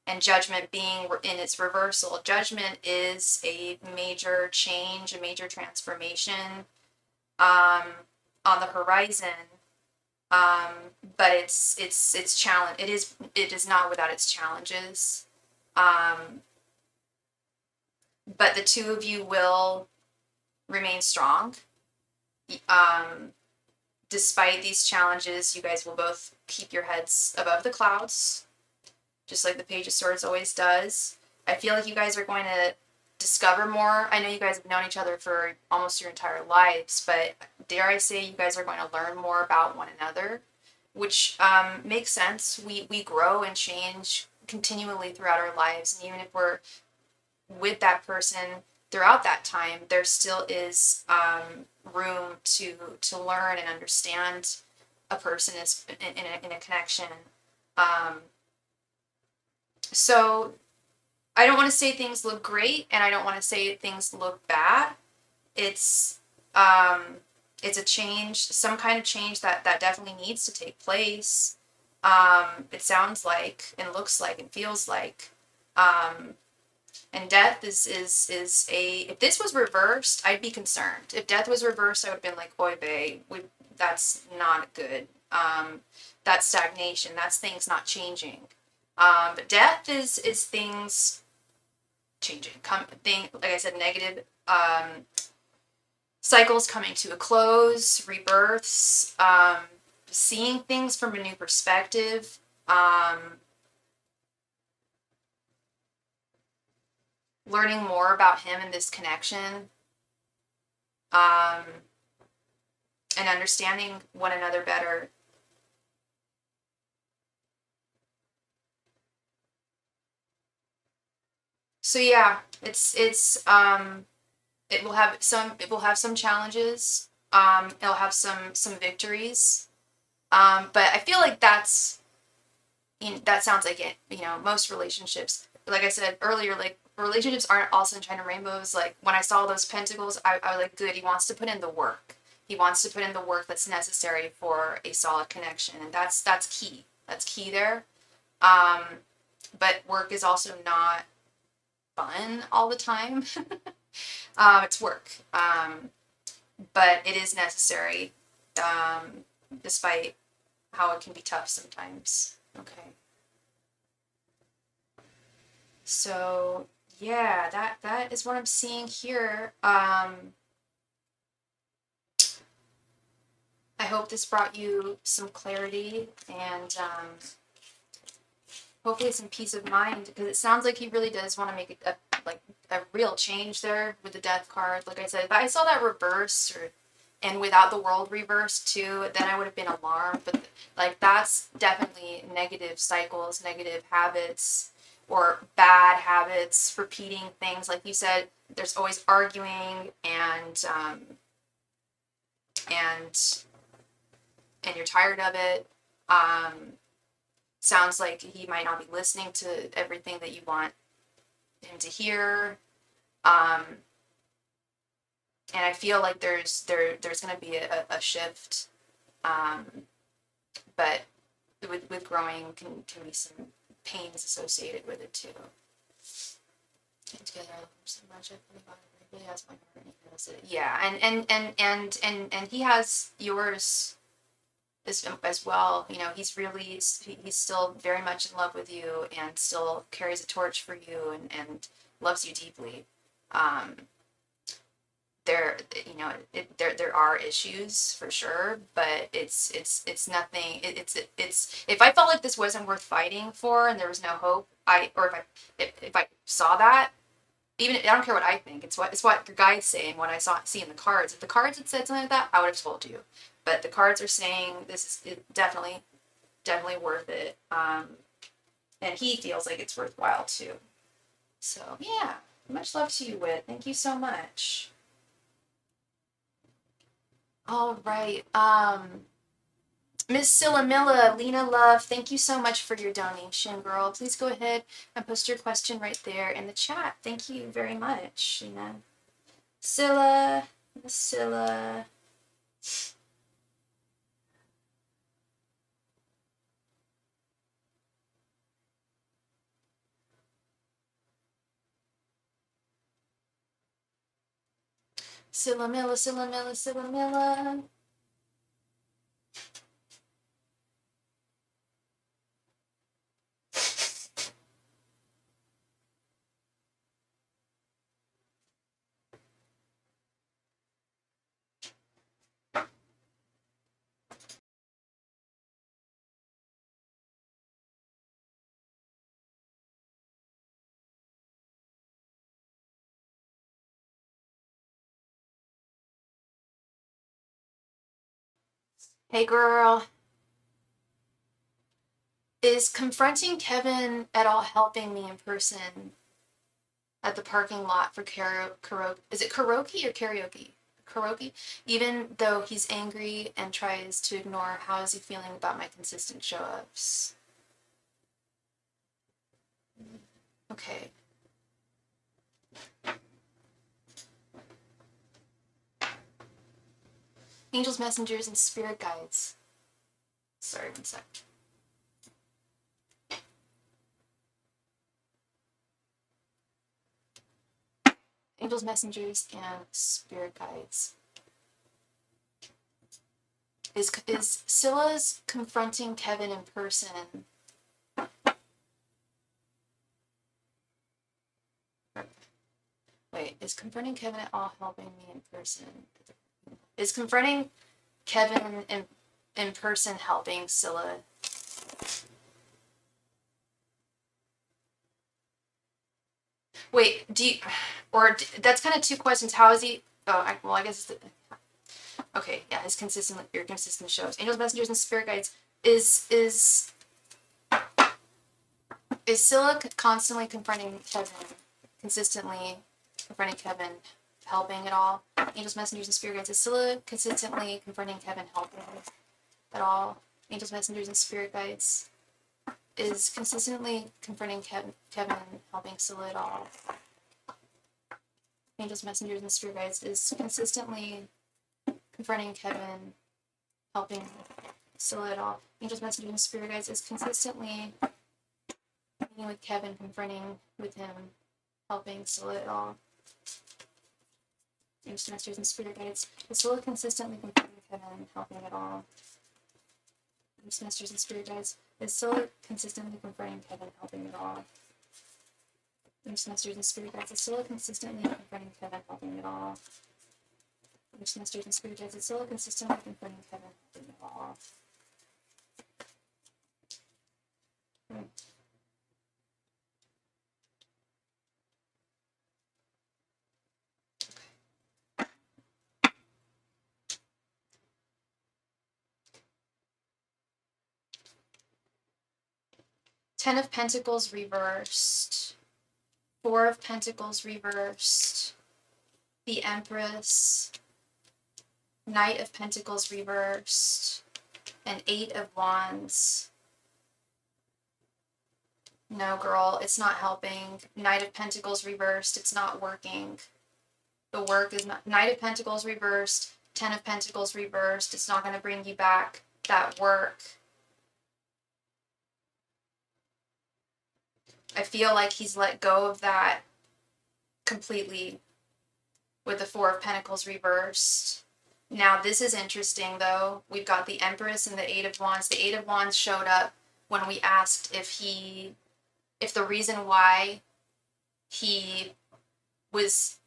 and Judgment being in its reversal. Judgment is a major change, a major transformation on the horizon. But it's challenge. It is not without its challenges. But the two of you will remain strong. Despite these challenges, you guys will both keep your heads above the clouds, just like the Page of Swords always does. I feel like you guys are going to discover more. I know you guys have known each other for almost your entire lives, but dare I say you guys are going to learn more about one another, which makes sense. We grow and change continually throughout our lives, and even if we're with that person throughout that time, there still is room to learn and understand a person is in a connection. So I don't want to say things look great, and I don't want to say things look bad. It's a change, some kind of change that definitely needs to take place. It sounds like and looks like and feels like. And death is a, if this was reversed, I'd be concerned. If death was reversed, I would have been like, oy vey, that's not good. That's stagnation. That's things not changing. But death is things changing. Like I said, negative cycles coming to a close, rebirths, seeing things from a new perspective. Learning more about him and this connection, and understanding one another better. So yeah, it will have some challenges. It'll have some victories. But I feel like that sounds like it. Most relationships, like I said earlier, like relationships aren't all sunshine and rainbows. Like when I saw those pentacles, I was like, good, he wants to put in the work. He wants to put in the work that's necessary for a solid connection, and that's key. That's key there. But work is also not fun all the time. It's work. But it is necessary, despite how it can be tough sometimes. Okay. So yeah, that is what I'm seeing here. I hope this brought you some clarity and hopefully some peace of mind, because it sounds like he really does want to make a real change there with the Death card. Like I said, if I saw that reverse and without the World reversed too, then I would have been alarmed. But like that's definitely negative cycles, negative habits, or bad habits, repeating things. Like you said, there's always arguing and you're tired of it. Sounds like he might not be listening to everything that you want him to hear. And I feel like there's going to be a shift. But with growing can be some pains associated with it too. And together I love him so much. I really has my heart, and he knows it. Yeah, and he has yours as well. He's still very much in love with you and still carries a torch for you and loves you deeply. There are issues for sure, but it's nothing. It's if I felt like this wasn't worth fighting for and there was no hope, if I saw that, even I don't care what I think. It's what your guide's saying. What I see in the cards. If the cards had said something like that, I would have told you. But the cards are saying this is definitely worth it. And he feels like it's worthwhile too. So yeah, much love to you, Wit. Thank you so much. All right. Miss Sillamilla, Lena Love, thank you so much for your donation, girl. Please go ahead and post your question right there in the chat. Thank you very much, Lena. Scylla. Sillamilla, Sillamilla, Sillamilla. Hey girl, is confronting Kevin at all helping me in person at the parking lot for karaoke? Is it karaoke or karaoke? Karaoke? Even though he's angry and tries to ignore, how is he feeling about my consistent show-ups? Okay. Angels, messengers, and spirit guides. Sorry, one sec. Angels, messengers, and spirit guides. Is Scylla's confronting Kevin in person? Wait, is confronting Kevin at all helping me in person? Is confronting Kevin in person helping Scylla? Wait, that's kind of two questions. How is he? Oh, I guess it's okay. Yeah, your consistent shows. Angels, messengers, and spirit guides. Is Scylla constantly confronting Kevin, consistently confronting Kevin, helping at all? Angels, messengers, and spirit guides. Is Scylla consistently confronting Kevin, helping at all? Angels, messengers, and spirit guides. Is consistently confronting Kevin, helping Scylla at all? Angels, messengers, and spirit guides. Is consistently confronting Kevin, helping Scylla at all? Angels, messengers, and spirit guides. Is consistently meeting with Kevin, confronting with him, helping Scylla at all? Angels, messengers, and spirit guides. Is Scylla consistently confronting Kevin, helping at all? Angels, messengers, and spirit guides. Is Scylla consistently confronting Kevin, helping at all? Angels, messengers, and spirit guides. Is Scylla consistently confronting Kevin, helping at all? Angels, messengers, and spirit guides. Is Scylla consistently confronting Kevin, helping at all? Ten of Pentacles reversed. Four of Pentacles reversed. The Empress. Knight of Pentacles reversed. And Eight of Wands. No, girl, it's not helping. Knight of Pentacles reversed. It's not working. The work is not. Knight of Pentacles reversed. Ten of Pentacles reversed. It's not going to bring you back that work. I feel like he's let go of that completely with the Four of Pentacles reversed. Now, this is interesting, though. We've got the Empress and the Eight of Wands. The Eight of Wands showed up when we asked if the reason why he was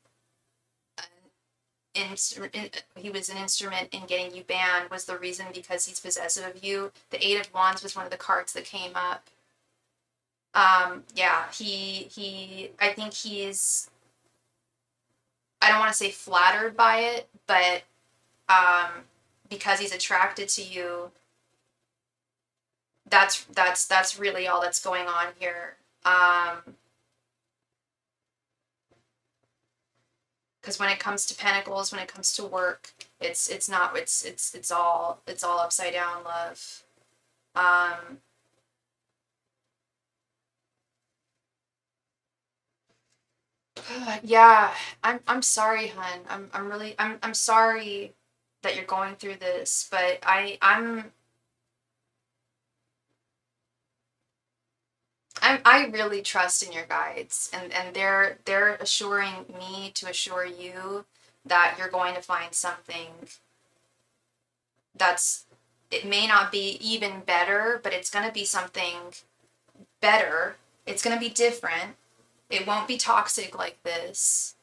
he was an instrument in getting you banned was the reason because he's possessive of you. The Eight of Wands was one of the cards that came up. Yeah, I think he's, I don't want to say flattered by it, but because he's attracted to you, that's really all that's going on here. Because when it comes to Pentacles, when it comes to work, it's all upside down love. Yeah, I'm sorry, hun. I'm sorry that you're going through this, but I really trust in your guides, and they're assuring me to assure you that you're going to find something that's, it may not be even better, but it's going to be something better. It's going to be different. It won't be toxic like this.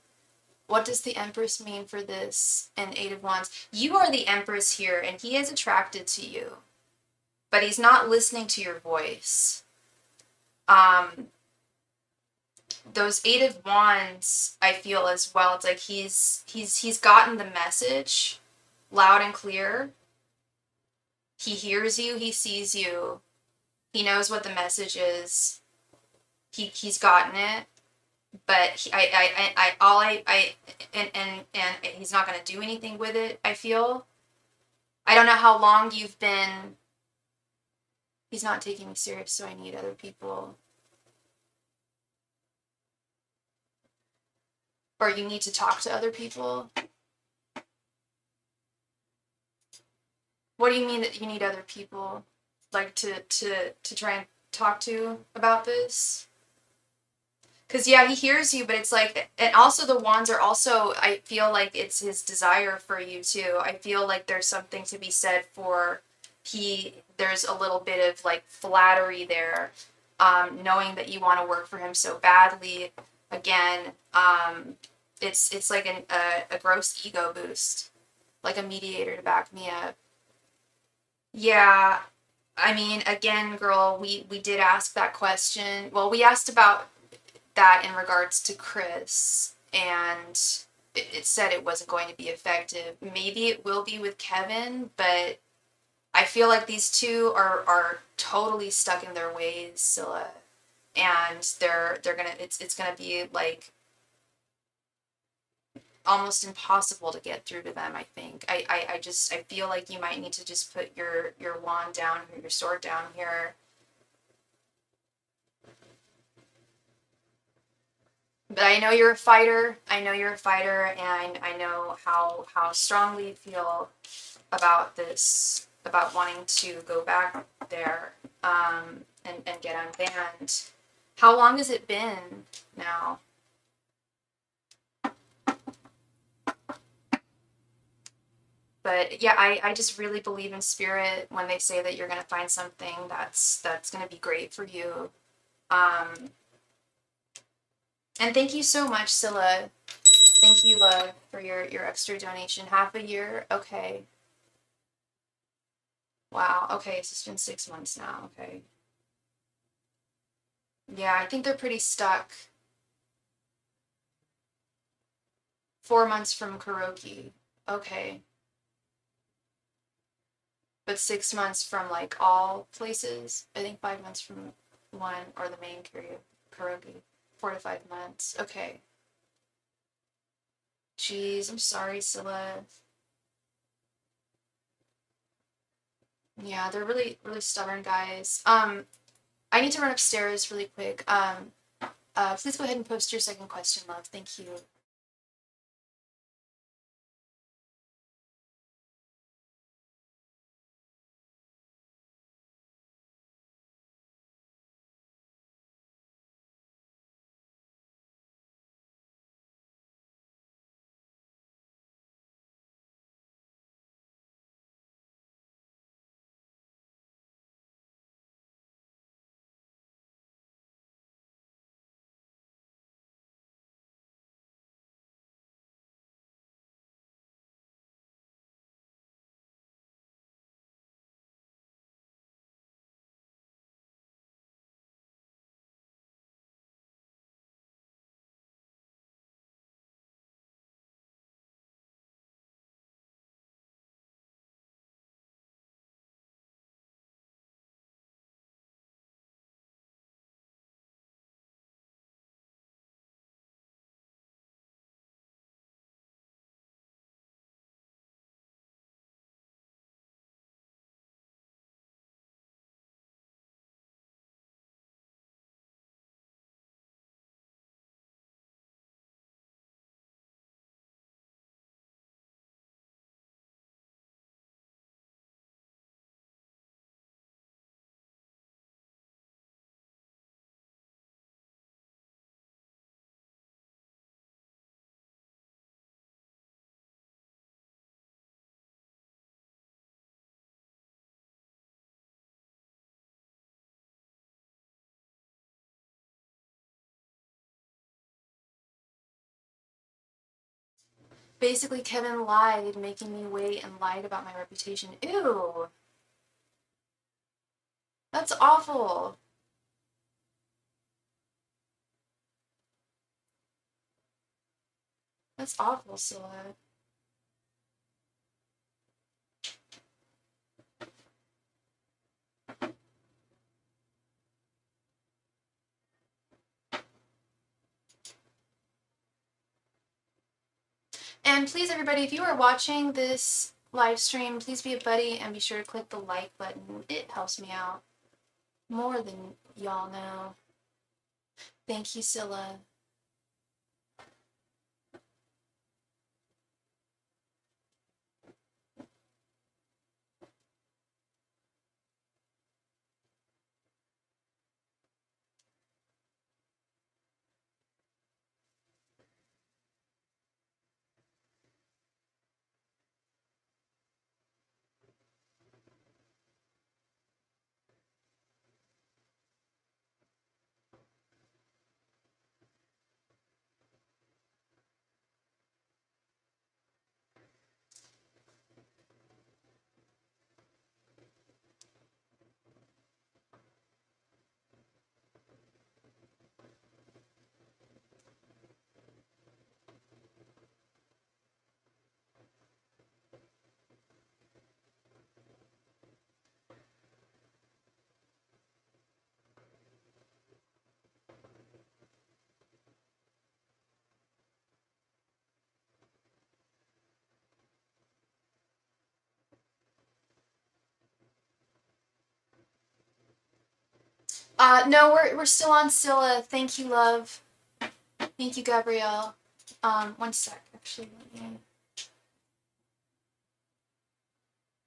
What does the Empress mean for this? And Eight of Wands. You are the Empress here, and he is attracted to you, but he's not listening to your voice. Those Eight of Wands, I feel as well. It's like he's gotten the message loud and clear. He hears you. He sees you. He knows what the message is. He's gotten it. But he's not going to do anything with it, I feel. I don't know how long you've been. He's not taking me serious, so I need other people. Or you need to talk to other people. What do you mean that you need other people? Like to try and talk to about this? Because, yeah, he hears you, but it's like, and also the wands are also, I feel like it's his desire for you too. I feel like there's something to be said for there's a little bit of like flattery there, knowing that you want to work for him so badly. Again, it's like a gross ego boost, like a mediator to back me up. Yeah, I mean, again, girl, we did ask that question. Well, we asked about that in regards to Chris, and it said it wasn't going to be effective. Maybe it will be with Kevin, but I feel like these two are totally stuck in their ways, Scylla, and they're gonna it's gonna be like almost impossible to get through to them. I think I feel like you might need to just put your wand down, your sword down here. But I know you're a fighter. I know you're a fighter, and I know how strongly you feel about this, about wanting to go back there, and get unbanned. How long has it been now? But yeah, I just really believe in spirit when they say that you're gonna find something that's gonna be great for you. And thank you so much, Scylla. Thank you, love, for your extra donation. Half a year? Okay. Wow. Okay, so it's been 6 months now. Okay. Yeah, I think they're pretty stuck. 4 months from karaoke. Okay. But 6 months from like all places. I think 5 months from one or the main karaoke. 4 to 5 months. Okay. Jeez, I'm sorry, Scylla. Yeah, they're really, really stubborn guys. I need to run upstairs really quick. Please go ahead and post your second question, love. Thank you. Basically, Kevin lied, making me wait, and lied about my reputation. Ew. That's awful. That's awful, Scylla. And please, everybody, if you are watching this live stream, please be a buddy and be sure to click the like button. It helps me out more than y'all know. Thank you, Scylla. No, we're still on Scylla. Thank you, love. Thank you, Gabrielle. One sec, actually.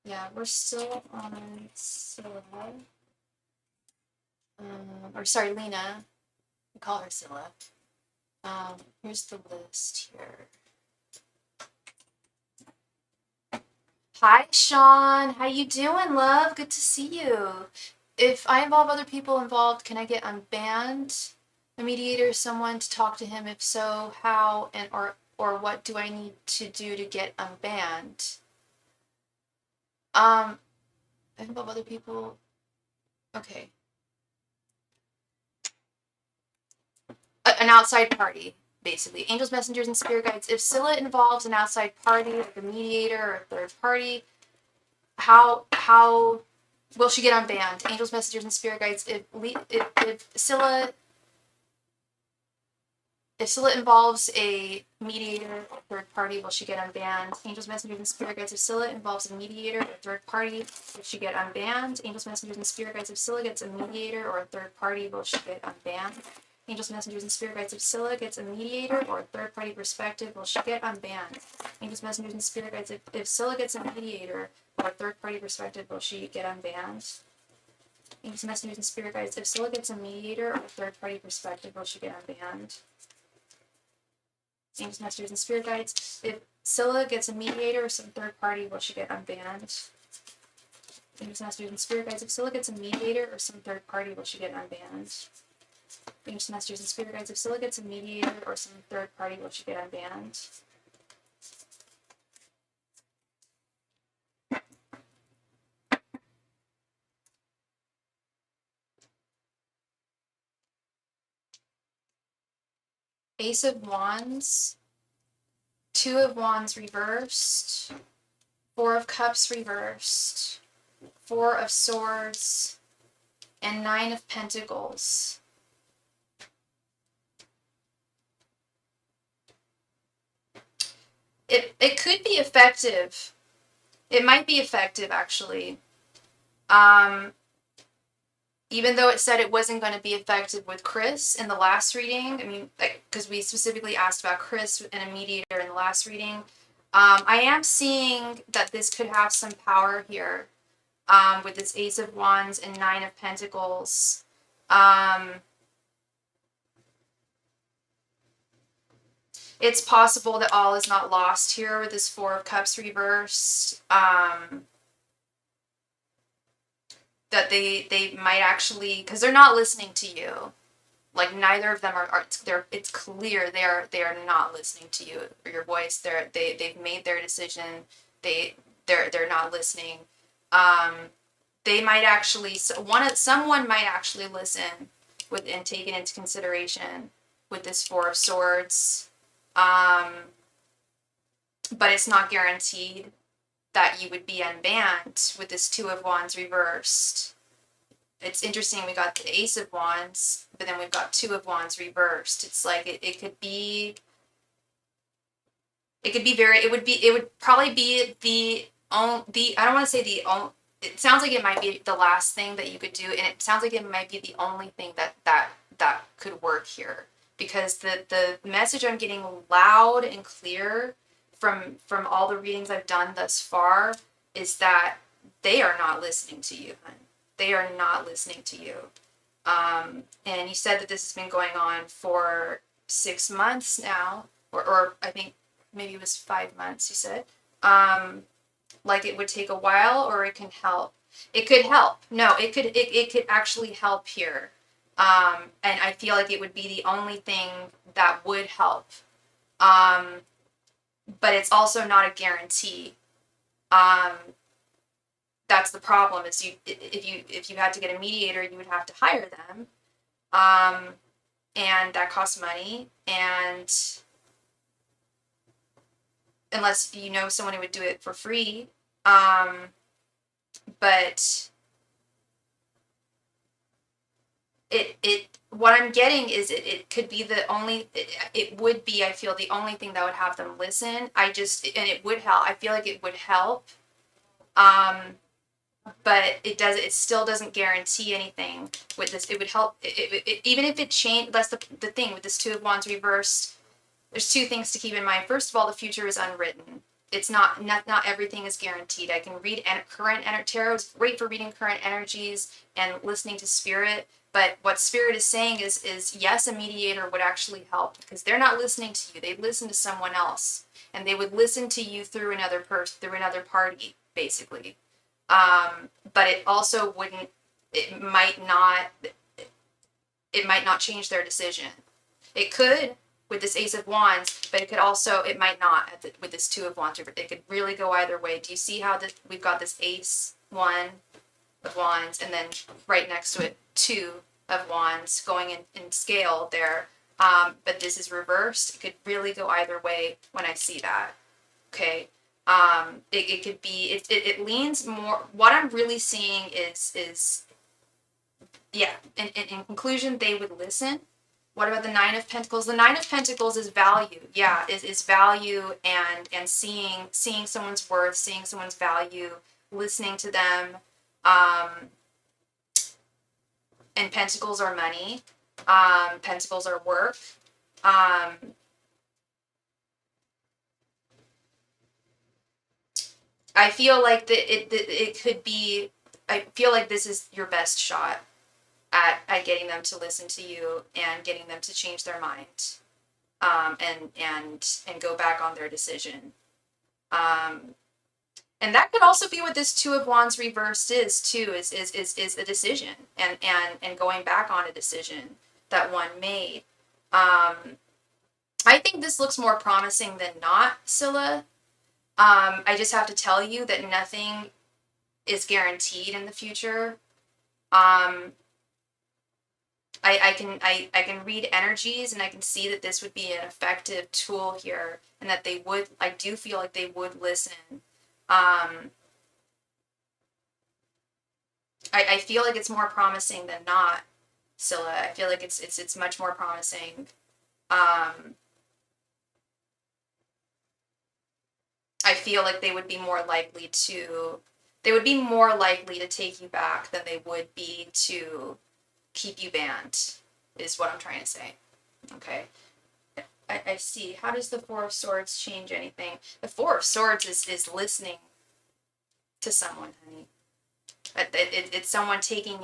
Yeah, we're still on Scylla. Or sorry, Lena. We call her Scylla. Here's the list here. Hi, Sean. How you doing, love? Good to see you. If I involve other people involved, can I get unbanned? A mediator, someone to talk to him. If so, how and or what do I need to do to get unbanned? I involve other people. Okay. An outside party, basically. Angels, messengers, and spirit guides. If Scylla involves an outside party, like a mediator or a third party, how will she get unbanned? Angels, messengers, and spirit guides. If Scylla involves a mediator or third party, will she get unbanned? Angels, messengers, and spirit guides. If Scylla involves a mediator or third party, will she get unbanned? Angels, messengers, and spirit guides. If Scylla gets a mediator or a third party, will she get unbanned? Angels, messengers, and spirit guides. If Scylla gets a mediator or a third party perspective, will she get unbanned? Angels, messengers, and spirit guides. If Scylla gets a mediator or a third party perspective, will she get unbanned? Angels, messengers, and spirit guides. If Scylla gets a mediator or a third party perspective, will she get unbanned? Angels, messengers, and spirit guides. If Scylla gets a mediator or some third party, will she get unbanned? Angels, messengers, and spirit guides. If Scylla gets a mediator or some third party, will she get unbanned? Angels, messengers, and spirit guides. If Scylla gets a mediator or some third party, will she get unbanned? Ace of Wands, Two of Wands reversed, Four of Cups reversed, Four of Swords, and Nine of Pentacles. It could be effective. It might be effective, actually. Even though it said it wasn't going to be effective with Chris in the last reading, I mean, because we specifically asked about Chris and a mediator in the last reading, I am seeing that this could have some power here with this Ace of Wands and Nine of Pentacles. It's possible that all is not lost here with this Four of Cups reversed. That they might actually, because they're not listening to you. Like neither of them are it's clear they are not listening to you or your voice. They've made their decision. They're not listening. They might actually someone might actually listen with and take it into consideration with this Four of Swords. But it's not guaranteed that you would be unbanned with this Two of Wands reversed. It's interesting, we got the Ace of Wands, but then we've got Two of Wands reversed. It's like it would probably be I don't want to say the only, it sounds like it might be the last thing that you could do, and it sounds like it might be the only thing that could work here, because the message I'm getting loud and clear from all the readings I've done thus far is that they are not listening to you, hun. They are not listening to you. And you said that this has been going on for 6 months now, or I think maybe it was 5 months, you said. Like it would take a while, or it can help. It could help. No, it could actually help here. And I feel like it would be the only thing that would help. But it's also not a guarantee. That's the problem. Is if you had to get a mediator, you would have to hire them, and that costs money. And unless you know someone who would do it for free, but what I'm getting is it could be the only, it would be, I feel, the only thing that would have them listen. And it would help. I feel like it would help. But it still doesn't guarantee anything with this. It would help, even if it changed. That's the thing with this Two of Wands reversed. There's two things to keep in mind. First of all, the future is unwritten. It's not everything is guaranteed. I can read current tarot is great for reading current energies and listening to spirit. But what spirit is saying is yes, a mediator would actually help, because they're not listening to you. They listen to someone else, and they would listen to you through another party, basically. But it also wouldn't. It might not change their decision. It could with this Ace of Wands, but it might not with this Two of Wands. It could really go either way. Do you see how we've got this Ace One of Wands, and then right next to it Two of Wands going in scale there. But this is reversed. It could really go either way when I see that. Okay. It could be, it leans more, what I'm really seeing is yeah, in conclusion, they would listen. What about the Nine of Pentacles? The Nine of Pentacles is value. Yeah, is value and seeing someone's worth, seeing someone's value, listening to them. And Pentacles are money. Pentacles are work. I feel like it could be, I feel like this is your best shot at getting them to listen to you and getting them to change their mind, and go back on their decision. And that could also be what this Two of Wands reversed is too, is a decision and going back on a decision that one made. I think this looks more promising than not, Scylla. I just have to tell you that nothing is guaranteed in the future. I can read energies, and I can see that this would be an effective tool here, and that I do feel like they would listen. I feel like it's more promising than not, Scylla. I feel like it's much more promising. I feel like they would be more likely to take you back than they would be to keep you banned, is what I'm trying to say. Okay. I see. How does the Four of Swords change anything? The Four of Swords is listening to someone, honey. It's someone taking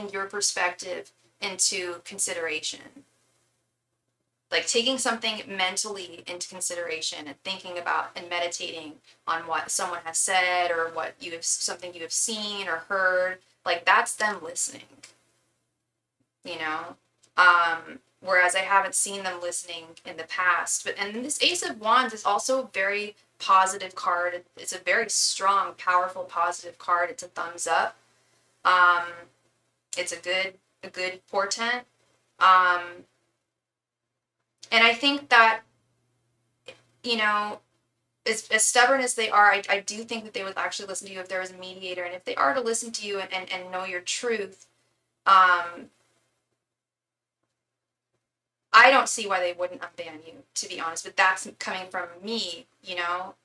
your perspective into consideration. Like taking something mentally into consideration and thinking about and meditating on what someone has said, or something you have seen or heard. Like that's them listening. You know? Whereas I haven't seen them listening in the past. And this Ace of Wands is also a very positive card. It's a very strong, powerful, positive card. It's a thumbs up. It's a good portent. And I think that, you know, as stubborn as they are, I do think that they would actually listen to you if there was a mediator. And if they are to listen to you and know your truth, I don't see why they wouldn't unban you, to be honest. But that's coming from me, you know.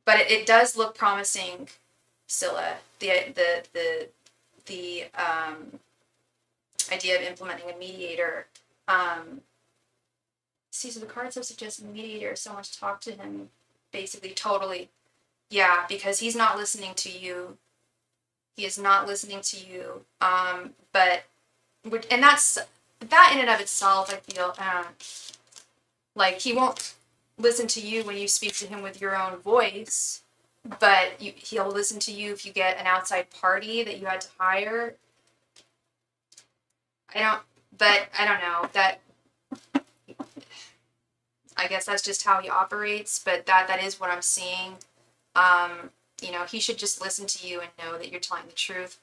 But it does look promising, Scylla. The idea of implementing a mediator. See, so the cards have suggested mediator. So much talk to him, basically, totally. Yeah, because he's not listening to you. He is not listening to you. But, and that in and of itself, I feel, like he won't listen to you when you speak to him with your own voice, but he'll listen to you if you get an outside party that you had to hire. I don't know, that, I guess that's just how he operates, but that is what I'm seeing. You know, he should just listen to you and know that you're telling the truth,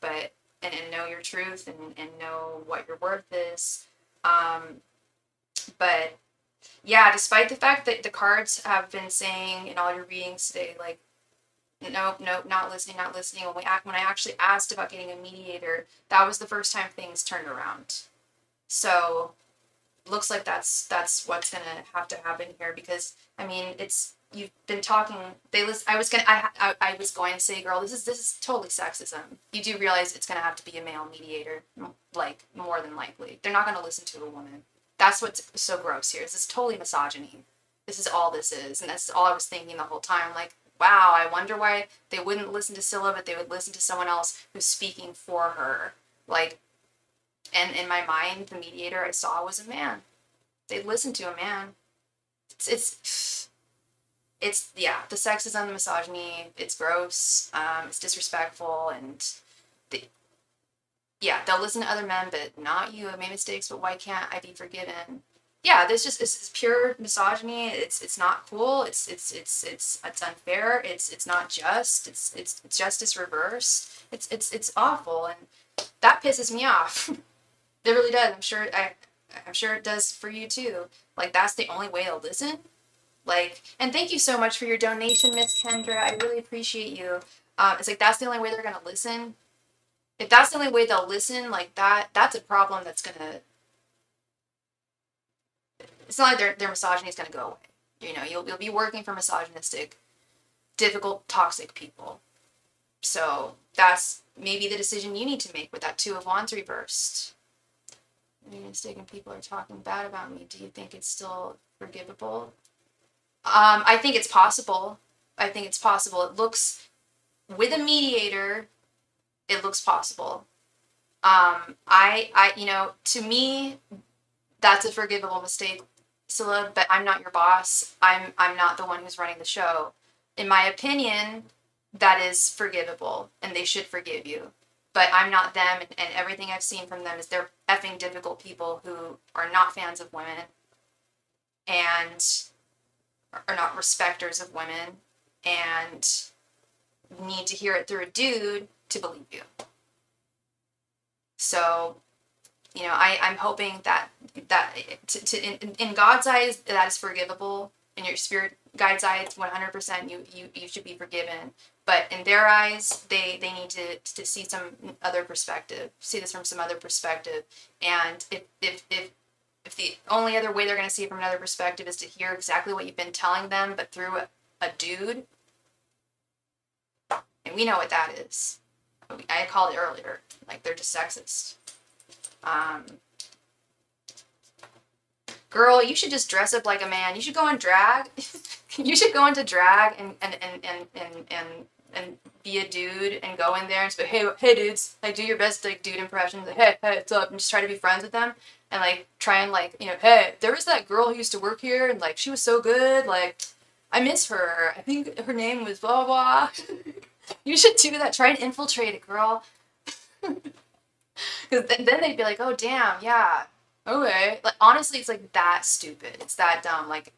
and know your truth and know what your worth is. But yeah, despite the fact that the cards have been saying in all your readings today, like, nope, not listening. When I actually asked about getting a mediator, that was the first time things turned around. So looks like that's what's gonna have to happen here, because I mean, you've been talking. I was going to say, girl, this is totally sexism. You do realize it's gonna have to be a male mediator, like, more than likely. They're not gonna listen to a woman. That's what's so gross here. This is totally misogyny. This is all this is, and that's all I was thinking the whole time. Like, wow, I wonder why they wouldn't listen to Scylla, but they would listen to someone else who's speaking for her. Like, and in my mind, the mediator I saw was a man. They'd listen to a man. It's yeah, the sexism, the misogyny, it's gross, it's disrespectful, and yeah, they'll listen to other men, but not you. I made mistakes, but why can't I be forgiven? Yeah, it's pure misogyny. It's not cool. It's unfair. It's not just. It's justice reversed. It's awful, and that pisses me off. It really does. I'm sure it does for you too. Like, that's the only way they'll listen. Like, and thank you so much for your donation, Miss Kendra. I really appreciate you. It's like, that's the only way they're gonna listen. If that's the only way they'll listen, like, that's a problem that's gonna. It's not like their misogyny is gonna go away. You know, you'll be working for misogynistic, difficult, toxic people. So that's maybe the decision you need to make with that Two of Wands reversed. Any mistaken people are talking bad about me. Do you think it's still forgivable? I think it's possible. It looks, with a mediator, it looks possible. You know, to me, that's a forgivable mistake, Scylla, but I'm not your boss. I'm not the one who's running the show. In my opinion, that is forgivable, and they should forgive you. But I'm not them, and everything I've seen from them is they're effing difficult people who are not fans of women and are not respecters of women and need to hear it through a dude to believe you. So, you know, I'm hoping that in God's eyes, that is forgivable. In your spirit guide's eyes, 100%, you should be forgiven. But in their eyes, they need to see some other perspective, see this from some other perspective. And if the only other way they're going to see it from another perspective is to hear exactly what you've been telling them, but through a dude, and we know what that is. I called it earlier, like, they're just sexist. Girl, you should just dress up like a man. You should go in drag. You should go into drag and be a dude and go in there and say, hey dudes, like, do your best, like, dude impressions. Like, hey, what's up? And just try to be friends with them and, like, try and, like, you know, hey, there was that girl who used to work here and, like, she was so good. Like, I miss her. I think her name was blah blah. You should do that. Try and infiltrate it, girl. Because then they'd be like, oh, damn, yeah, okay. Like, honestly, it's like that stupid. It's that dumb. Like,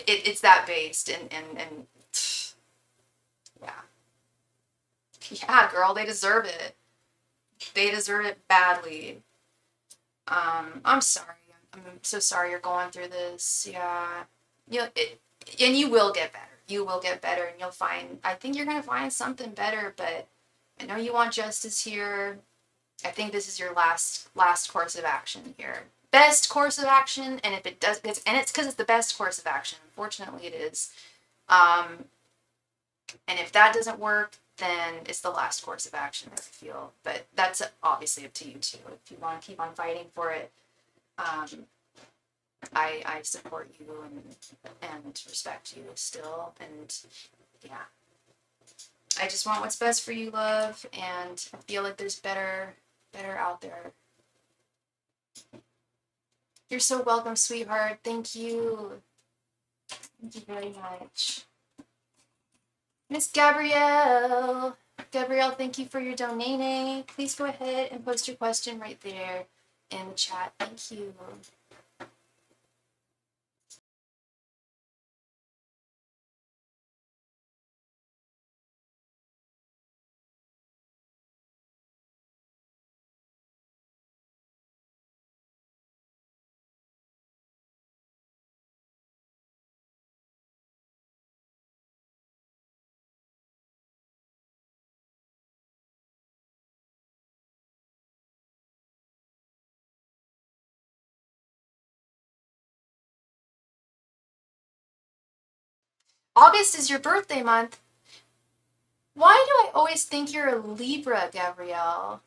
it's that based. And yeah. Yeah, girl, they deserve it. They deserve it badly. I'm sorry. I'm so sorry you're going through this. Yeah. And you will get better. You will get better and you'll find, I think you're going to find something better, but I know you want justice here. I think this is your last course of action here. Best course of action, and if it does, it's because it's the best course of action. Unfortunately, it is. And if that doesn't work, then it's the last course of action, I feel. But that's obviously up to you too. If you want to keep on fighting for it, I support you and respect you still. And yeah, I just want what's best for you, love, and I feel like there's better out there. You're so welcome, sweetheart. Thank you. Thank you very much. Miss Gabrielle. Gabrielle, thank you for your donating. Please go ahead and post your question right there in the chat. Thank you. August is your birthday month. Why do I always think you're a Libra, Gabrielle?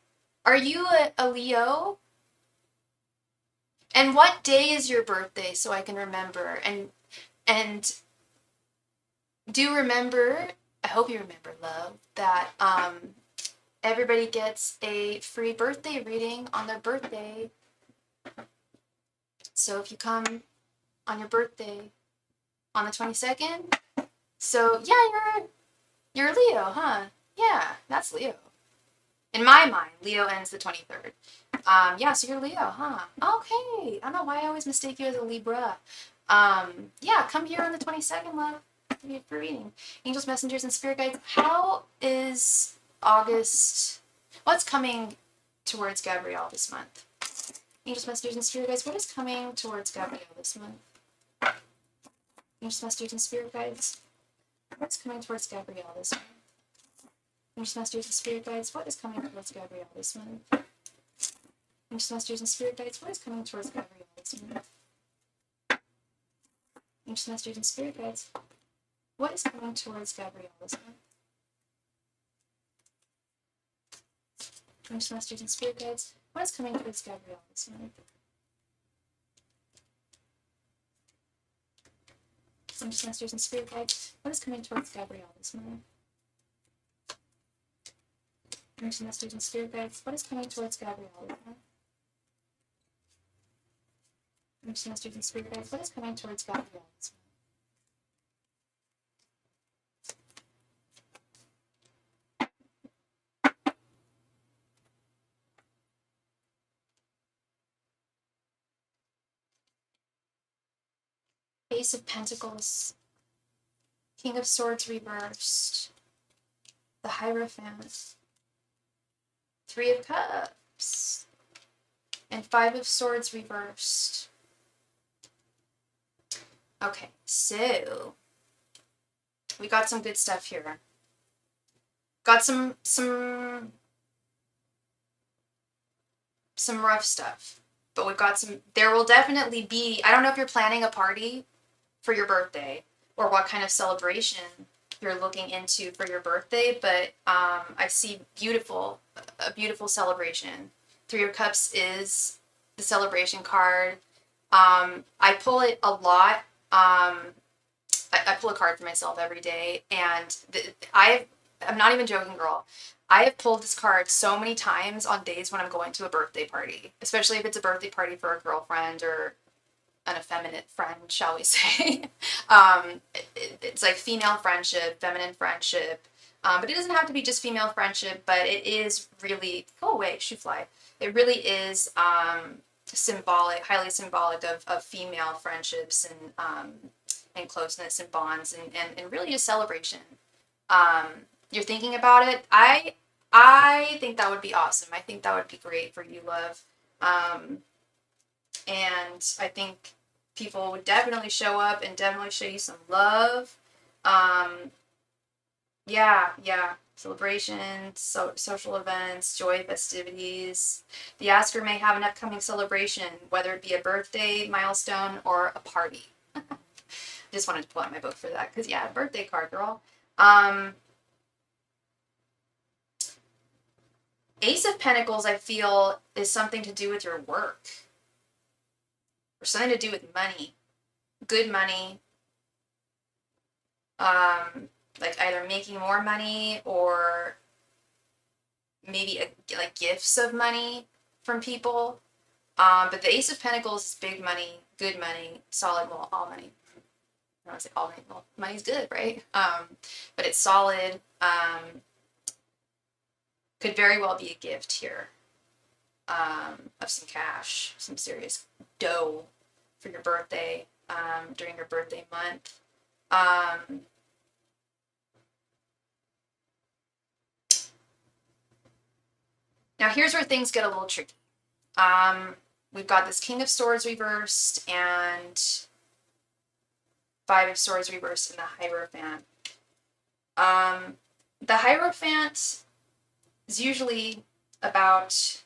Are you a Leo? And what day is your birthday so I can remember? And do remember, I hope you remember, love, that everybody gets a free birthday reading on their birthday. So if you come on your birthday on the 22nd, so yeah, you're Leo, huh? Yeah, that's Leo. In my mind, Leo ends the 23rd. Yeah, so you're Leo, huh? Okay. I don't know why I always mistake you as a Libra. Yeah, come here on the 22nd, love. For reading. Angels, messengers, and spirit guides. How is August? What's coming towards Gabrielle this month? Angels, messengers, and spirit guides. What is coming towards Gabrielle this month? Angels, messengers, and spirit guides. What's coming towards Gabrielle this month? Angels, messengers, and spirit guides. What is coming towards Gabrielle this month? Angels, messengers, and spirit guides. What is coming towards Gabrielle this month? Angels, messengers, and spirit guides. What is coming towards Gabrielle this month? Angels, messengers, and spirit guides. What is coming towards Gabrielle this month? Angels, messengers, and spirit guides. What is coming towards Gabrielle this month? Angels, messengers, and spirit guides. What is coming towards Gabrielle this month? Angels, messengers, and spirit guides. What is coming towards Gabrielle this month? Ace of Pentacles, King of Swords reversed, the Hierophant, Three of Cups, and Five of Swords reversed. Okay, so we got some good stuff here. Got some rough stuff, but we've got some. There will definitely be. I don't know if you're planning a party for your birthday or what kind of celebration you're looking into for your birthday, but I see a beautiful celebration. Three of Cups is the celebration card. I pull it a lot. I pull a card for myself every day, and I'm not even joking, girl. I have pulled this card so many times on days when I'm going to a birthday party, especially if it's a birthday party for a girlfriend or an effeminate friend, shall we say. It's like female friendship, feminine friendship, But it doesn't have to be just female friendship, but it is really, go away, shoe fly. It really is symbolic, highly symbolic of female friendships and closeness and bonds and really just celebration. You're thinking about it. I think that would be awesome. I think that would be great for you, love. And I think people would definitely show up and definitely show you some love. Yeah. Celebrations, social events, joy, festivities. The asker may have an upcoming celebration, whether it be a birthday milestone or a party. Just wanted to pull out my book for that, because yeah, birthday card, girl. Ace of Pentacles, I feel, is something to do with your work. Or something to do with money. Good money. Like either making more money or maybe like gifts of money from people. But the Ace of Pentacles is big money, good money, solid, well, all money. I don't want to say all money. Well, money's good, right? But it's solid. Could very well be a gift here of some cash, some serious dough for your birthday, during your birthday month. Now here's where things get a little tricky. We've got this King of Swords reversed and Five of Swords reversed in the Hierophant. The Hierophant is usually about,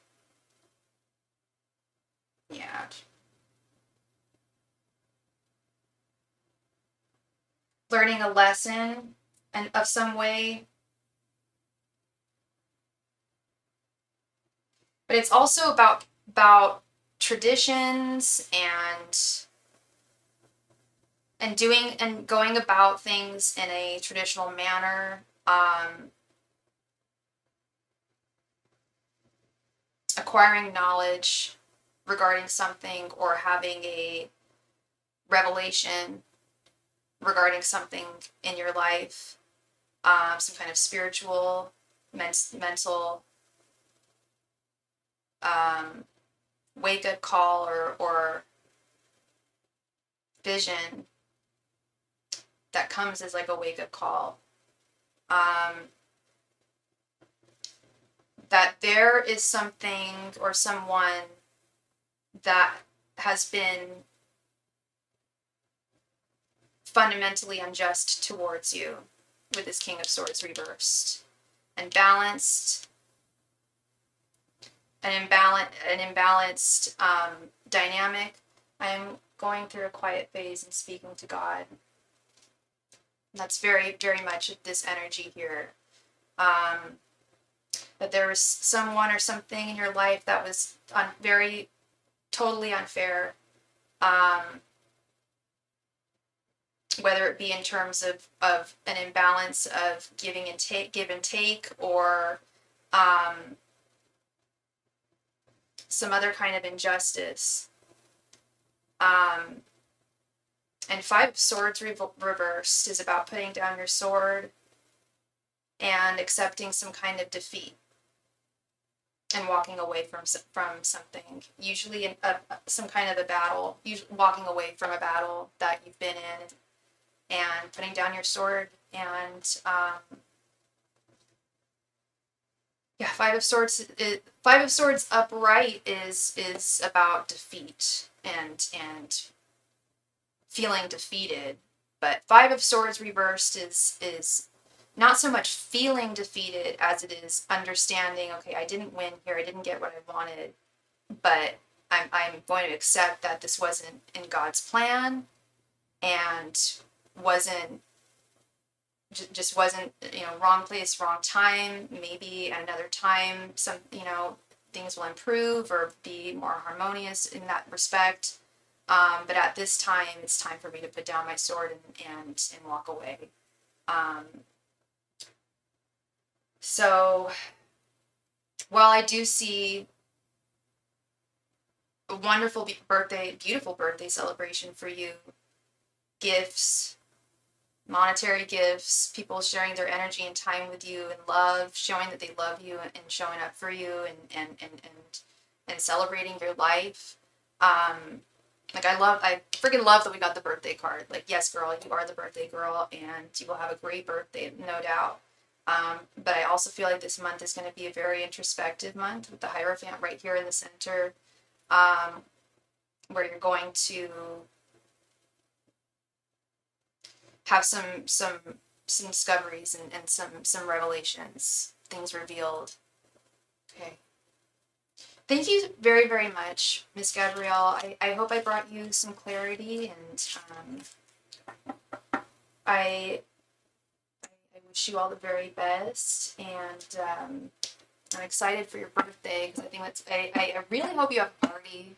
learning a lesson and of some way. But it's also about traditions and doing and going about things in a traditional manner. Acquiring knowledge regarding something or having a revelation regarding something in your life, some kind of spiritual, mental wake-up call or vision that comes as like a wake-up call. That there is something or someone that has been fundamentally unjust towards you with this King of Swords reversed. And balanced, an imbalanced dynamic. I'm going through a quiet phase and speaking to God. That's very, very much this energy here. That there was someone or something in your life that was very, totally unfair. Whether it be in terms of an imbalance of give and take, or some other kind of injustice. And Five of Swords reversed is about putting down your sword and accepting some kind of defeat and walking away from something, usually some kind of a battle, walking away from a battle that you've been in, and putting down your sword. And Five of Swords upright is about defeat and feeling defeated, but Five of Swords reversed is not so much feeling defeated as it is understanding, okay, I didn't win here, I didn't get what I wanted, but I'm going to accept that this wasn't in God's plan and just wasn't, wrong place, wrong time. Maybe at another time some, things will improve or be more harmonious in that respect. But at this time, it's time for me to put down my sword and walk away. So while I do see a wonderful beautiful birthday celebration for you, gifts, monetary gifts, people sharing their energy and time with you and love, showing that they love you and showing up for you and celebrating your life. Like I freaking love that we got the birthday card. Like, yes, girl, you are the birthday girl, and you will have a great birthday, no doubt. But I also feel like this month is going to be a very introspective month with the Hierophant right here in the center, where you're going to have some discoveries and some revelations, things revealed. Okay. Thank you very, very much, Miss Gabrielle. I hope I brought you some clarity, and I wish you all the very best, and I'm excited for your birthday, because I think I really hope you have a party,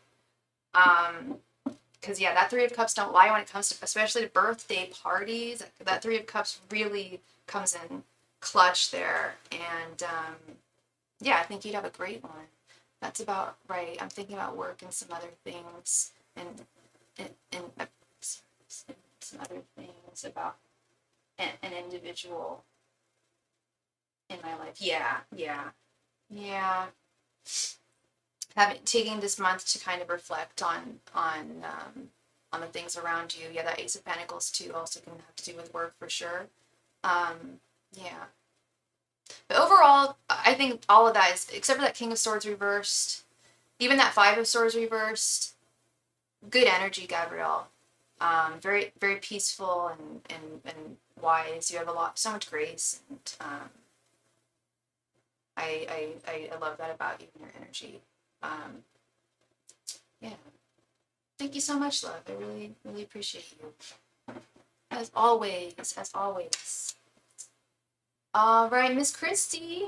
because yeah, that Three of Cups don't lie when it comes to, especially to birthday parties. That Three of Cups really comes in clutch there, and yeah, I think you'd have a great one. That's about right. I'm thinking about work and some other things, and some other things about an individual in my life. Yeah. Taking this month to kind of reflect on the things around you. Yeah, that Ace of Pentacles too also can have to do with work for sure. Yeah. But overall, I think all of that is, except for that King of Swords reversed, even that Five of Swords reversed, good energy, Gabrielle. Very, very peaceful and wise. You have so much grace, and I love that about you and your energy. Yeah. Thank you so much, love. I really, really appreciate you. As always, as always. All right, Miss Christy.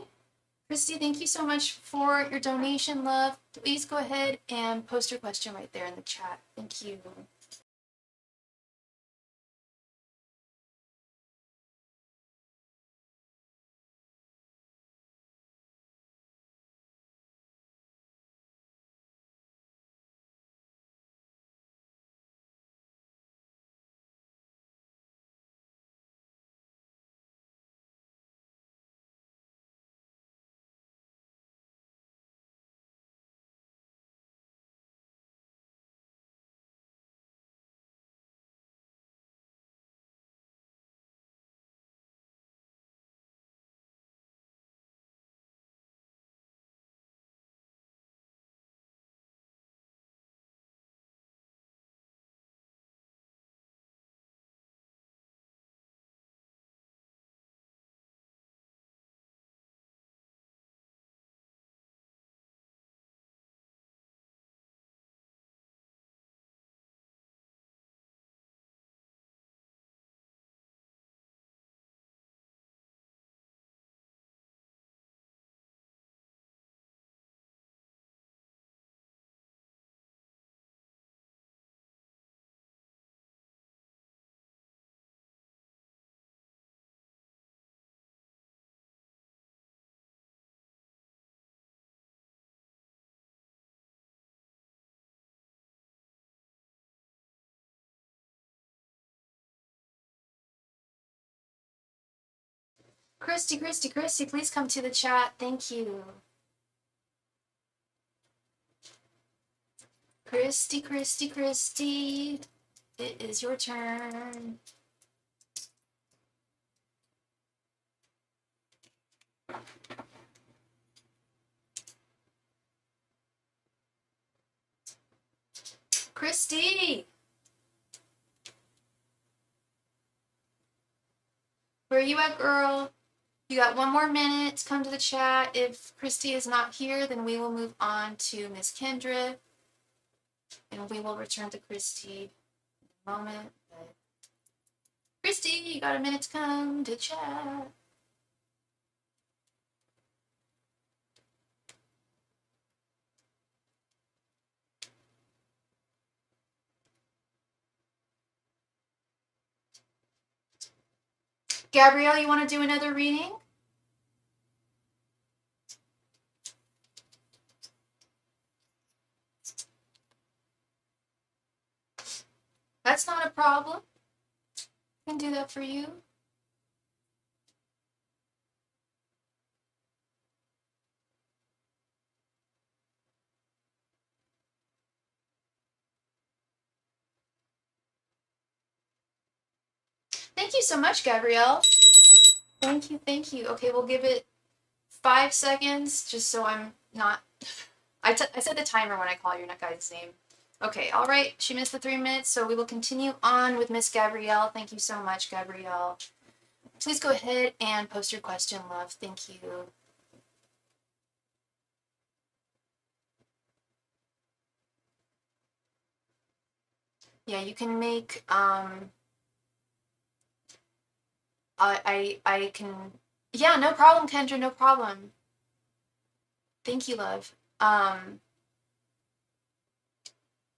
Christy, thank you so much for your donation, love. Please go ahead and post your question right there in the chat. Thank you. Christy, please come to the chat. Thank you. Christy, it is your turn. Christy! Where are you at, girl? You got 1 more minute to come to the chat. If Christy is not here, then we will move on to Miss Kendra, and we will return to Christy in a moment. But Christy, you got a minute to come to chat. Gabrielle, you want to do another reading? That's not a problem. can do that for you. Thank you so much, Gabrielle. Thank you, thank you. Okay, we'll give it 5 seconds, just so I'm not... I set the timer when I call your guy's name. Okay, all right. She missed the 3 minutes, so we will continue on with Miss Gabrielle. Thank you so much, Gabrielle. Please go ahead and post your question, love. Thank you. Yeah, you can make, I can, yeah, no problem, Kendra, no problem. Thank you, love.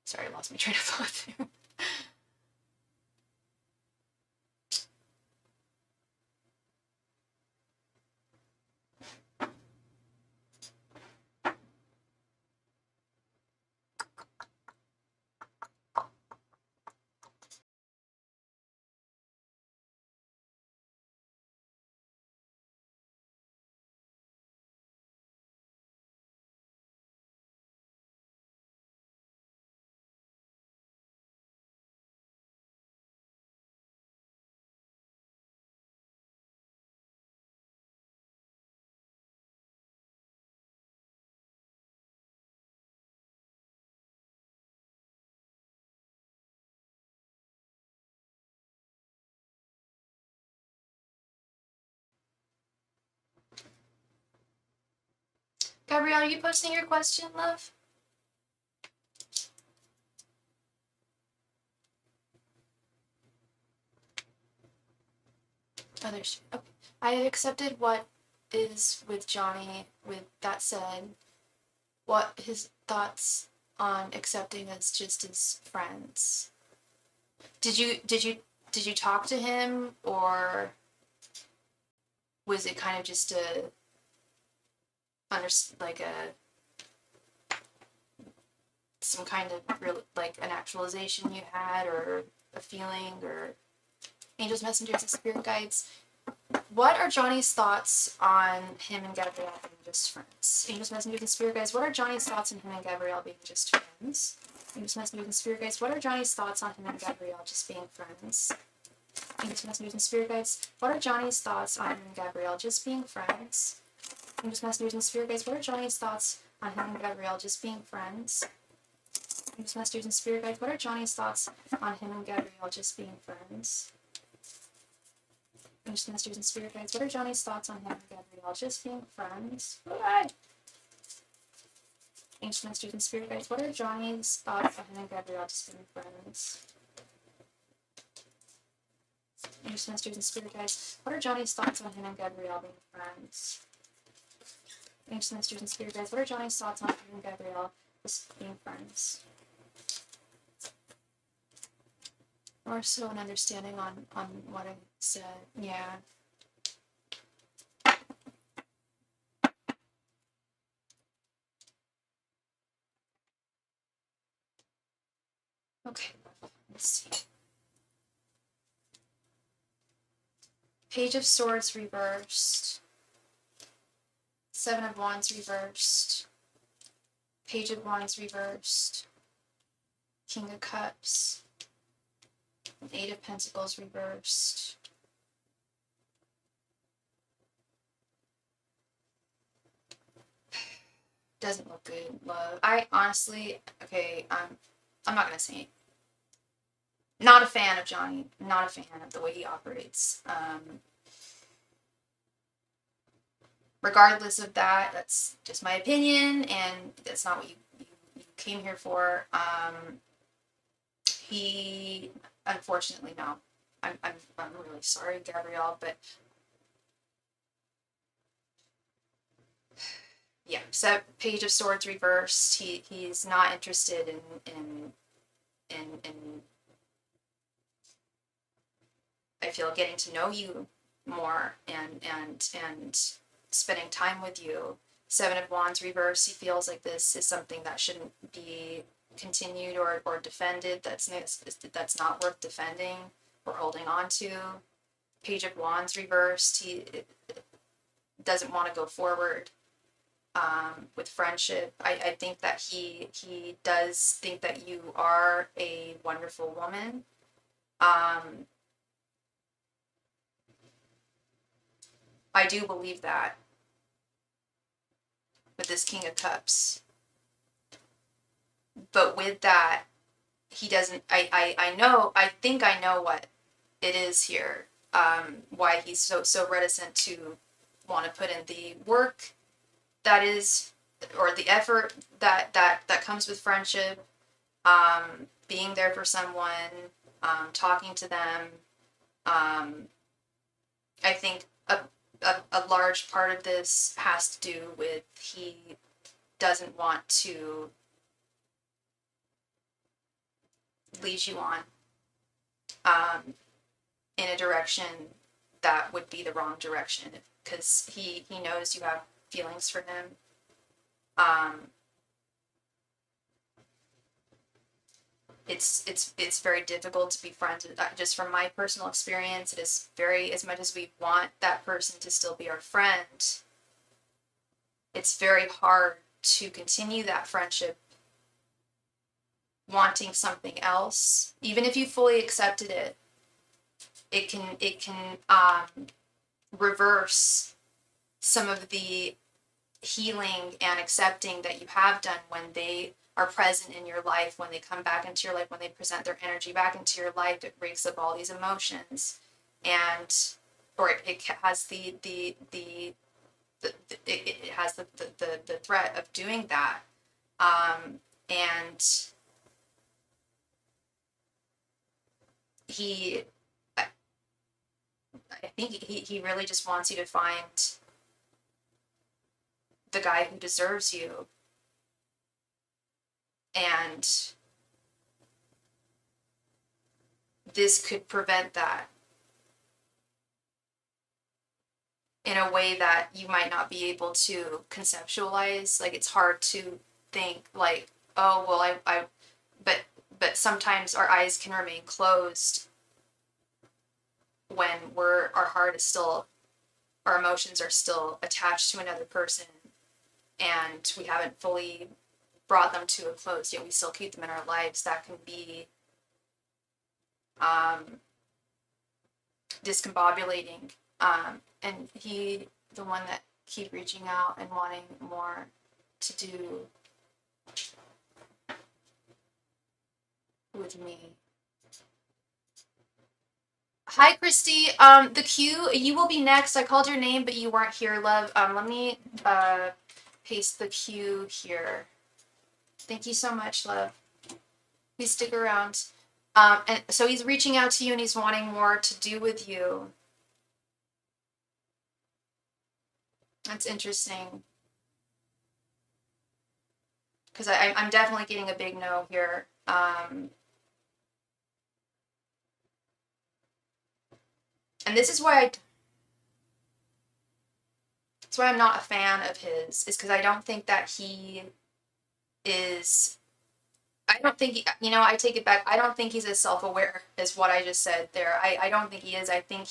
Sorry, I lost my train of thought. Gabrielle, are you posting your question, love? Oh, there's... Okay. I have accepted what is with Johnny. With that said, what his thoughts on accepting us just as friends? Did you talk to him, or was it kind of just a like some kind of real, like an actualization you had, or a feeling, or angels, messengers, and spirit guides? What are Johnny's thoughts on him and Gabrielle being just friends? Angels, messengers, and spirit guides, what are Johnny's thoughts on him and Gabrielle being just friends? Angels, messengers, and spirit guides, what are Johnny's thoughts on him and Gabrielle just being friends? Angels, messengers, and spirit guides, what are Johnny's thoughts on him and Gabrielle just being friends? Angels, messengers, and spirit guides, what are Johnny's thoughts on him and Gabrielle just being friends? Angels, messengers, and spirit guides, what are Johnny's thoughts on him and Gabrielle just being friends? Angels, messengers, and spirit guides, what are Johnny's thoughts on him and Gabrielle just being friends? Angels, messengers, and spirit guides, what are Johnny's thoughts on him and Gabrielle just being friends? Angels, messengers, and spirit guides, what are Johnny's thoughts on him and Gabrielle being friends? Angels, messengers, and spirit guides, what are Johnny's thoughts on him and Gabrielle just being friends? More so an understanding on what I said. Yeah. Okay, let's see. Page of Swords reversed. 7 of Wands reversed. Page of Wands reversed. King of Cups. 8 of Pentacles reversed. Doesn't look good, love. I honestly, okay, I'm not gonna say it. Not a fan of Johnny. Not a fan of the way he operates. Regardless of that, that's just my opinion, and that's not what you came here for. He, unfortunately, no. I'm really sorry, Gabrielle, but yeah. So Page of Swords reversed. He's not interested in I feel getting to know you more and spending time with you. 7 of Wands reverse, he feels like this is something that shouldn't be continued or defended. That's not worth defending. or holding on to. Page of Wands reversed. He doesn't want to go forward with friendship. I think that he does think that you are a wonderful woman. I do believe that with this King of Cups. But with that, he doesn't, I think I know what it is here. Why he's so reticent to want to put in the work that is, or the effort that comes with friendship, being there for someone, talking to them. I think a large part of this has to do with he doesn't want to lead you on in a direction that would be the wrong direction, because he knows you have feelings for him. It's very difficult to be friends. Just from my personal experience, it is very, as much as we want that person to still be our friend, it's very hard to continue that friendship wanting something else. Even if you fully accepted it, it can reverse some of the healing and accepting that you have done when they are present in your life, when they come back into your life, when they present their energy back into your life. It breaks up all these emotions, and or it has it has the threat of doing that, and I think he really just wants you to find the guy who deserves you. And this could prevent that in a way that you might not be able to conceptualize. Like, it's hard to think like, oh, well, but sometimes our eyes can remain closed when our heart is still, our emotions are still attached to another person, and we haven't fully brought them to a close, yet we still keep them in our lives. That can be discombobulating. And the one that keep reaching out and wanting more to do with me. Hi, Christy. The queue, you will be next. I called your name, but you weren't here, love. Let me paste the queue here. Thank you so much, love. Please stick around. And so he's reaching out to you and he's wanting more to do with you. That's interesting. Because I'm definitely getting a big no here. And this is why that's why I'm not a fan of his, is because I don't think that he is, I don't think I take it back. I don't think he's as self-aware as what I just said there. I don't think he is. I think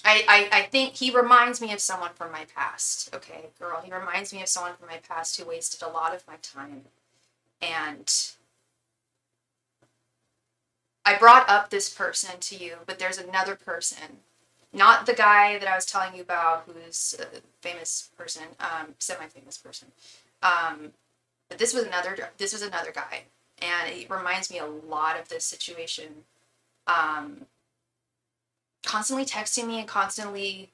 I think he reminds me of someone from my past. Okay, girl, he reminds me of someone from my past who wasted a lot of my time. And I brought up this person to you, but there's another person. Not the guy that I was telling you about, who's a famous person, semi-famous person. But this was another guy, and it reminds me a lot of this situation. Constantly texting me and constantly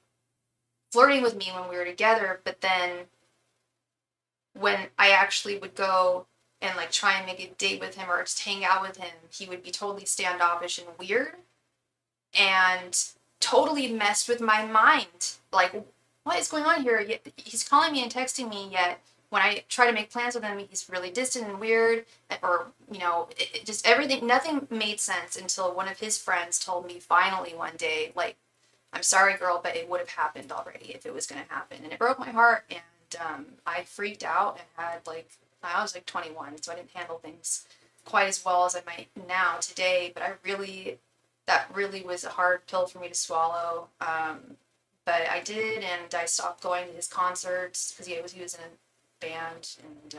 flirting with me when we were together, but then when I actually would go and like try and make a date with him or just hang out with him, he would be totally standoffish and weird, and totally messed with my mind. Like, what is going on here? He's calling me and texting me, yet when I try to make plans with him, he's really distant and weird, or, it just everything, nothing made sense until one of his friends told me finally one day, like, I'm sorry, girl, but it would have happened already if it was going to happen. And it broke my heart, and I freaked out and had, like, I was like 21, so I didn't handle things quite as well as I might now today. But that really was a hard pill for me to swallow. But I did, and I stopped going to his concerts because he was in a band. And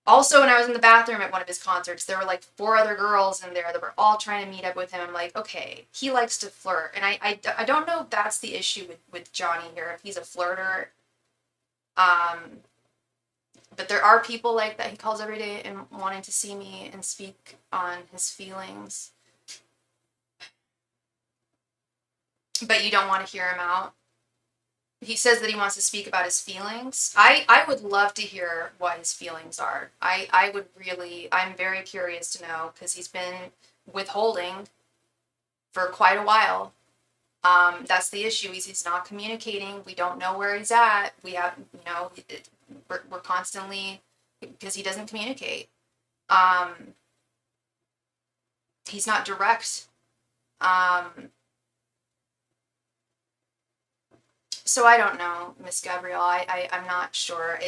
also, when I was in the bathroom at one of his concerts, there were like 4 other girls in there that were all trying to meet up with him. I'm like, okay, he likes to flirt. And I don't know if that's the issue with Johnny here, if he's a flirter. But there are people like that he calls every day and wanting to see me and speak on his feelings. But you don't want to hear him out. He says that he wants to speak about his feelings. I would love to hear what his feelings are. I'm very curious to know, because he's been withholding for quite a while. That's the issue. He's not communicating. We don't know where he's at. We have, we're constantly, because he doesn't communicate. He's not direct. So I don't know, Miss Gabrielle. I'm not sure.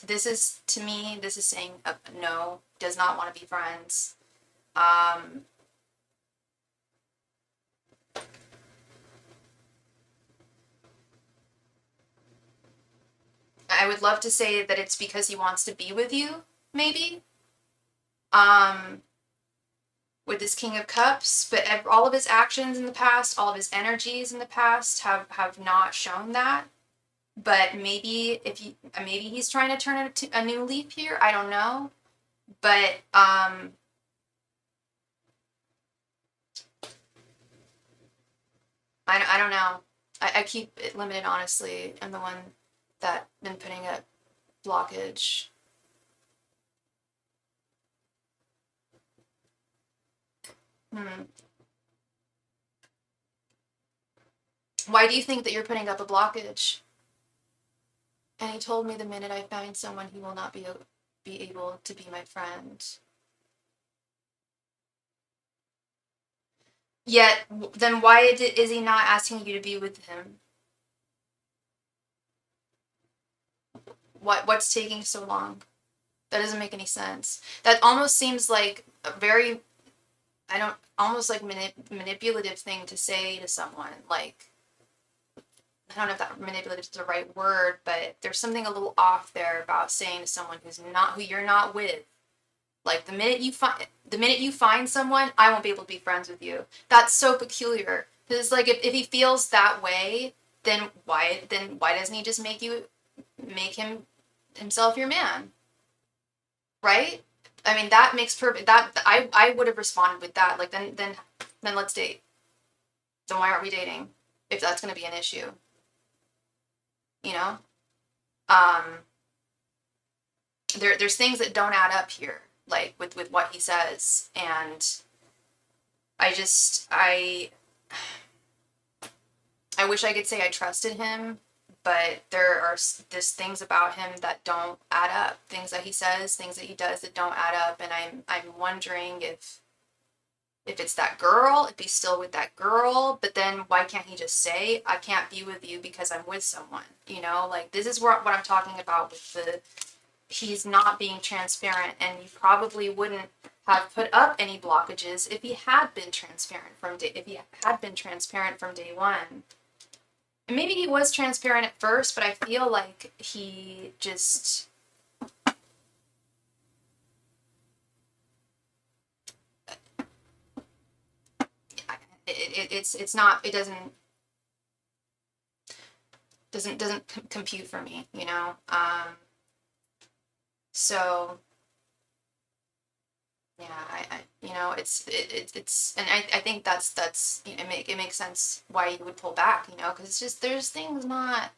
This is, to me, this is saying no, does not want to be friends. I would love to say that it's because he wants to be with you, maybe. With this King of Cups, but all of his actions in the past, all of his energies in the past have not shown that. But maybe maybe he's trying to turn a new leaf here. I don't know, but I don't know. I keep it limited, honestly. I'm the one that been putting a blockage. Why do you think that you're putting up a blockage? And he told me the minute I find someone, he will not be able to be my friend. Yet, then why is he not asking you to be with him? What's taking so long? That doesn't make any sense. That almost seems like a very, almost like manipulative thing to say to someone. Like, I don't know if that manipulative is the right word, but there's something a little off there about saying to someone who you're not with, like, the minute you find someone, I won't be able to be friends with you. That's so peculiar. Because, like, if he feels that way, then why doesn't he just make himself your man? Right? I mean, that makes perfect. That I would have responded with that. Like, then let's date. Then why aren't we dating? If that's going to be an issue, you know. There's things that don't add up here, like with what he says, and I wish I could say I trusted him, but there are just things about him that don't add up. Things that he says, things that he does that don't add up, and I'm wondering if it's that girl, if he's still with that girl. But then why can't he just say, I can't be with you because I'm with someone? Like, this is what I'm talking about with he's not being transparent, and you probably wouldn't have put up any blockages if he had been transparent from day one. And maybe he was transparent at first, but I feel like he just it's not, it doesn't compute for me, so yeah, it's and I think that's it makes sense why you would pull back, because it's just, there's things not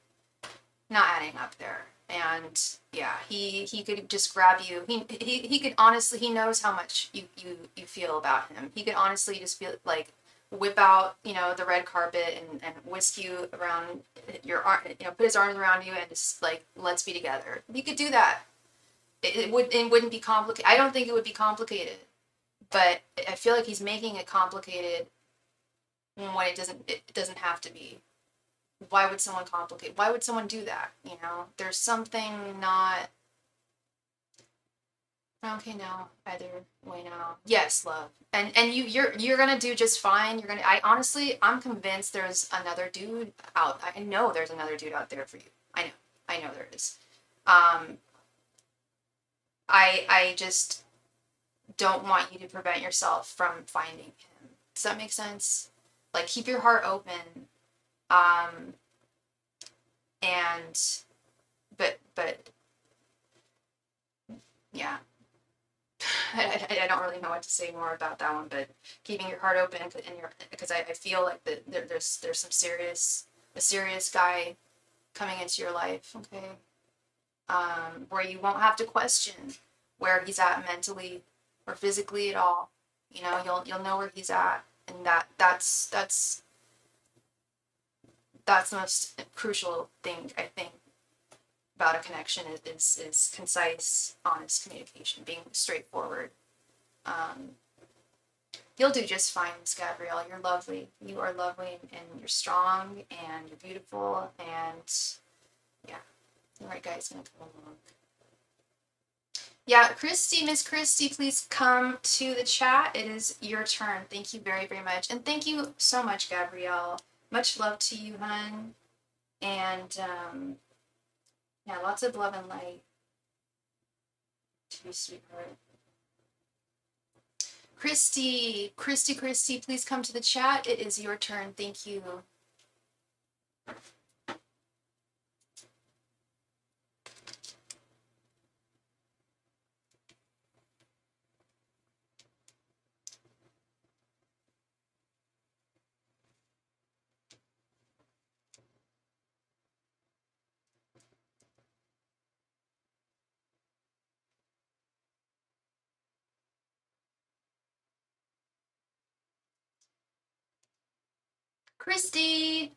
adding up there. And yeah, he could just grab you. He could honestly, he knows how much you feel about him. He could honestly just feel like whip out, the red carpet and whisk you around your arm, put his arms around you and just like, let's be together. He could do that. It wouldn't be complicated. I don't think it would be complicated, but I feel like he's making it complicated when it doesn't have to be. Why would someone do that? There's something not Okay, no. Either way now. Yes, love. And you're gonna do just fine. I'm convinced there's another dude out. I know there's another dude out there for you. I know. I know there is. Um I just don't want you to prevent yourself from finding him. Does that make sense? Like, keep your heart open. Um and but yeah. I don't really know what to say more about that one, but keeping your heart open because I feel like there's a serious guy coming into your life, okay, where you won't have to question where he's at mentally or physically at all. You know, you'll know where he's at, and that's the most crucial thing I think about a connection is concise, honest communication, being straightforward. Um, You'll do just fine, Miss Gabrielle. You're lovely. You are lovely, and you're strong, and you're beautiful, and yeah, the right guy's gonna come along. Yeah, Christy, Miss Christy, please come to the chat. It is your turn. Thank you very, very much, and thank you so much, Gabrielle. Much love to you, hun, and yeah, lots of love and light to you, sweetheart. Christy, please come to the chat. It is your turn. Thank you. Christy,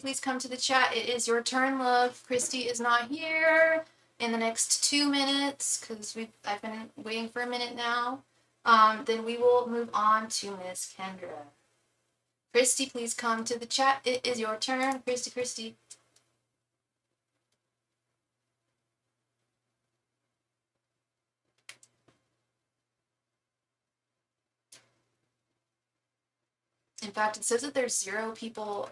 please come to the chat. It is your turn, love. Christy is not here in the next 2 minutes because I've been waiting for a minute now. Then we will move on to Miss Kendra. Christy, please come to the chat. It is your turn, Christy. In fact, it says that there's 0 people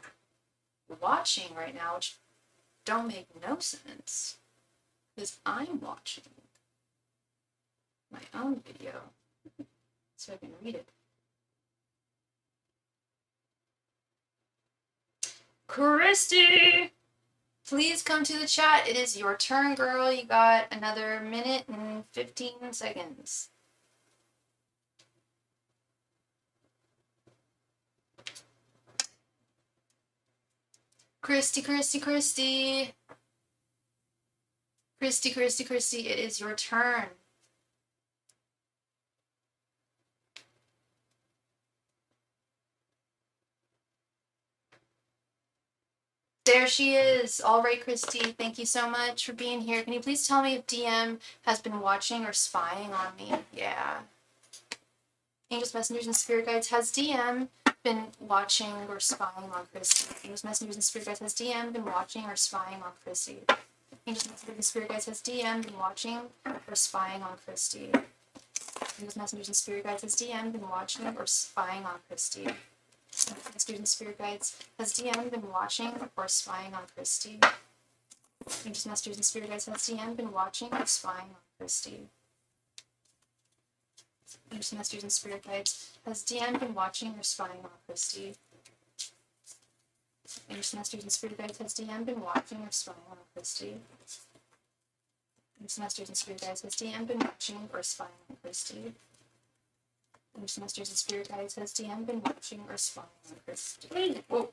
watching right now, which don't make no sense because I'm watching my own video so I can read it. Christy, please come to the chat. It is your turn, girl. You got another minute and 15 seconds. Christy. It is your turn. There she is. All right, Christy, thank you so much for being here. Can you please tell me if DM has been watching or spying on me? Yeah. Angels, messengers, and spirit guides, has DM been watching or spying on Christy? Angels, messengers, and spirit guides, has DM been watching or spying on Christy? Angels, messengers, and spirit guides, has DM been watching or spying on Christy? Angels, messengers, and spirit guides, has DM been watching or spying on Christy? Messengers and spirit guides, has DM been watching or spying on Christy? Angels, messengers, and spirit guides, has DM been watching or spying on Christy? Angels, messengers, and spirit guides, has DM been watching or spying on Christy? Angels, messengers, and spirit guides, has DM been watching or spying on Christy? Angels, messengers, and spirit guides, has DM been watching or spying on Christy? Angels, messengers, and spirit guides, has DM been watching or spying on Christy? Whoa.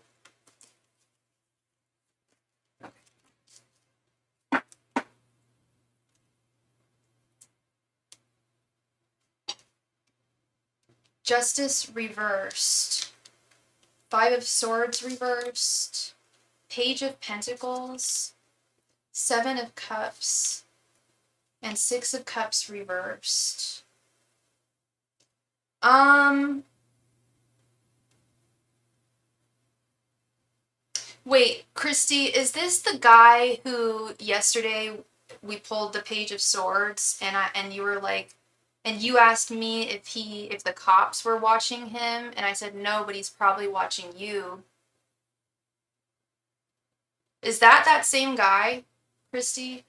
Justice reversed. 5 of Swords reversed. Page of Pentacles. 7 of Cups. And 6 of Cups reversed. Wait, Christy, is this the guy who yesterday we pulled the Page of Swords and you were like, and you asked me if the cops were watching him, and I said no, but he's probably watching you. Is that same guy, Christy?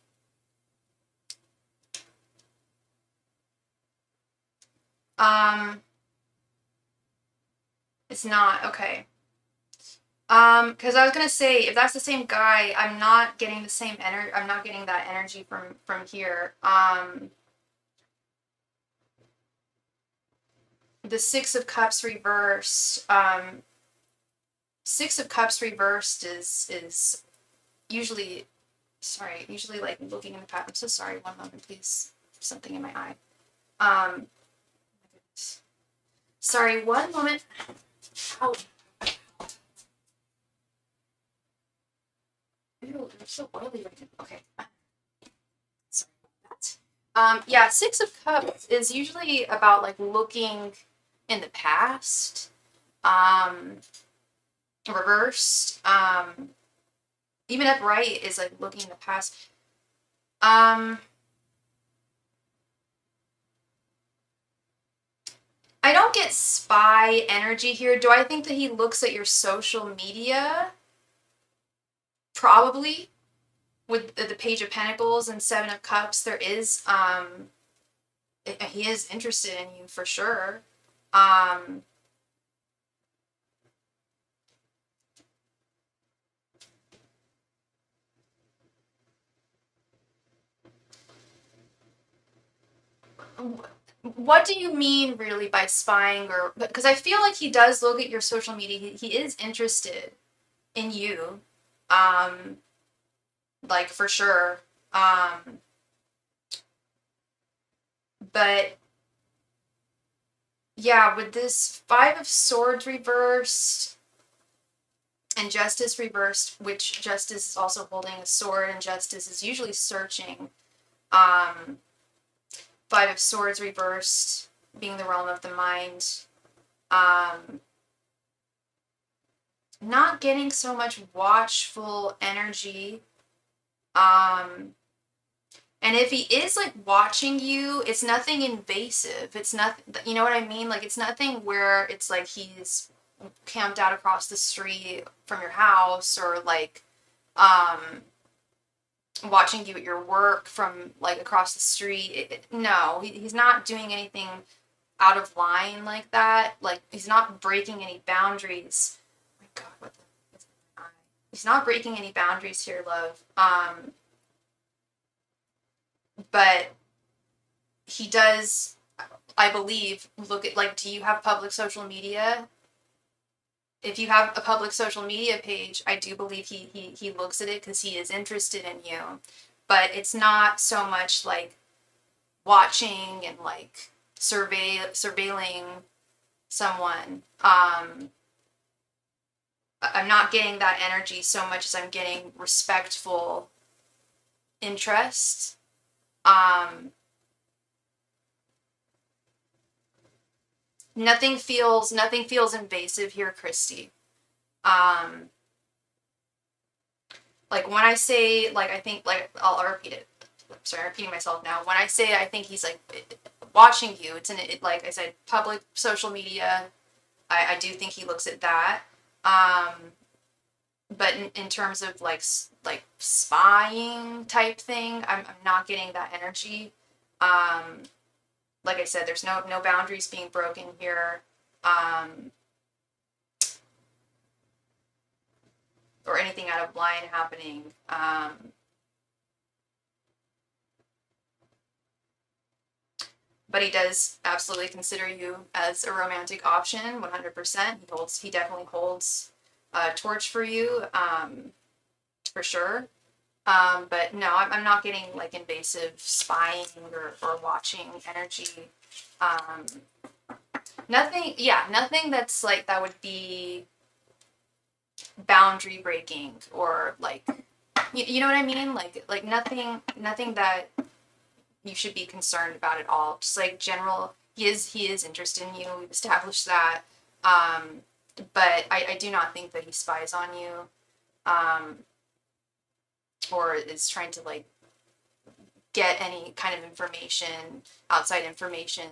Um, it's not. Okay. Because I was gonna say, if that's the same guy, I'm not getting the same energy. I'm not getting that energy from here. The Six of Cups reversed. Six of Cups reversed is usually, sorry, usually like looking in the past. I'm so sorry. One moment, please. Something in my eye. Um, sorry. One moment. Ow. Ew, they're so oily right now. Okay. Sorry about that. Yeah, Six of Cups is usually about like looking in the past. Reversed. Even upright is like looking in the past. I don't get spy energy here. Do I think that he looks at your social media? Probably. With the Page of Pentacles and Seven of Cups, there is, he is interested in you for sure. What do you mean really by spying, or because I feel like he does look at your social media. He is interested in you. Um, like for sure. But yeah, with this Five of Swords reversed and Justice reversed, which Justice is also holding a sword, and Justice is usually searching. Um, Five of Swords reversed being the realm of the mind. Not getting so much watchful energy. And if he is like watching you, it's nothing invasive. It's not, you know what I mean? Like it's nothing where it's like he's camped out across the street from your house, or like watching you at your work from like across the street. No, he's not doing anything out of line like that. Like he's not breaking any boundaries. Oh my God, what's my eye? He's not breaking any boundaries here, love. But he does, I believe, look at like, do you have public social media? If you have a public social media page, I do believe he looks at it because he is interested in you. But it's not so much like watching and like surveilling someone. I'm not getting that energy so much as I'm getting respectful interest. Nothing feels invasive here, Christy. Like when I say, like, I think, like, I'll repeat it. Sorry, I'm repeating myself now. When I say I think he's like watching you, it's like I said, public social media. I do think he looks at that. But in terms of like spying type thing, I'm not getting that energy. Like I said, there's no boundaries being broken here. Or anything out of line happening. But he does absolutely consider you as a romantic option, 100%. He definitely holds a torch for you, for sure. But no, I'm not getting like invasive spying or watching energy. Nothing that's like that would be boundary breaking, or like, you know what I mean? Like nothing that you should be concerned about at all. Just like general, he is interested in you. We've established that. But I do not think that he spies on you. or is trying to like get any kind of information, outside information,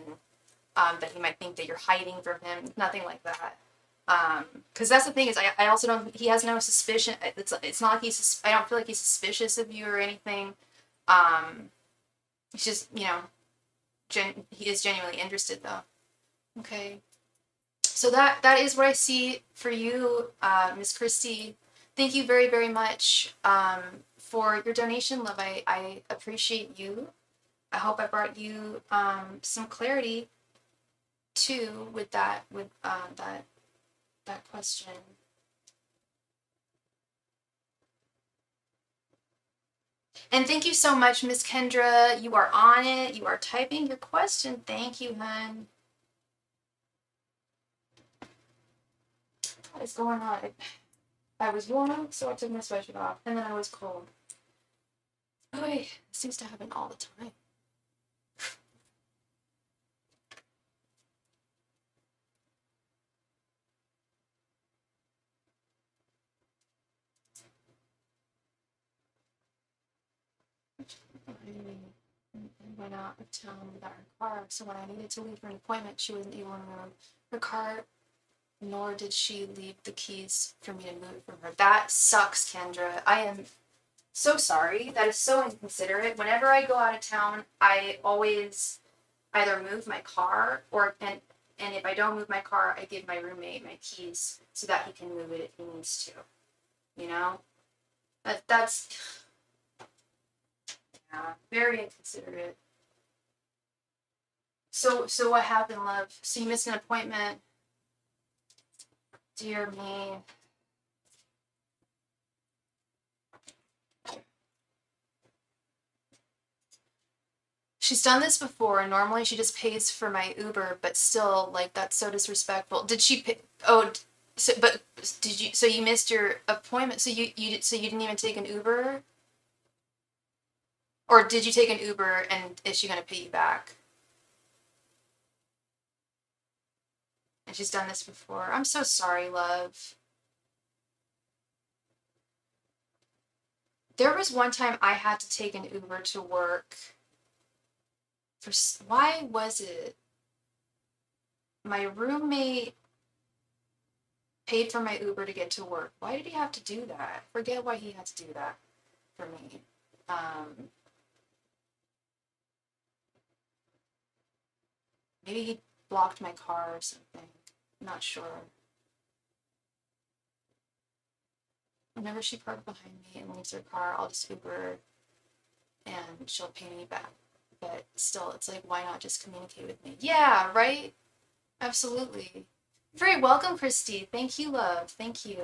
that he might think that you're hiding from him. Nothing like that. Because that's the thing is, I also don't. He has no suspicion. It's not like he's. I don't feel like he's suspicious of you or anything. It's just he is genuinely interested though. Okay. So that is what I see for you, Miss Christie. Thank you very, very much for your donation, love. I appreciate you. I hope I brought you some clarity too with that question. And thank you so much, Miss Kendra. You are on it. You are typing your question. Thank you, hun. What is going on? I was warm, so I took my sweatshirt off, and then I was cold. Oh, it seems to happen all the time. I went out of town without her car, so when I needed to leave for an appointment, she wasn't able to move her car, nor did she leave the keys for me to move from her. That sucks, Kendra. I am so sorry. That is so inconsiderate. Whenever I go out of town, I always either move my car and if I don't move my car, I give my roommate my keys so that he can move it if he needs to. You know? That's yeah, very inconsiderate. So what happened, love? So you missed an appointment. Dear me. She's done this before, and normally she just pays for my Uber, but still, like, that's so disrespectful. Did she pay? Oh, but did you? So you missed your appointment. So you didn't even take an Uber, or did you take an Uber? And is she gonna pay you back? And she's done this before. I'm so sorry, love. There was one time I had to take an Uber to work. Why was it? My roommate paid for my Uber to get to work. Why did he have to do that? Forget why he had to do that for me. Maybe he blocked my car or something. I'm not sure. Whenever she parked behind me and leaves her car, I'll just Uber and she'll pay me back. But still, it's like, why not just communicate with me? Yeah, right? Absolutely. Very welcome, Christy. Thank you, love. Thank you.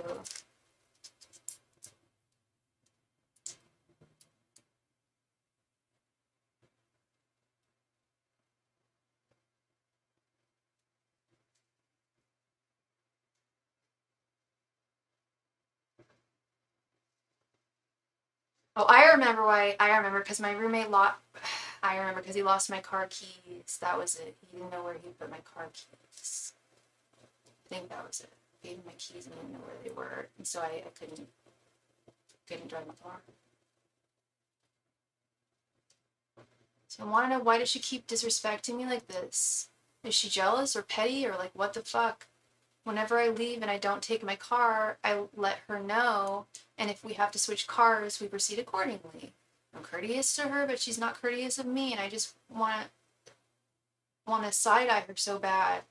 Oh, I remember why. I remember because my roommate lost. I remember because he lost my car keys. That was it. He didn't know where he put my car keys. I think that was it. He gave me my keys and I didn't know where they were, and so I couldn't drive my car. So I want to know, why does she keep disrespecting me like this? Is she jealous or petty or like, what the fuck? Whenever I leave and I don't take my car, I let her know, and if we have to switch cars, we proceed accordingly. I'm courteous to her, but she's not courteous of me, and I just want to side-eye her so bad.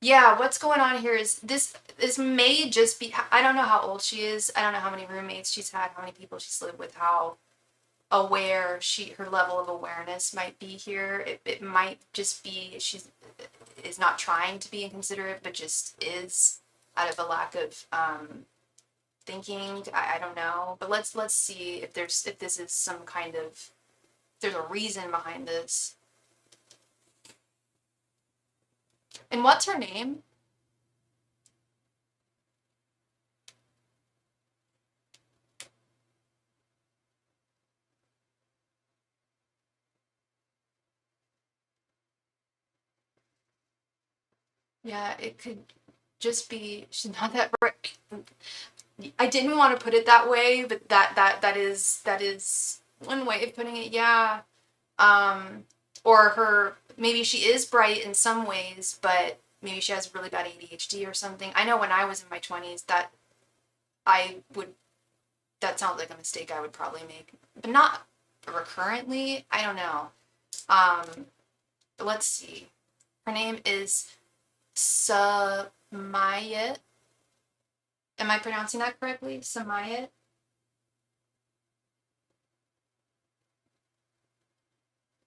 Yeah, what's going on here is this may just be, I don't know how old she is. I don't know how many roommates she's had, how many people she's lived with, how aware her level of awareness might be here. It might just be she's is not trying to be inconsiderate, but just is out of a lack of thinking. I don't know, but let's see if this is some kind of, there's a reason behind this. And what's her name? Yeah, it could just be she's not that bright. I didn't want to put it that way, but that is one way of putting it. Yeah. Or her, maybe she is bright in some ways, but maybe she has really bad ADHD or something. I know when I was in my 20s that I would, that sounds like a mistake I would probably make, but not recurrently. I don't know. Let's see. Her name is Samayet. Am I pronouncing that correctly? Samayet?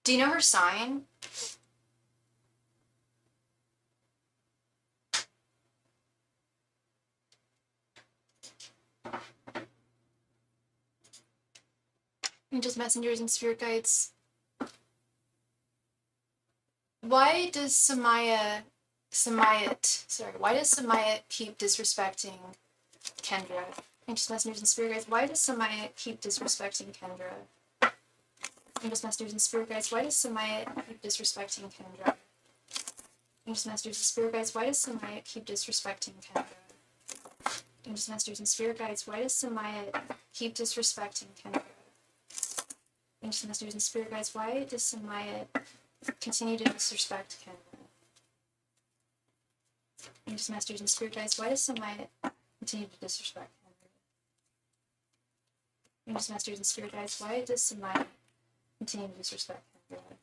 Do you know her sign? Angels, messengers, and spirit guides. Why does Samayet, why does Samayet keep disrespecting Kendra? Angels, messengers, and spirit guides. Why does Samayet keep disrespecting Kendra? Angels, messengers, and spirit guides. Why does Samayet keep disrespecting Kendra? Angels, messengers, and spirit guides. Why does Samayet keep disrespecting Kendra? Angels, messengers, and spirit guides. Why does Samayet keep disrespecting Kendra? Angels, messengers, and spirit guides. Why does Samayet continue to disrespect Kendra? Angels, masters, and spirit guides. Why does Samayet continue to disrespect Kendra? Angels, masters, and spirit guides. Why does Samayet continue to disrespect Kendra?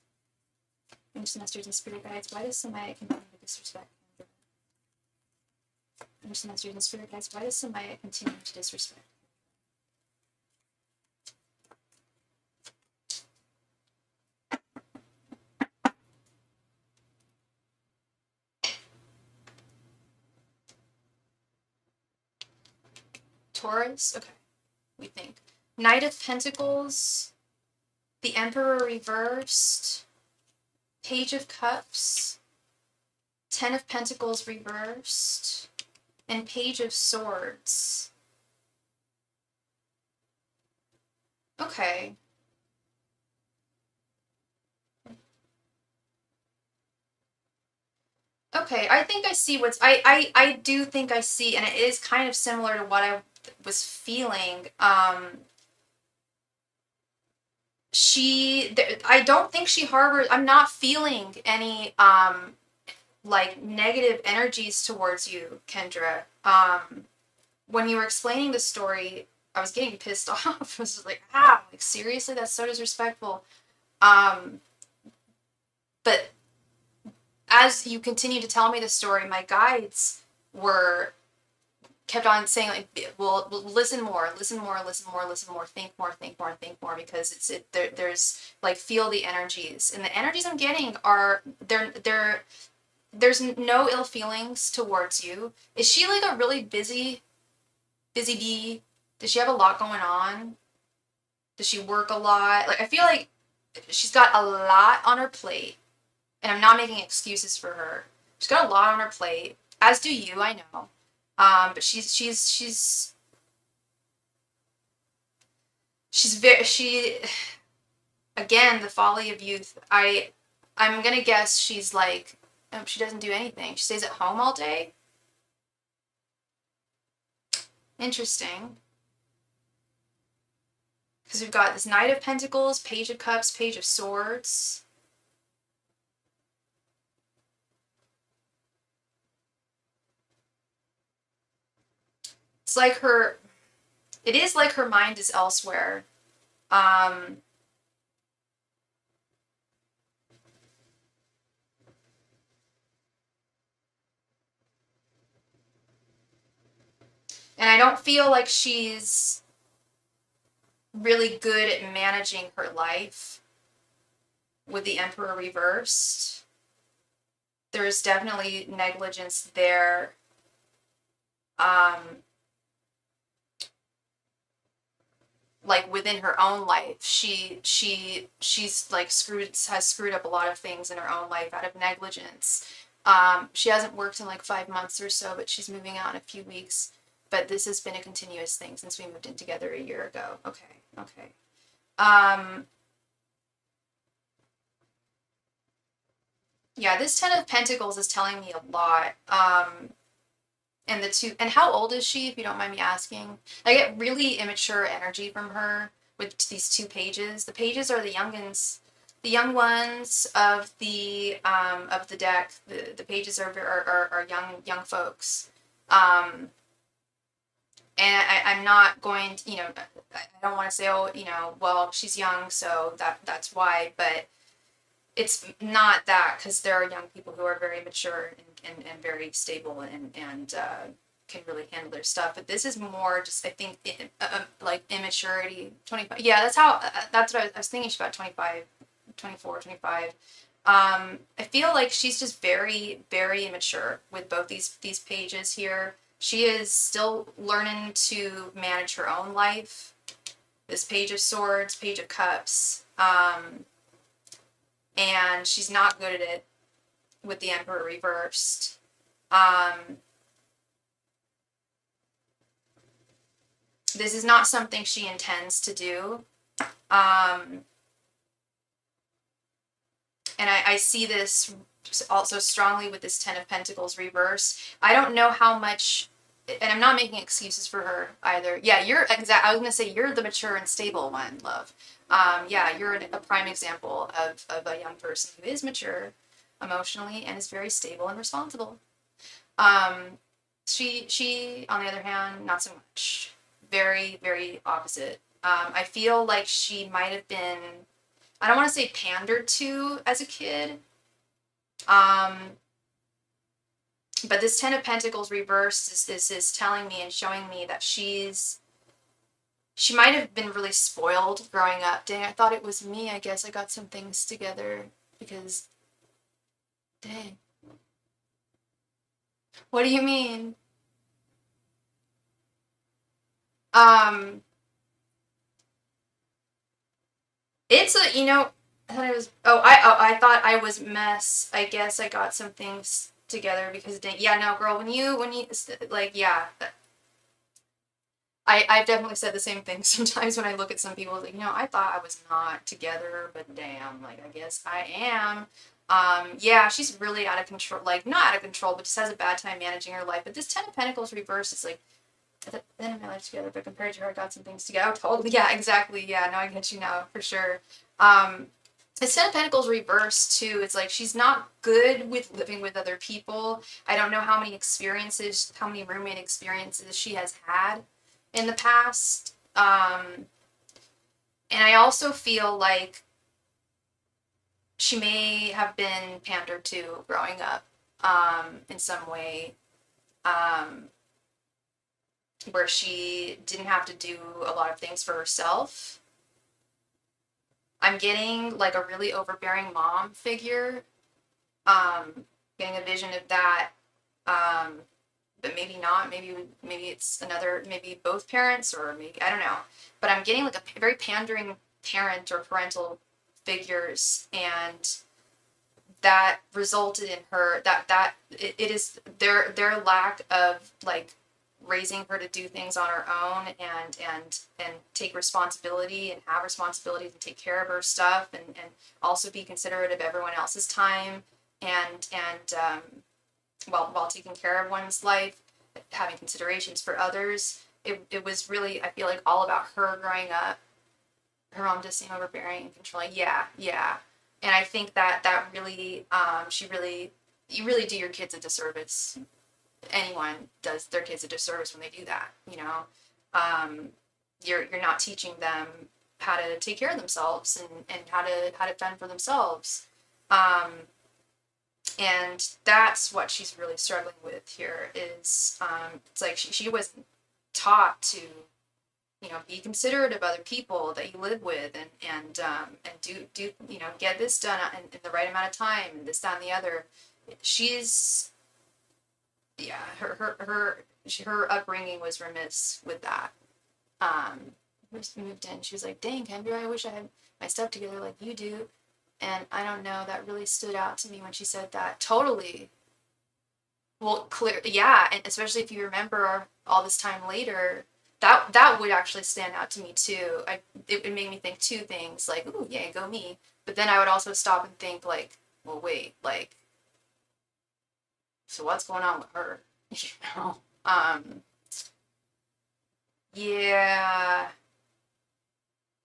Angels, masters, and spirit guides. Why does Samayet continue to disrespect Kendra? Angels, masters, and spirit guides. Why does Samayet continue to disrespect? Taurus? Okay, we think. Knight of Pentacles, the Emperor reversed, Page of Cups, Ten of Pentacles reversed, and Page of Swords. Okay. Okay, I think I see what's I do think I see, and it is kind of similar to what I was feeling. I don't think she harbors, I'm not feeling any like negative energies towards you, Kendra. When you were explaining the story, I was getting pissed off. I was just like, like seriously, that's so disrespectful. But as you continue to tell me the story, my guides kept on saying, like, well, listen more, think more, because there's like, feel the energies, and the energies I'm getting are there's no ill feelings towards you. Is she like a really busy bee? Does she have a lot going on? Does she work a lot? Like, I feel like she's got a lot on her plate, and I'm not making excuses for her. She's got a lot on her plate, as do you, I know. But she's again, the folly of youth. I'm gonna guess she's like, she doesn't do anything. She stays at home all day. Interesting. Because we've got this Knight of Pentacles, Page of Cups, Page of Swords. It's like it is like her mind is elsewhere. And I don't feel like she's really good at managing her life with the Emperor reversed. There's definitely negligence there. Like, within her own life, she's like has screwed up a lot of things in her own life out of negligence. She hasn't worked in like 5 months or so, but she's moving out in a few weeks. But this has been a continuous thing since we moved in together a year ago. Okay. Yeah, this Ten of Pentacles is telling me a lot. And how old is she, if you don't mind me asking? I get really immature energy from her with these 2 pages. The pages are the youngins, the young ones of the deck. The pages are young folks. And I'm not going to, I don't want to say, oh, well, she's young, so that's why, but it's not that, because there are young people who are very mature and very stable and can really handle their stuff. But this is more just, I think, like immaturity. 25. Yeah, that's what I was thinking. She's about 25, 24, 25. I feel like she's just very, very immature with both these pages here. She is still learning to manage her own life. This Page of Swords, Page of Cups. And she's not good at it with the Emperor reversed. This is not something she intends to do. And I see this also strongly with this Ten of Pentacles reverse. I don't know how much, and I'm not making excuses for her either. Yeah, I was going to say, you're the mature and stable one, love. Yeah, you're a prime example of a young person who is mature emotionally and is very stable and responsible. She, on the other hand, not so much. Very, very opposite. I feel like she might have been, I don't want to say pandered to as a kid, but this Ten of Pentacles reversed is telling me and showing me that she might have been really spoiled growing up. Dang, I thought it was me. I guess I got some things together because, dang. What do you mean? It's I thought it was, I thought I was mess. I guess I got some things together because, yeah, no, girl, when you, like, yeah, I've definitely said the same thing sometimes when I look at some people, like, I thought I was not together, but damn, like, I guess I am. Yeah, she's really out of control, like, not out of control, but just has a bad time managing her life. But this Ten of Pentacles reverse is like, at the end of my life together, but compared to her, I got some things together. Oh, totally, yeah, exactly, yeah, no, I get you now, for sure. This Ten of Pentacles reversed, too, it's like she's not good with living with other people. I don't know how many roommate experiences she has had in the past. And I also feel like she may have been pandered to growing up in some way, where she didn't have to do a lot of things for herself. I'm getting like a really overbearing mom figure, getting a vision of that, but maybe not. Maybe it's maybe both parents, or maybe, I don't know. But I'm getting like a very pandering parent or parental figures, and that resulted in her it is their lack of like raising her to do things on her own and take responsibility and have responsibilities and take care of her stuff and also be considerate of everyone else's time and while taking care of one's life, having considerations for others. It was really, I feel like, all about her growing up. Her mom just seemed overbearing and controlling. Yeah. And I think that really, you really do your kids a disservice. Anyone does their kids a disservice when they do that, You're not teaching them how to take care of themselves and how to fend for themselves. And that's what she's really struggling with here is, it's like she wasn't taught to, be considerate of other people that you live with and do, get this done in the right amount of time and this, that, and the other. She's, yeah, her upbringing was remiss with that. First we moved in, she was like, dang, Kendra, I wish I had my stuff together like you do. And I don't know, that really stood out to me when she said that. Totally. Well, clear, yeah, and especially if you remember all this time later, that would actually stand out to me too. It made me think 2 things, like, ooh, yeah, go me. But then I would also stop and think, like, well, wait, like, so what's going on with her? Yeah.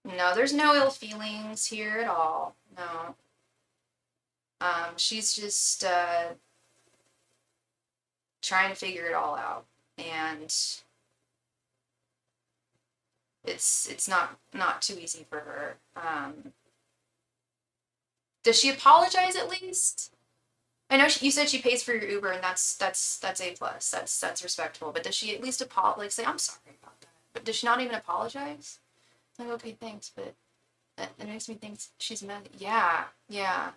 No, there's no ill feelings here at all. No. She's just trying to figure it all out, and it's not too easy for her. Does she apologize at least? I know you said she pays for your Uber, and that's A plus. That's respectful. But does she at least like say I'm sorry about that? But does she not even apologize? Like, okay, thanks, but that makes me think she's mad. Yeah, yeah.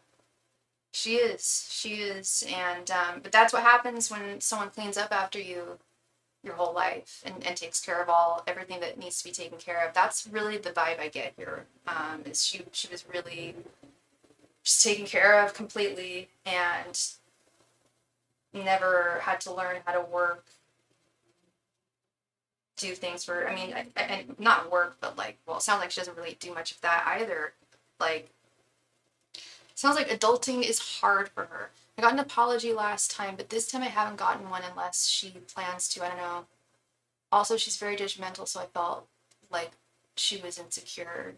She is, and but that's what happens when someone cleans up after you your whole life and takes care of everything that needs to be taken care of. That's really the vibe I get here. Is she was really just taken care of completely and never had to learn how to work, do things for. I mean, and not work, but like, well, it sounds like she doesn't really do much of that either. Like, sounds like adulting is hard for her. I got an apology last time, but this time I haven't gotten one unless she plans to. I don't know. Also, she's very judgmental, so I felt like she was insecure.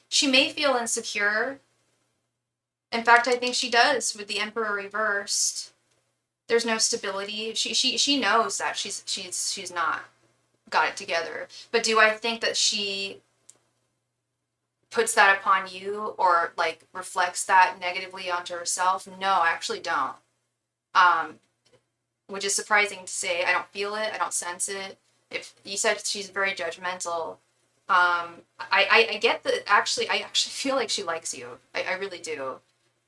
She may feel insecure. In fact, I think she does with the Emperor reversed. There's no stability. She knows that she's not got it together. But do I think that she puts that upon you or like reflects that negatively onto herself? No, I actually don't. Which is surprising to say. I don't feel it. I don't sense it. If you said she's very judgmental, I get that. Actually, I actually feel like she likes you. I really do.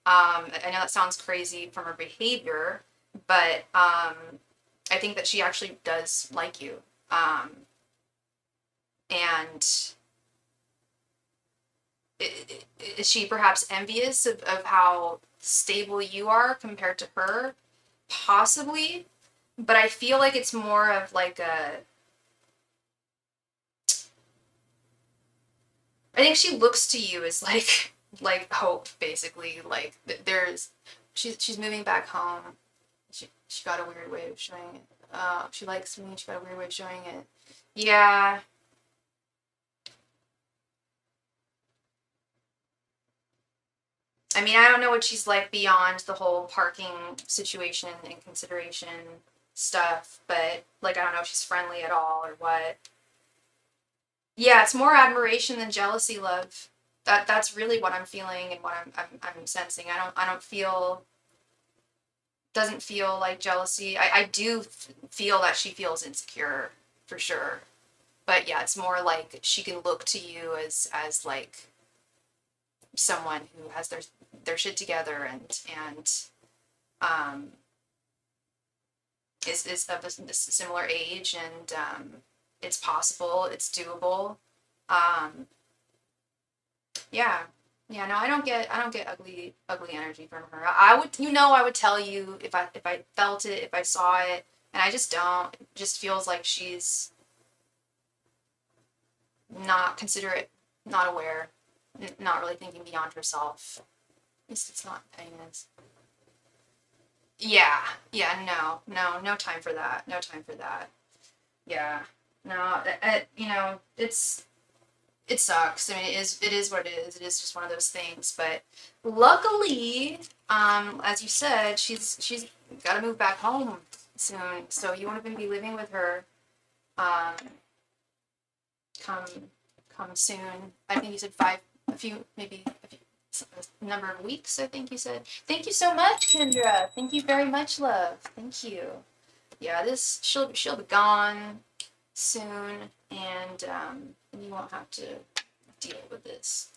I know that sounds crazy from her behavior, but I think that she actually does like you. And is she perhaps envious of how stable you are compared to her? Possibly, but I feel like it's more of like I think she looks to you as like hope, basically. Like she's moving back home. She got a weird way of showing it. She likes me. She got a weird way of showing it. Yeah. I mean, I don't know what she's like beyond the whole parking situation and consideration stuff, but like I don't know if she's friendly at all or what. Yeah, it's more admiration than jealousy, love. That's really what I'm feeling and what I'm sensing. I don't feel doesn't feel like jealousy. I do feel that she feels insecure for sure. But yeah, it's more like she can look to you as like someone who has their shit together and um is of a similar age and it's possible, it's doable. Um yeah. Yeah, no, I don't get ugly energy from her. I would I would tell you if I felt it, if I saw it, and I just don't. It just feels like she's not considerate, not aware, not really thinking beyond herself. At least it's not kindness. Yeah, yeah, no time for that. No time for that. Yeah, no, it sucks. I mean, it is what it is. It is just one of those things. But luckily, as you said, she's got to move back home soon. So you won't even be living with her. Um, come come soon. I think you said maybe a number of weeks. I think you said. Thank you so much, Kendra. Thank you very much, love. Thank you. Yeah, she'll be gone soon, and you won't have to deal with this.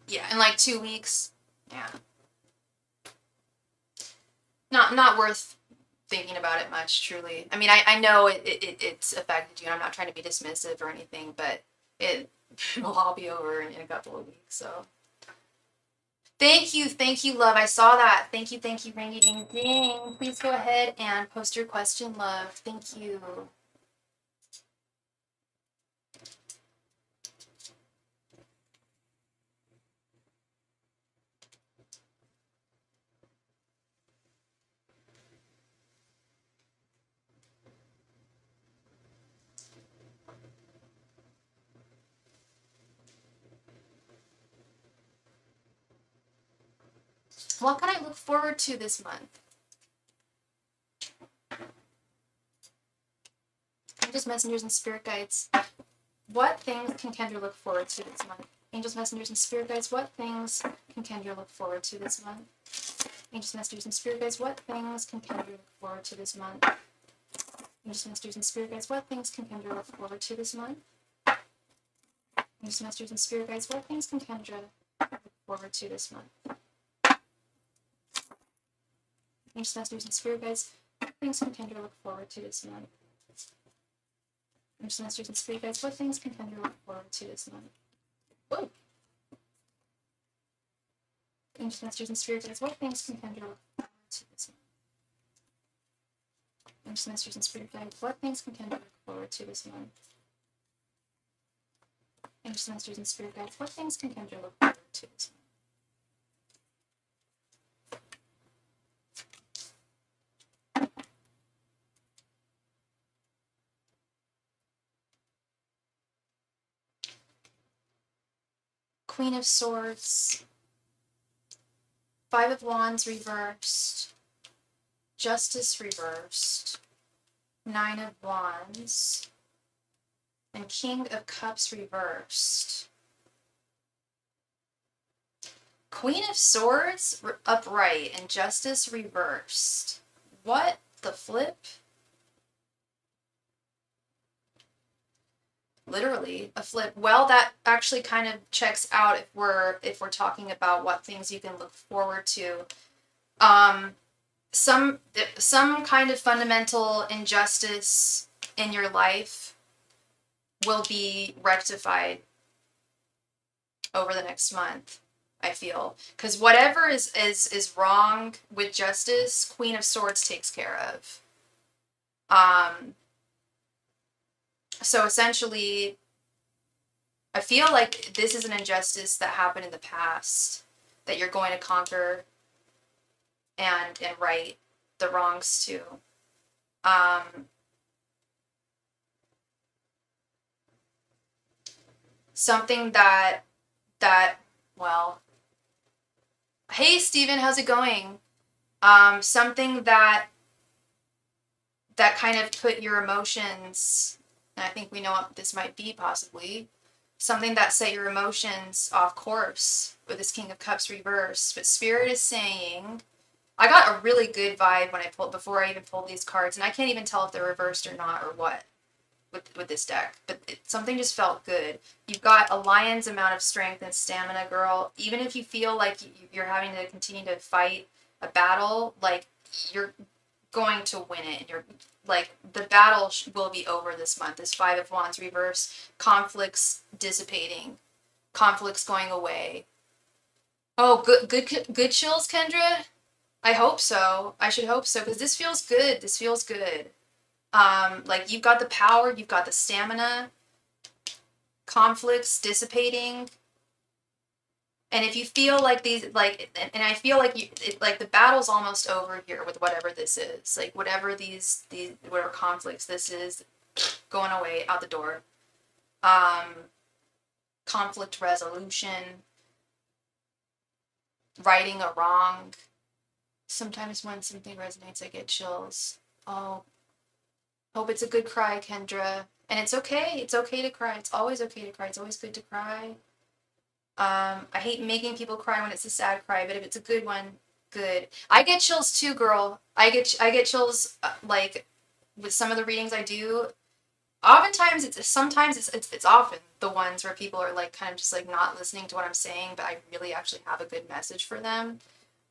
Yeah, in like 2 weeks. Yeah. Not worth thinking about it much, truly. I mean, I know it's affected you, and I'm not trying to be dismissive or anything, but it'll all be over in a couple of weeks, so. Thank you, love. I saw that. Thank you, ringy ding ding. Please go ahead and post your question, love. Thank you. What can I look forward to this month? Angels, messengers, and spirit guides. What things can Kendra look forward to this month? Angels, messengers, and spirit guides. What things can Kendra look forward to this month? Angels, messengers, and spirit guides. What things can Kendra look forward to this month? Angels, messengers, and spirit guides. What things can Kendra look forward to this month? Angels, messengers, and spirit guides. What things can Kendra look forward to this month? Angels, messengers, and spirit guides. What things can Kendra look forward to this month? Angels, messengers, and spirit guides. What things can Kendra look forward to this month? Whoa. Angels, messengers, and spirit guides. What things can Kendra look forward to this month? Angels, messengers, and spirit guides. What things can Kendra look forward to this month? Angels, messengers, and spirit guides. What things can Kendra look forward to this month? Queen of Swords, Five of Wands reversed, Justice reversed, Nine of Wands, and King of Cups reversed. Queen of Swords upright and Justice reversed. What the flip? Literally a flip. Well, that actually kind of checks out if we're talking about what things you can look forward to. Some kind of fundamental injustice in your life will be rectified over the next month, I feel, because whatever is wrong with justice, Queen of Swords takes care of. So essentially, I feel like this is an injustice that happened in the past that you're going to conquer and right the wrongs to. Something that well, hey Steven, how's it going? Something that kind of put your emotions, and I think we know what this might be possibly, something that set your emotions off course with this King of Cups reversed. But Spirit is saying, I got a really good vibe when before I even pulled these cards, and I can't even tell if they're reversed or not or what with this deck, but something just felt good. You've got a lion's amount of strength and stamina, girl. Even if you feel like you're having to continue to fight a battle, like, you're going to win it, and you're like, the battle will be over this month. This Five of Wands reverse, conflicts dissipating, conflicts going away. Oh, good chills, Kendra. I hope so. I should hope so, because this feels good. This feels good. Like, you've got the power, you've got the stamina, conflicts dissipating. And if you feel like these, like, and I feel like like the battle's almost over here with whatever this is, like whatever whatever conflicts this is, going away, out the door. Conflict resolution, righting a wrong. Sometimes when something resonates, I get chills. Oh, hope it's a good cry, Kendra. And it's okay. It's okay to cry. It's always okay to cry. It's always good to cry. I hate making people cry when it's a sad cry, but if it's a good one, good. I get chills too, girl. I get chills like with some of the readings I do. Oftentimes, it's often the ones where people are like kind of just like not listening to what I'm saying, but I really actually have a good message for them.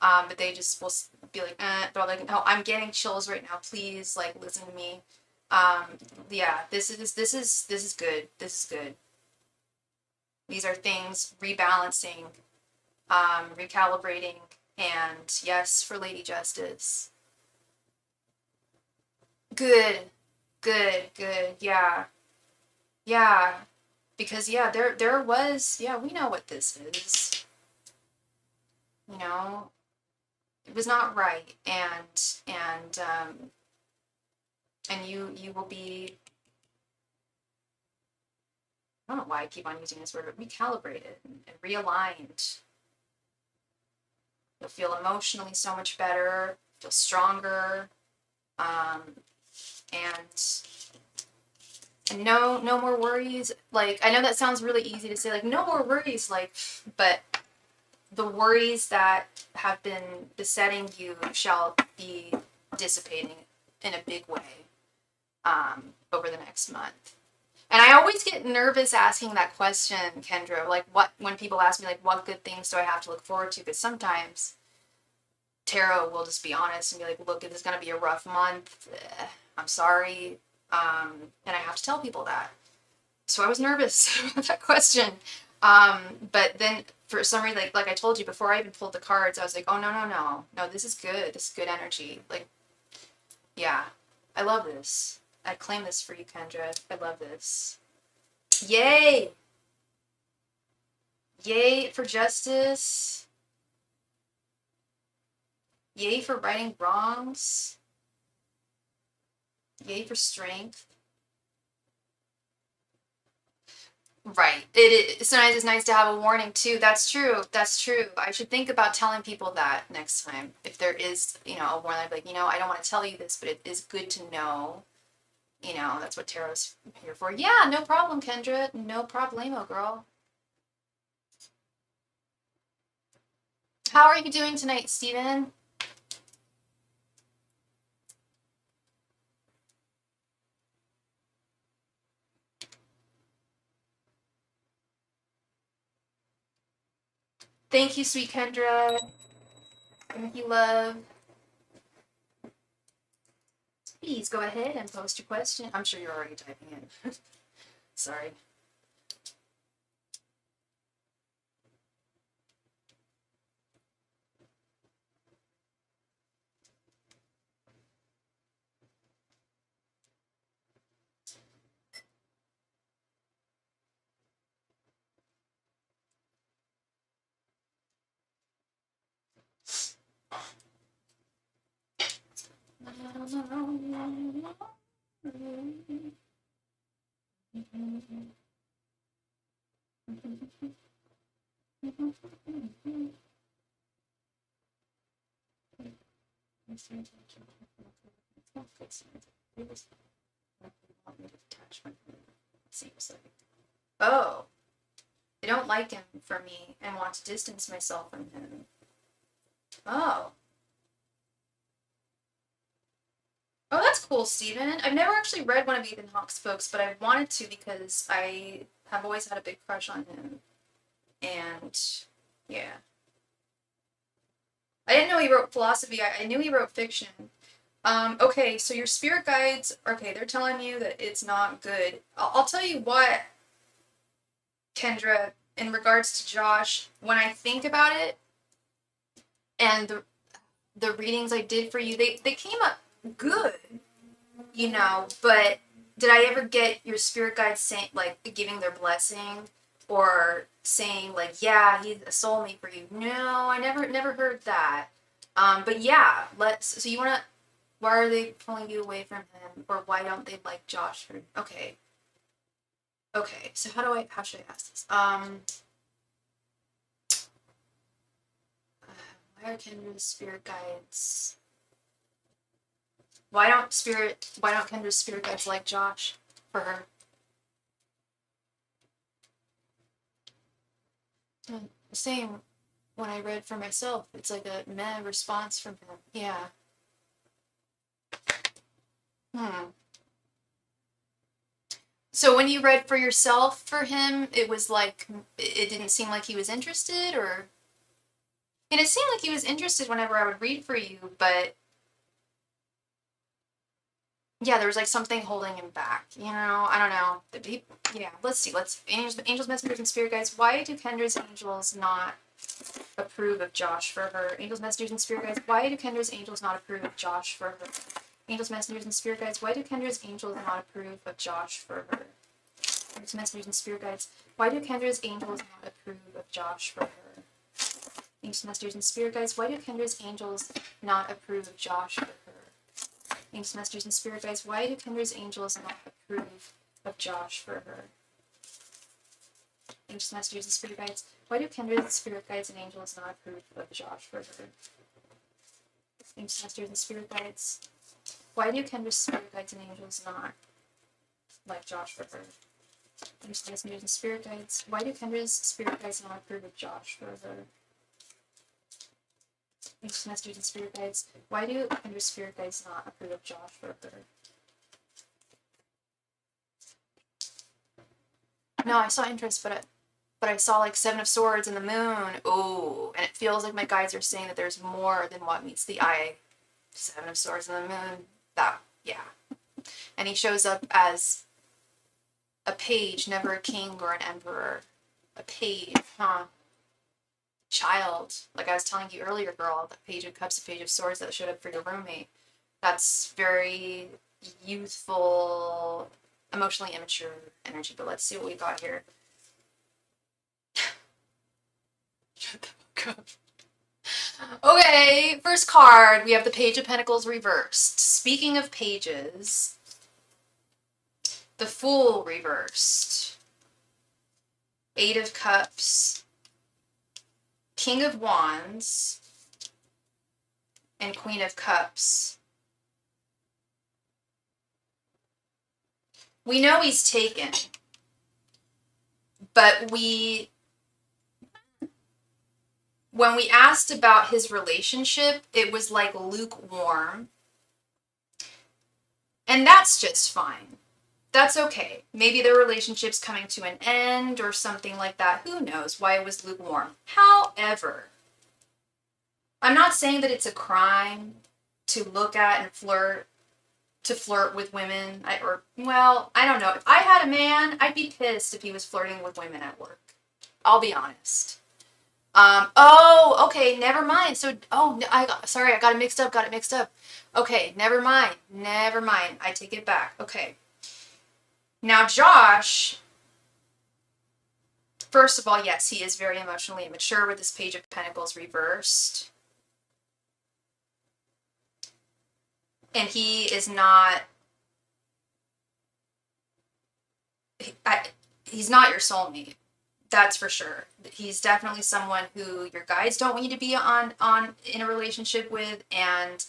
But they just will be like, but I'm like, no, I'm getting chills right now. Please, like, listen to me. Yeah, this is good. This is good. These are things rebalancing, recalibrating, and yes, for Lady Justice. Good, yeah. Yeah, because, yeah, there was, yeah, we know what this is. You know, it was not right, and you will be, I don't know why I keep on using this word, but recalibrated and realigned. You'll feel emotionally so much better, feel stronger, and no more worries. Like, I know that sounds really easy to say, like, no more worries, like, but the worries that have been besetting you shall be dissipating in a big way over the next month. And I always get nervous asking that question, Kendra, like, when people ask me, like, what good things do I have to look forward to? Because sometimes tarot will just be honest and be like, look, this is going to be a rough month. I'm sorry. And I have to tell people that. So I was nervous about that question. But then for some reason, like I told you before I even pulled the cards, I was like, oh, no, this is good. This is good energy. Like, yeah, I love this. I claim this for you, Kendra. I love this. Yay! Yay for justice. Yay for righting wrongs. Yay for strength. Right. Sometimes it's nice to have a warning too. That's true. That's true. I should think about telling people that next time. If there is, a warning, I'd be like, I don't want to tell you this, but it is good to know. That's what tarot's here for. Yeah, no problem, Kendra. No problemo, girl. How are you doing tonight, Steven? Thank you, sweet Kendra. Thank you, love. Please go ahead and post your question. I'm sure you're already typing in. Sorry. Seems like. Oh, I don't like him for me and want to distance myself from him. Oh. Oh, that's cool, Steven. I've never actually read one of Ethan Hawke's books, but I wanted to because I have always had a big crush on him. And, yeah. I didn't know he wrote philosophy. I knew he wrote fiction. Okay, so your spirit guides, okay, they're telling you that it's not good. I'll tell you what, Kendra, in regards to Josh, when I think about it, and the readings I did for you, they came up good, but did I ever get your spirit guides saying, like, giving their blessing or saying, like, yeah, he's a soulmate for you? No, I never heard that. But yeah, so you want to, why are they pulling you away from him, or why don't they like Josh? Okay, so how should I ask this? Why are Kendra's spirit guides? Why don't Kendra's spirit guides like Josh for her? Same when I read for myself. It's like a meh response from him. Yeah. So when you read for yourself for him, it was like, it didn't seem like he was interested, or? And it seemed like he was interested whenever I would read for you, but yeah, there was like something holding him back, I don't know. Yeah, let's see. Angels, messengers, and spirit guides. Why do Kendra's angels not approve of Josh for her? Angels, messengers, and spirit guides. Why do Kendra's angels not approve of Josh for her? Angels, messengers, and spirit guides. Why do Kendra's angels not approve of Josh for her? Angels, messengers, and spirit guides. Why do Kendra's angels not approve of Josh for her? Angels, messengers, and spirit guides. Why do Kendra's angels not approve of Josh for her? Angels, messengers, and spirit guides. Why do Kendra's angels not approve of Josh for her? Ancient messages and spirit guides. Why do kindred spirit guides and angels not approve of Josh for her? Ancient messages and spirit guides. Why do kindred spirit guides and angels not like Josh for her? Ancient messengers and spirit guides. Why do kindred spirit guides not approve of Josh for her? Ancient messengers and spirit guides. Why do kindred spirit guides not approve of Josh for her? No, I saw interest, but I saw like Seven of Swords and the Moon. Ooh, and it feels like my guides are saying that there's more than what meets the eye. Seven of Swords and the Moon. That, yeah. And he shows up as a page, never a king or an emperor. A page, huh? Child. Like I was telling you earlier, girl, the Page of Cups, the Page of Swords that showed up for your roommate. That's very youthful, emotionally immature energy. But let's see what we got here. Shut the fuck up. Okay, first card, we have the Page of Pentacles reversed. Speaking of pages, the Fool reversed. Eight of Cups, King of Wands, and Queen of Cups. We know he's taken, but when we asked about his relationship, it was like lukewarm. And that's just fine. That's okay. Maybe their relationship's coming to an end or something like that. Who knows why it was lukewarm. However, I'm not saying that it's a crime to look at and flirt with women. I don't know. If I had a man, I'd be pissed if he was flirting with women at work. I'll be honest. Okay, never mind. So, I got it mixed up. Okay, never mind. I take it back. Okay. Now, Josh, first of all, yes, he is very emotionally immature with this Page of Pentacles reversed. And he is not, he's not your soulmate. That's for sure. He's definitely someone who your guides don't want you to be in a relationship with, and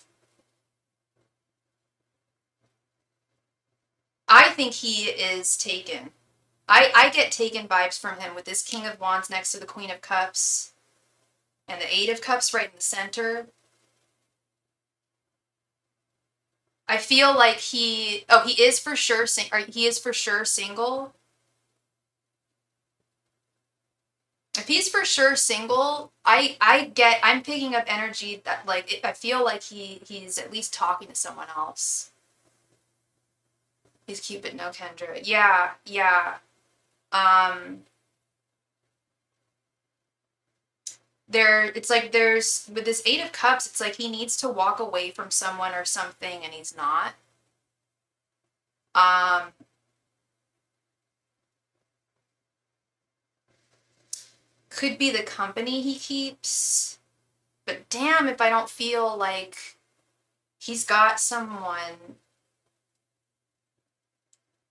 I think he is taken. I get taken vibes from him with this King of Wands next to the Queen of Cups and the Eight of Cups right in the center. I feel like he is for sure single. If he's for sure single, I'm picking up energy that like I feel like he's at least talking to someone else. He's Cupid, no Kendra. Yeah. It's like there's with this Eight of Cups, it's like he needs to walk away from someone or something, and he's not. Could be the company he keeps, but damn if I don't feel like he's got someone,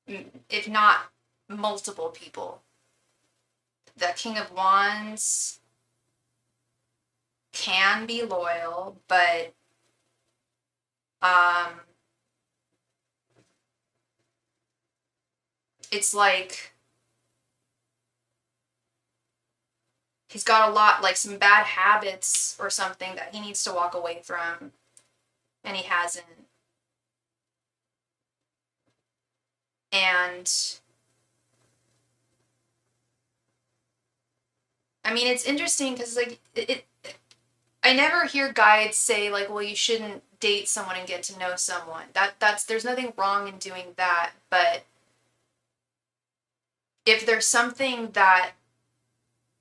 if not multiple people. The King of Wands can be loyal, but it's like he's got a lot, like some bad habits or something that he needs to walk away from, and he hasn't. And I mean, it's interesting because like I never hear guides say like, well, you shouldn't date someone and get to know someone. There's nothing wrong in doing that, but if there's something that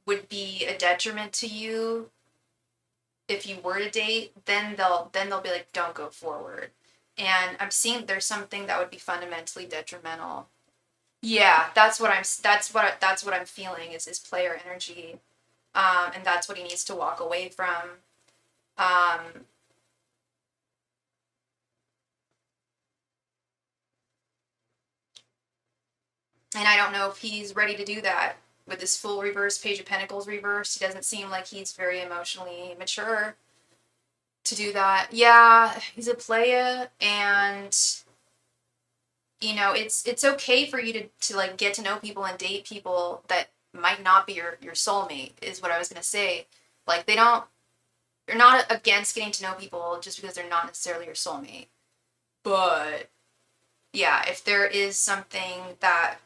would be a detriment to you if you were to date, then they'll be like, don't go forward. And I'm seeing there's something that would be fundamentally detrimental. Yeah, that's what I'm feeling is his player energy. And that's what he needs to walk away from. And I don't know if he's ready to do that. with this full reverse, Page of Pentacles reverse. He doesn't seem like he's very emotionally mature to do that. Yeah, he's a playa, and you know, it's okay for you to like get to know people and date people that might not be your soulmate, is what I was gonna say. Like you're not against getting to know people just because they're not necessarily your soulmate. But yeah, if there is something that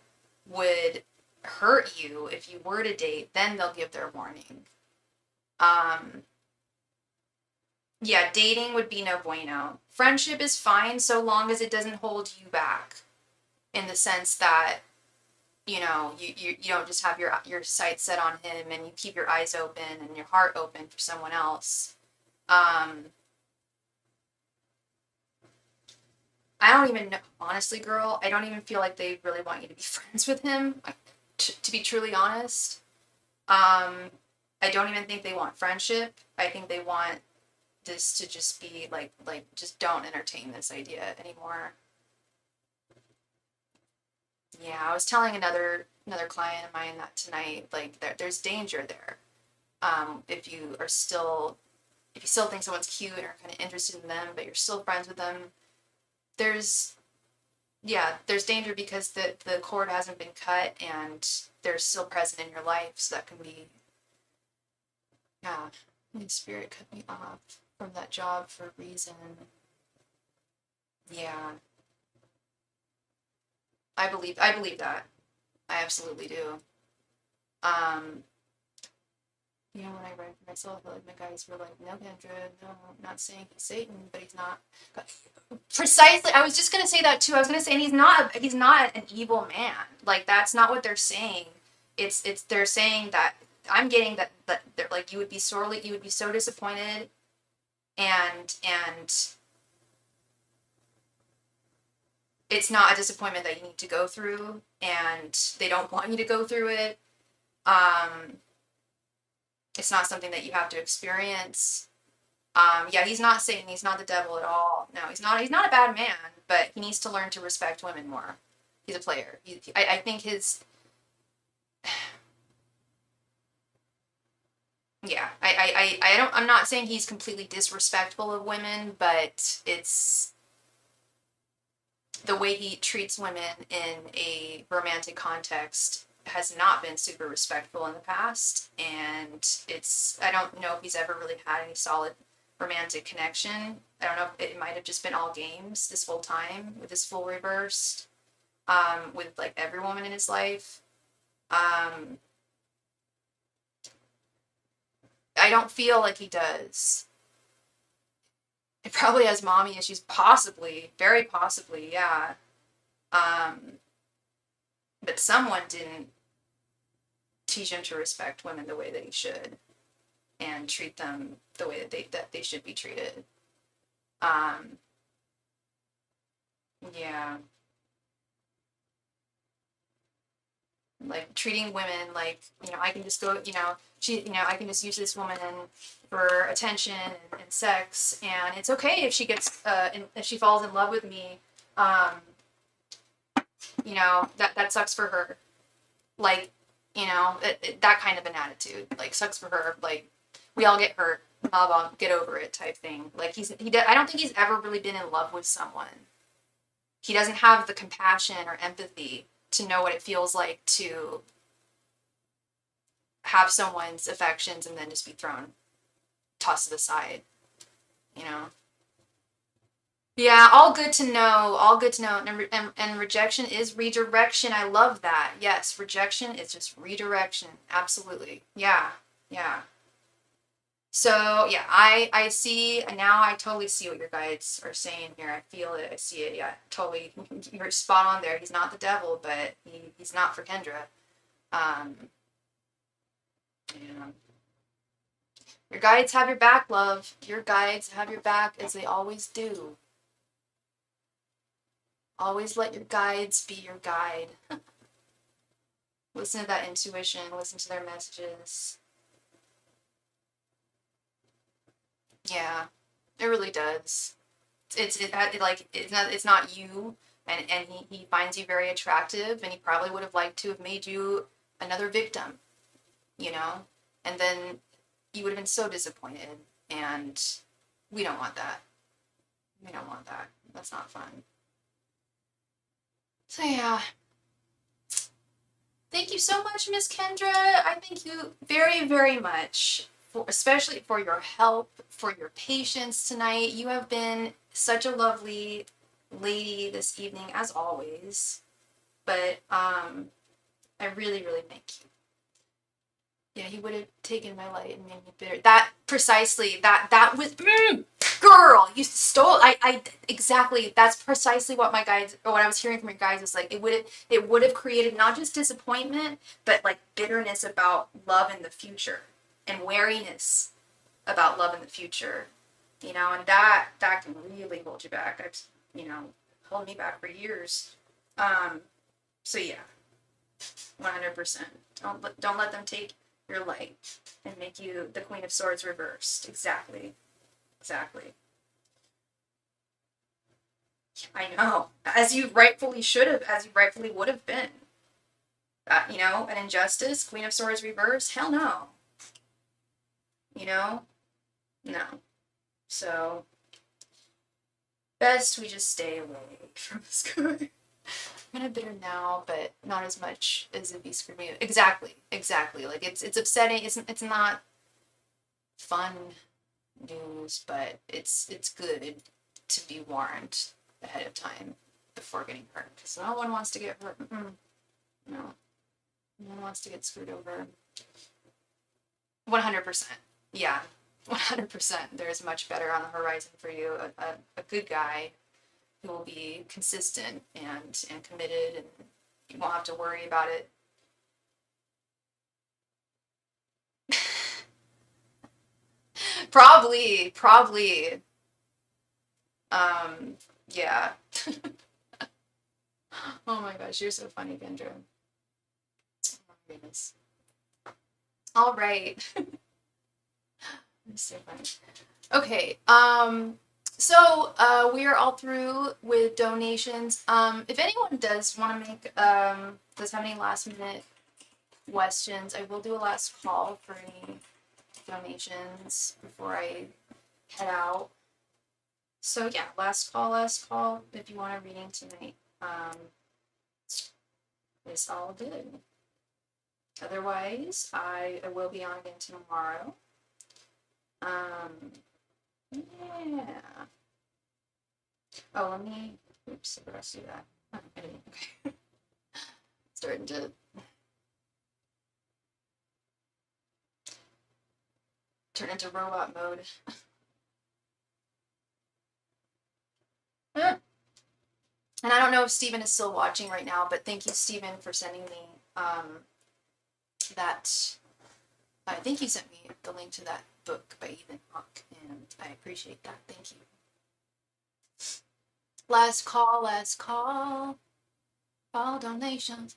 would hurt you if you were to date, then they'll give their warning. Yeah, dating would be no bueno. Friendship is fine so long as it doesn't hold you back, in the sense that, you know, you don't just have your sights set on him and you keep your eyes open and your heart open for someone else. I don't even know, honestly, girl, I don't even feel like they really want you to be friends with him, to be truly honest. I don't even think they want friendship. I think they want this to just be like just don't entertain this idea anymore. Yeah, I was telling another client of mine that tonight, like there's danger there. If you still think someone's cute and are kind of interested in them, but you're still friends with them, there's danger because the cord hasn't been cut and they're still present in your life, so that can be, yeah, my spirit cut me off from that job for a reason. Yeah. I believe that. I absolutely do. Um, you know, when I read for myself, like my guys were like, no, Kendra, no, I'm not saying he's Satan, but he's not. Precisely, I was just gonna say that too. I was gonna say, and he's not an evil man. Like that's not what they're saying. It's they're saying that I'm getting that they're like you would be so disappointed, and it's not a disappointment that you need to go through, and they don't want you to go through it. It's not something that you have to experience. Yeah, he's not Satan. He's not the devil at all. No, he's not. He's not a bad man, but he needs to learn to respect women more. He's a player. I think his. Yeah, I don't. I'm not saying he's completely disrespectful of women, but it's the way he treats women in a romantic context has not been super respectful in the past, and I don't know if he's ever really had any solid romantic connection. I don't know if it might have just been all games this whole time with this full reverse, with like every woman in his life. I don't feel like he does. It probably has mommy issues, possibly, very possibly, yeah. But someone didn't teach him to respect women the way that he should, and treat them the way that they should be treated. Yeah. Like treating women like, you know, I can just go, I can just use this woman for attention and sex, and it's okay if she gets if she falls in love with me. That sucks for her. Like, that kind of an attitude, like, sucks for her. Like, we all get hurt. Blah blah, get over it type thing. Like I don't think he's ever really been in love with someone. He doesn't have the compassion or empathy to know what it feels like to have someone's affections and then just be tossed to the side, you know? Yeah, all good to know, all good to know. And rejection is redirection. I love that. Yes, rejection is just redirection. Absolutely. Yeah, yeah. So, yeah, I see, now I totally see what your guides are saying here. I feel it, I see it, yeah, totally. You're spot on there. He's not the devil, but he's not for Kendra. Um, yeah. Your guides have your back, love. Your guides have your back, as they always do. Always let your guides be your guide. Listen to that intuition, listen to their messages. Yeah, it really does. It's not you, and he finds you very attractive, and he probably would have liked to have made you another victim, you know? And then you would have been so disappointed, and we don't want that. We don't want that. That's not fun. So yeah. Thank you so much, Miss Kendra. I thank you very, very much, especially for your help, for your patience tonight. You have been such a lovely lady this evening, as always. But I really, really thank you. Yeah, he would have taken my light and made me bitter. That precisely, that was, girl, you stole. I exactly. That's precisely what my guides, or what I was hearing from your guides, is like it would have created not just disappointment, but like bitterness about love in the future, and wariness about love in the future, you know, and that can really hold you back. I've, you know, held me back for years. So yeah, 100%. Don't let them take your light and make you the Queen of Swords reversed. Exactly. I know. As you rightfully should have, as you rightfully would have been. You know, an injustice, Queen of Swords reversed? Hell no. You know? No. So, best we just stay away from this guy. I'm kind of bitter now, but not as much as if he screwed me. Exactly. Like it's upsetting. It's not fun news, but it's good to be warned ahead of time before getting hurt. Because no one wants to get hurt. No one wants to get screwed over. 100%. Yeah, 100%. There's much better on the horizon for you. A good guy who will be consistent and committed, and you won't have to worry about it. Probably. Yeah. Oh my gosh, you're so funny, Kendra. Oh my goodness. All right. So funny. Okay. So we are all through with donations. If anyone does want to make does have any last minute questions, I will do a last call for any donations before I head out. So yeah, last call. If you want a reading tonight, it's all good. Otherwise, I will be on again tomorrow. Yeah. Oh, let me. Oops, I forgot to do that. Oh, I didn't. Okay. Starting to turn into robot mode. And I don't know if Steven is still watching right now, but thank you, Steven, for sending me that. I think you sent me the link to that book by Ethan Hawke, and I appreciate that. Thank you. Last call. All donations.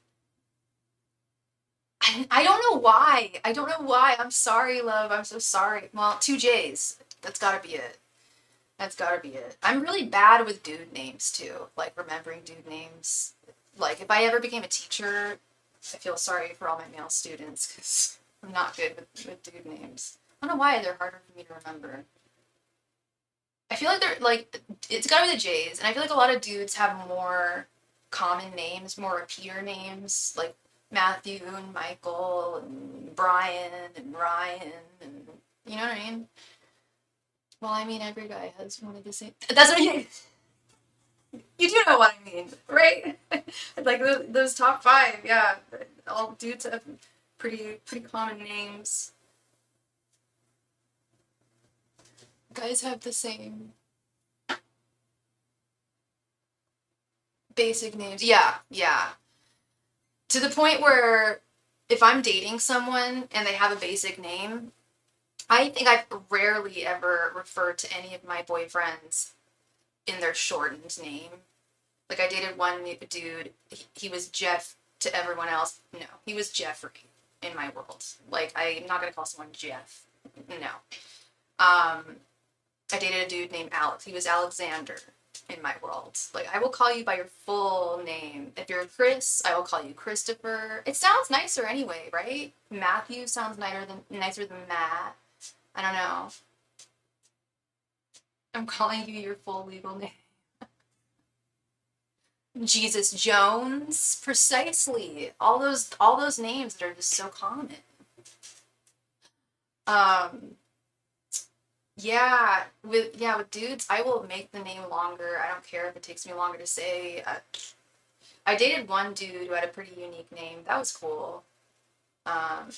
I don't know why. I'm sorry, love. I'm so sorry. Well, 2 J's. That's gotta be it. I'm really bad with dude names too. Like remembering dude names. Like if I ever became a teacher, I feel sorry for all my male students because I'm not good with dude names. I don't know why they're harder for me to remember. I feel like they're like, it's gotta be the J's, and I feel like a lot of dudes have more common names, more repeater names, like Matthew and Michael and Brian and Ryan, and you know what I mean? Well, I mean, every guy has one of the same. That's what I mean. You do know what I mean, right? Like those top 5, yeah. All dudes have pretty common names. Guys have the same basic names. Yeah. To the point where if I'm dating someone and they have a basic name, I think I've rarely ever referred to any of my boyfriends in their shortened name. Like I dated one dude, he was Jeff to everyone else. No, he was Jeffrey in my world. Like I'm not gonna call someone Jeff. No. I dated a dude named Alex. He was Alexander. in my world. Like, I will call you by your full name. If you're Chris, I will call you Christopher. It sounds nicer anyway, right? Matthew sounds nicer than Matt. I don't know. I'm calling you your full legal name. Jesus Jones, precisely. All those names that are just so common. Yeah, with dudes, I will make the name longer. I don't care if it takes me longer to say. I dated one dude who had a pretty unique name. That was cool. And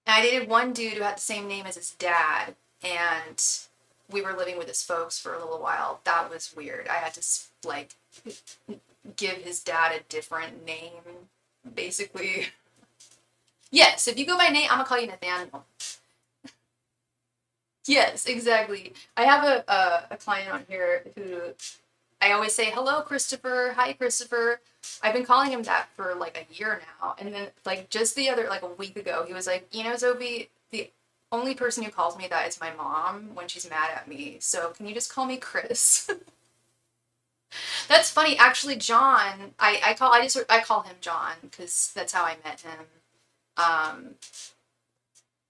I dated one dude who had the same name as his dad, and we were living with his folks for a little while. That was weird. I had to like give his dad a different name, basically. Yes, if you go by name, I'm gonna call you Nathaniel. Yes, exactly. I have a client on here who I always say, hello, Christopher. Hi, Christopher. I've been calling him that for like a year now. And then like just like a week ago, he was like, you know, Zoe, the only person who calls me that is my mom when she's mad at me. So can you just call me Chris? That's funny. Actually, John, I call him John because that's how I met him.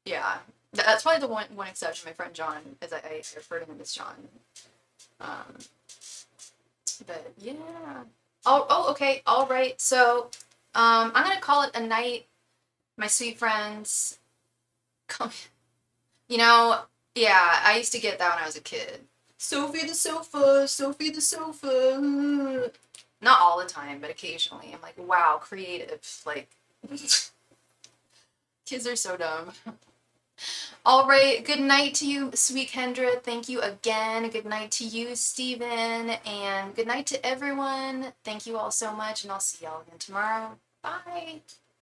Yeah, that's probably the one exception. My friend John, as I refer to him as John. But yeah. Oh, okay. All right. So, I'm gonna call it a night, my sweet friends. Come, you know, yeah, I used to get that when I was a kid. Sophie the sofa, Sophie the sofa. Not all the time, but occasionally. I'm like, wow, creative. Like, kids are so dumb. All right, good night to you, sweet Kendra. Thank you again. Good night to you, Stephen. And good night to everyone. Thank you all so much, and I'll see y'all again tomorrow. Bye.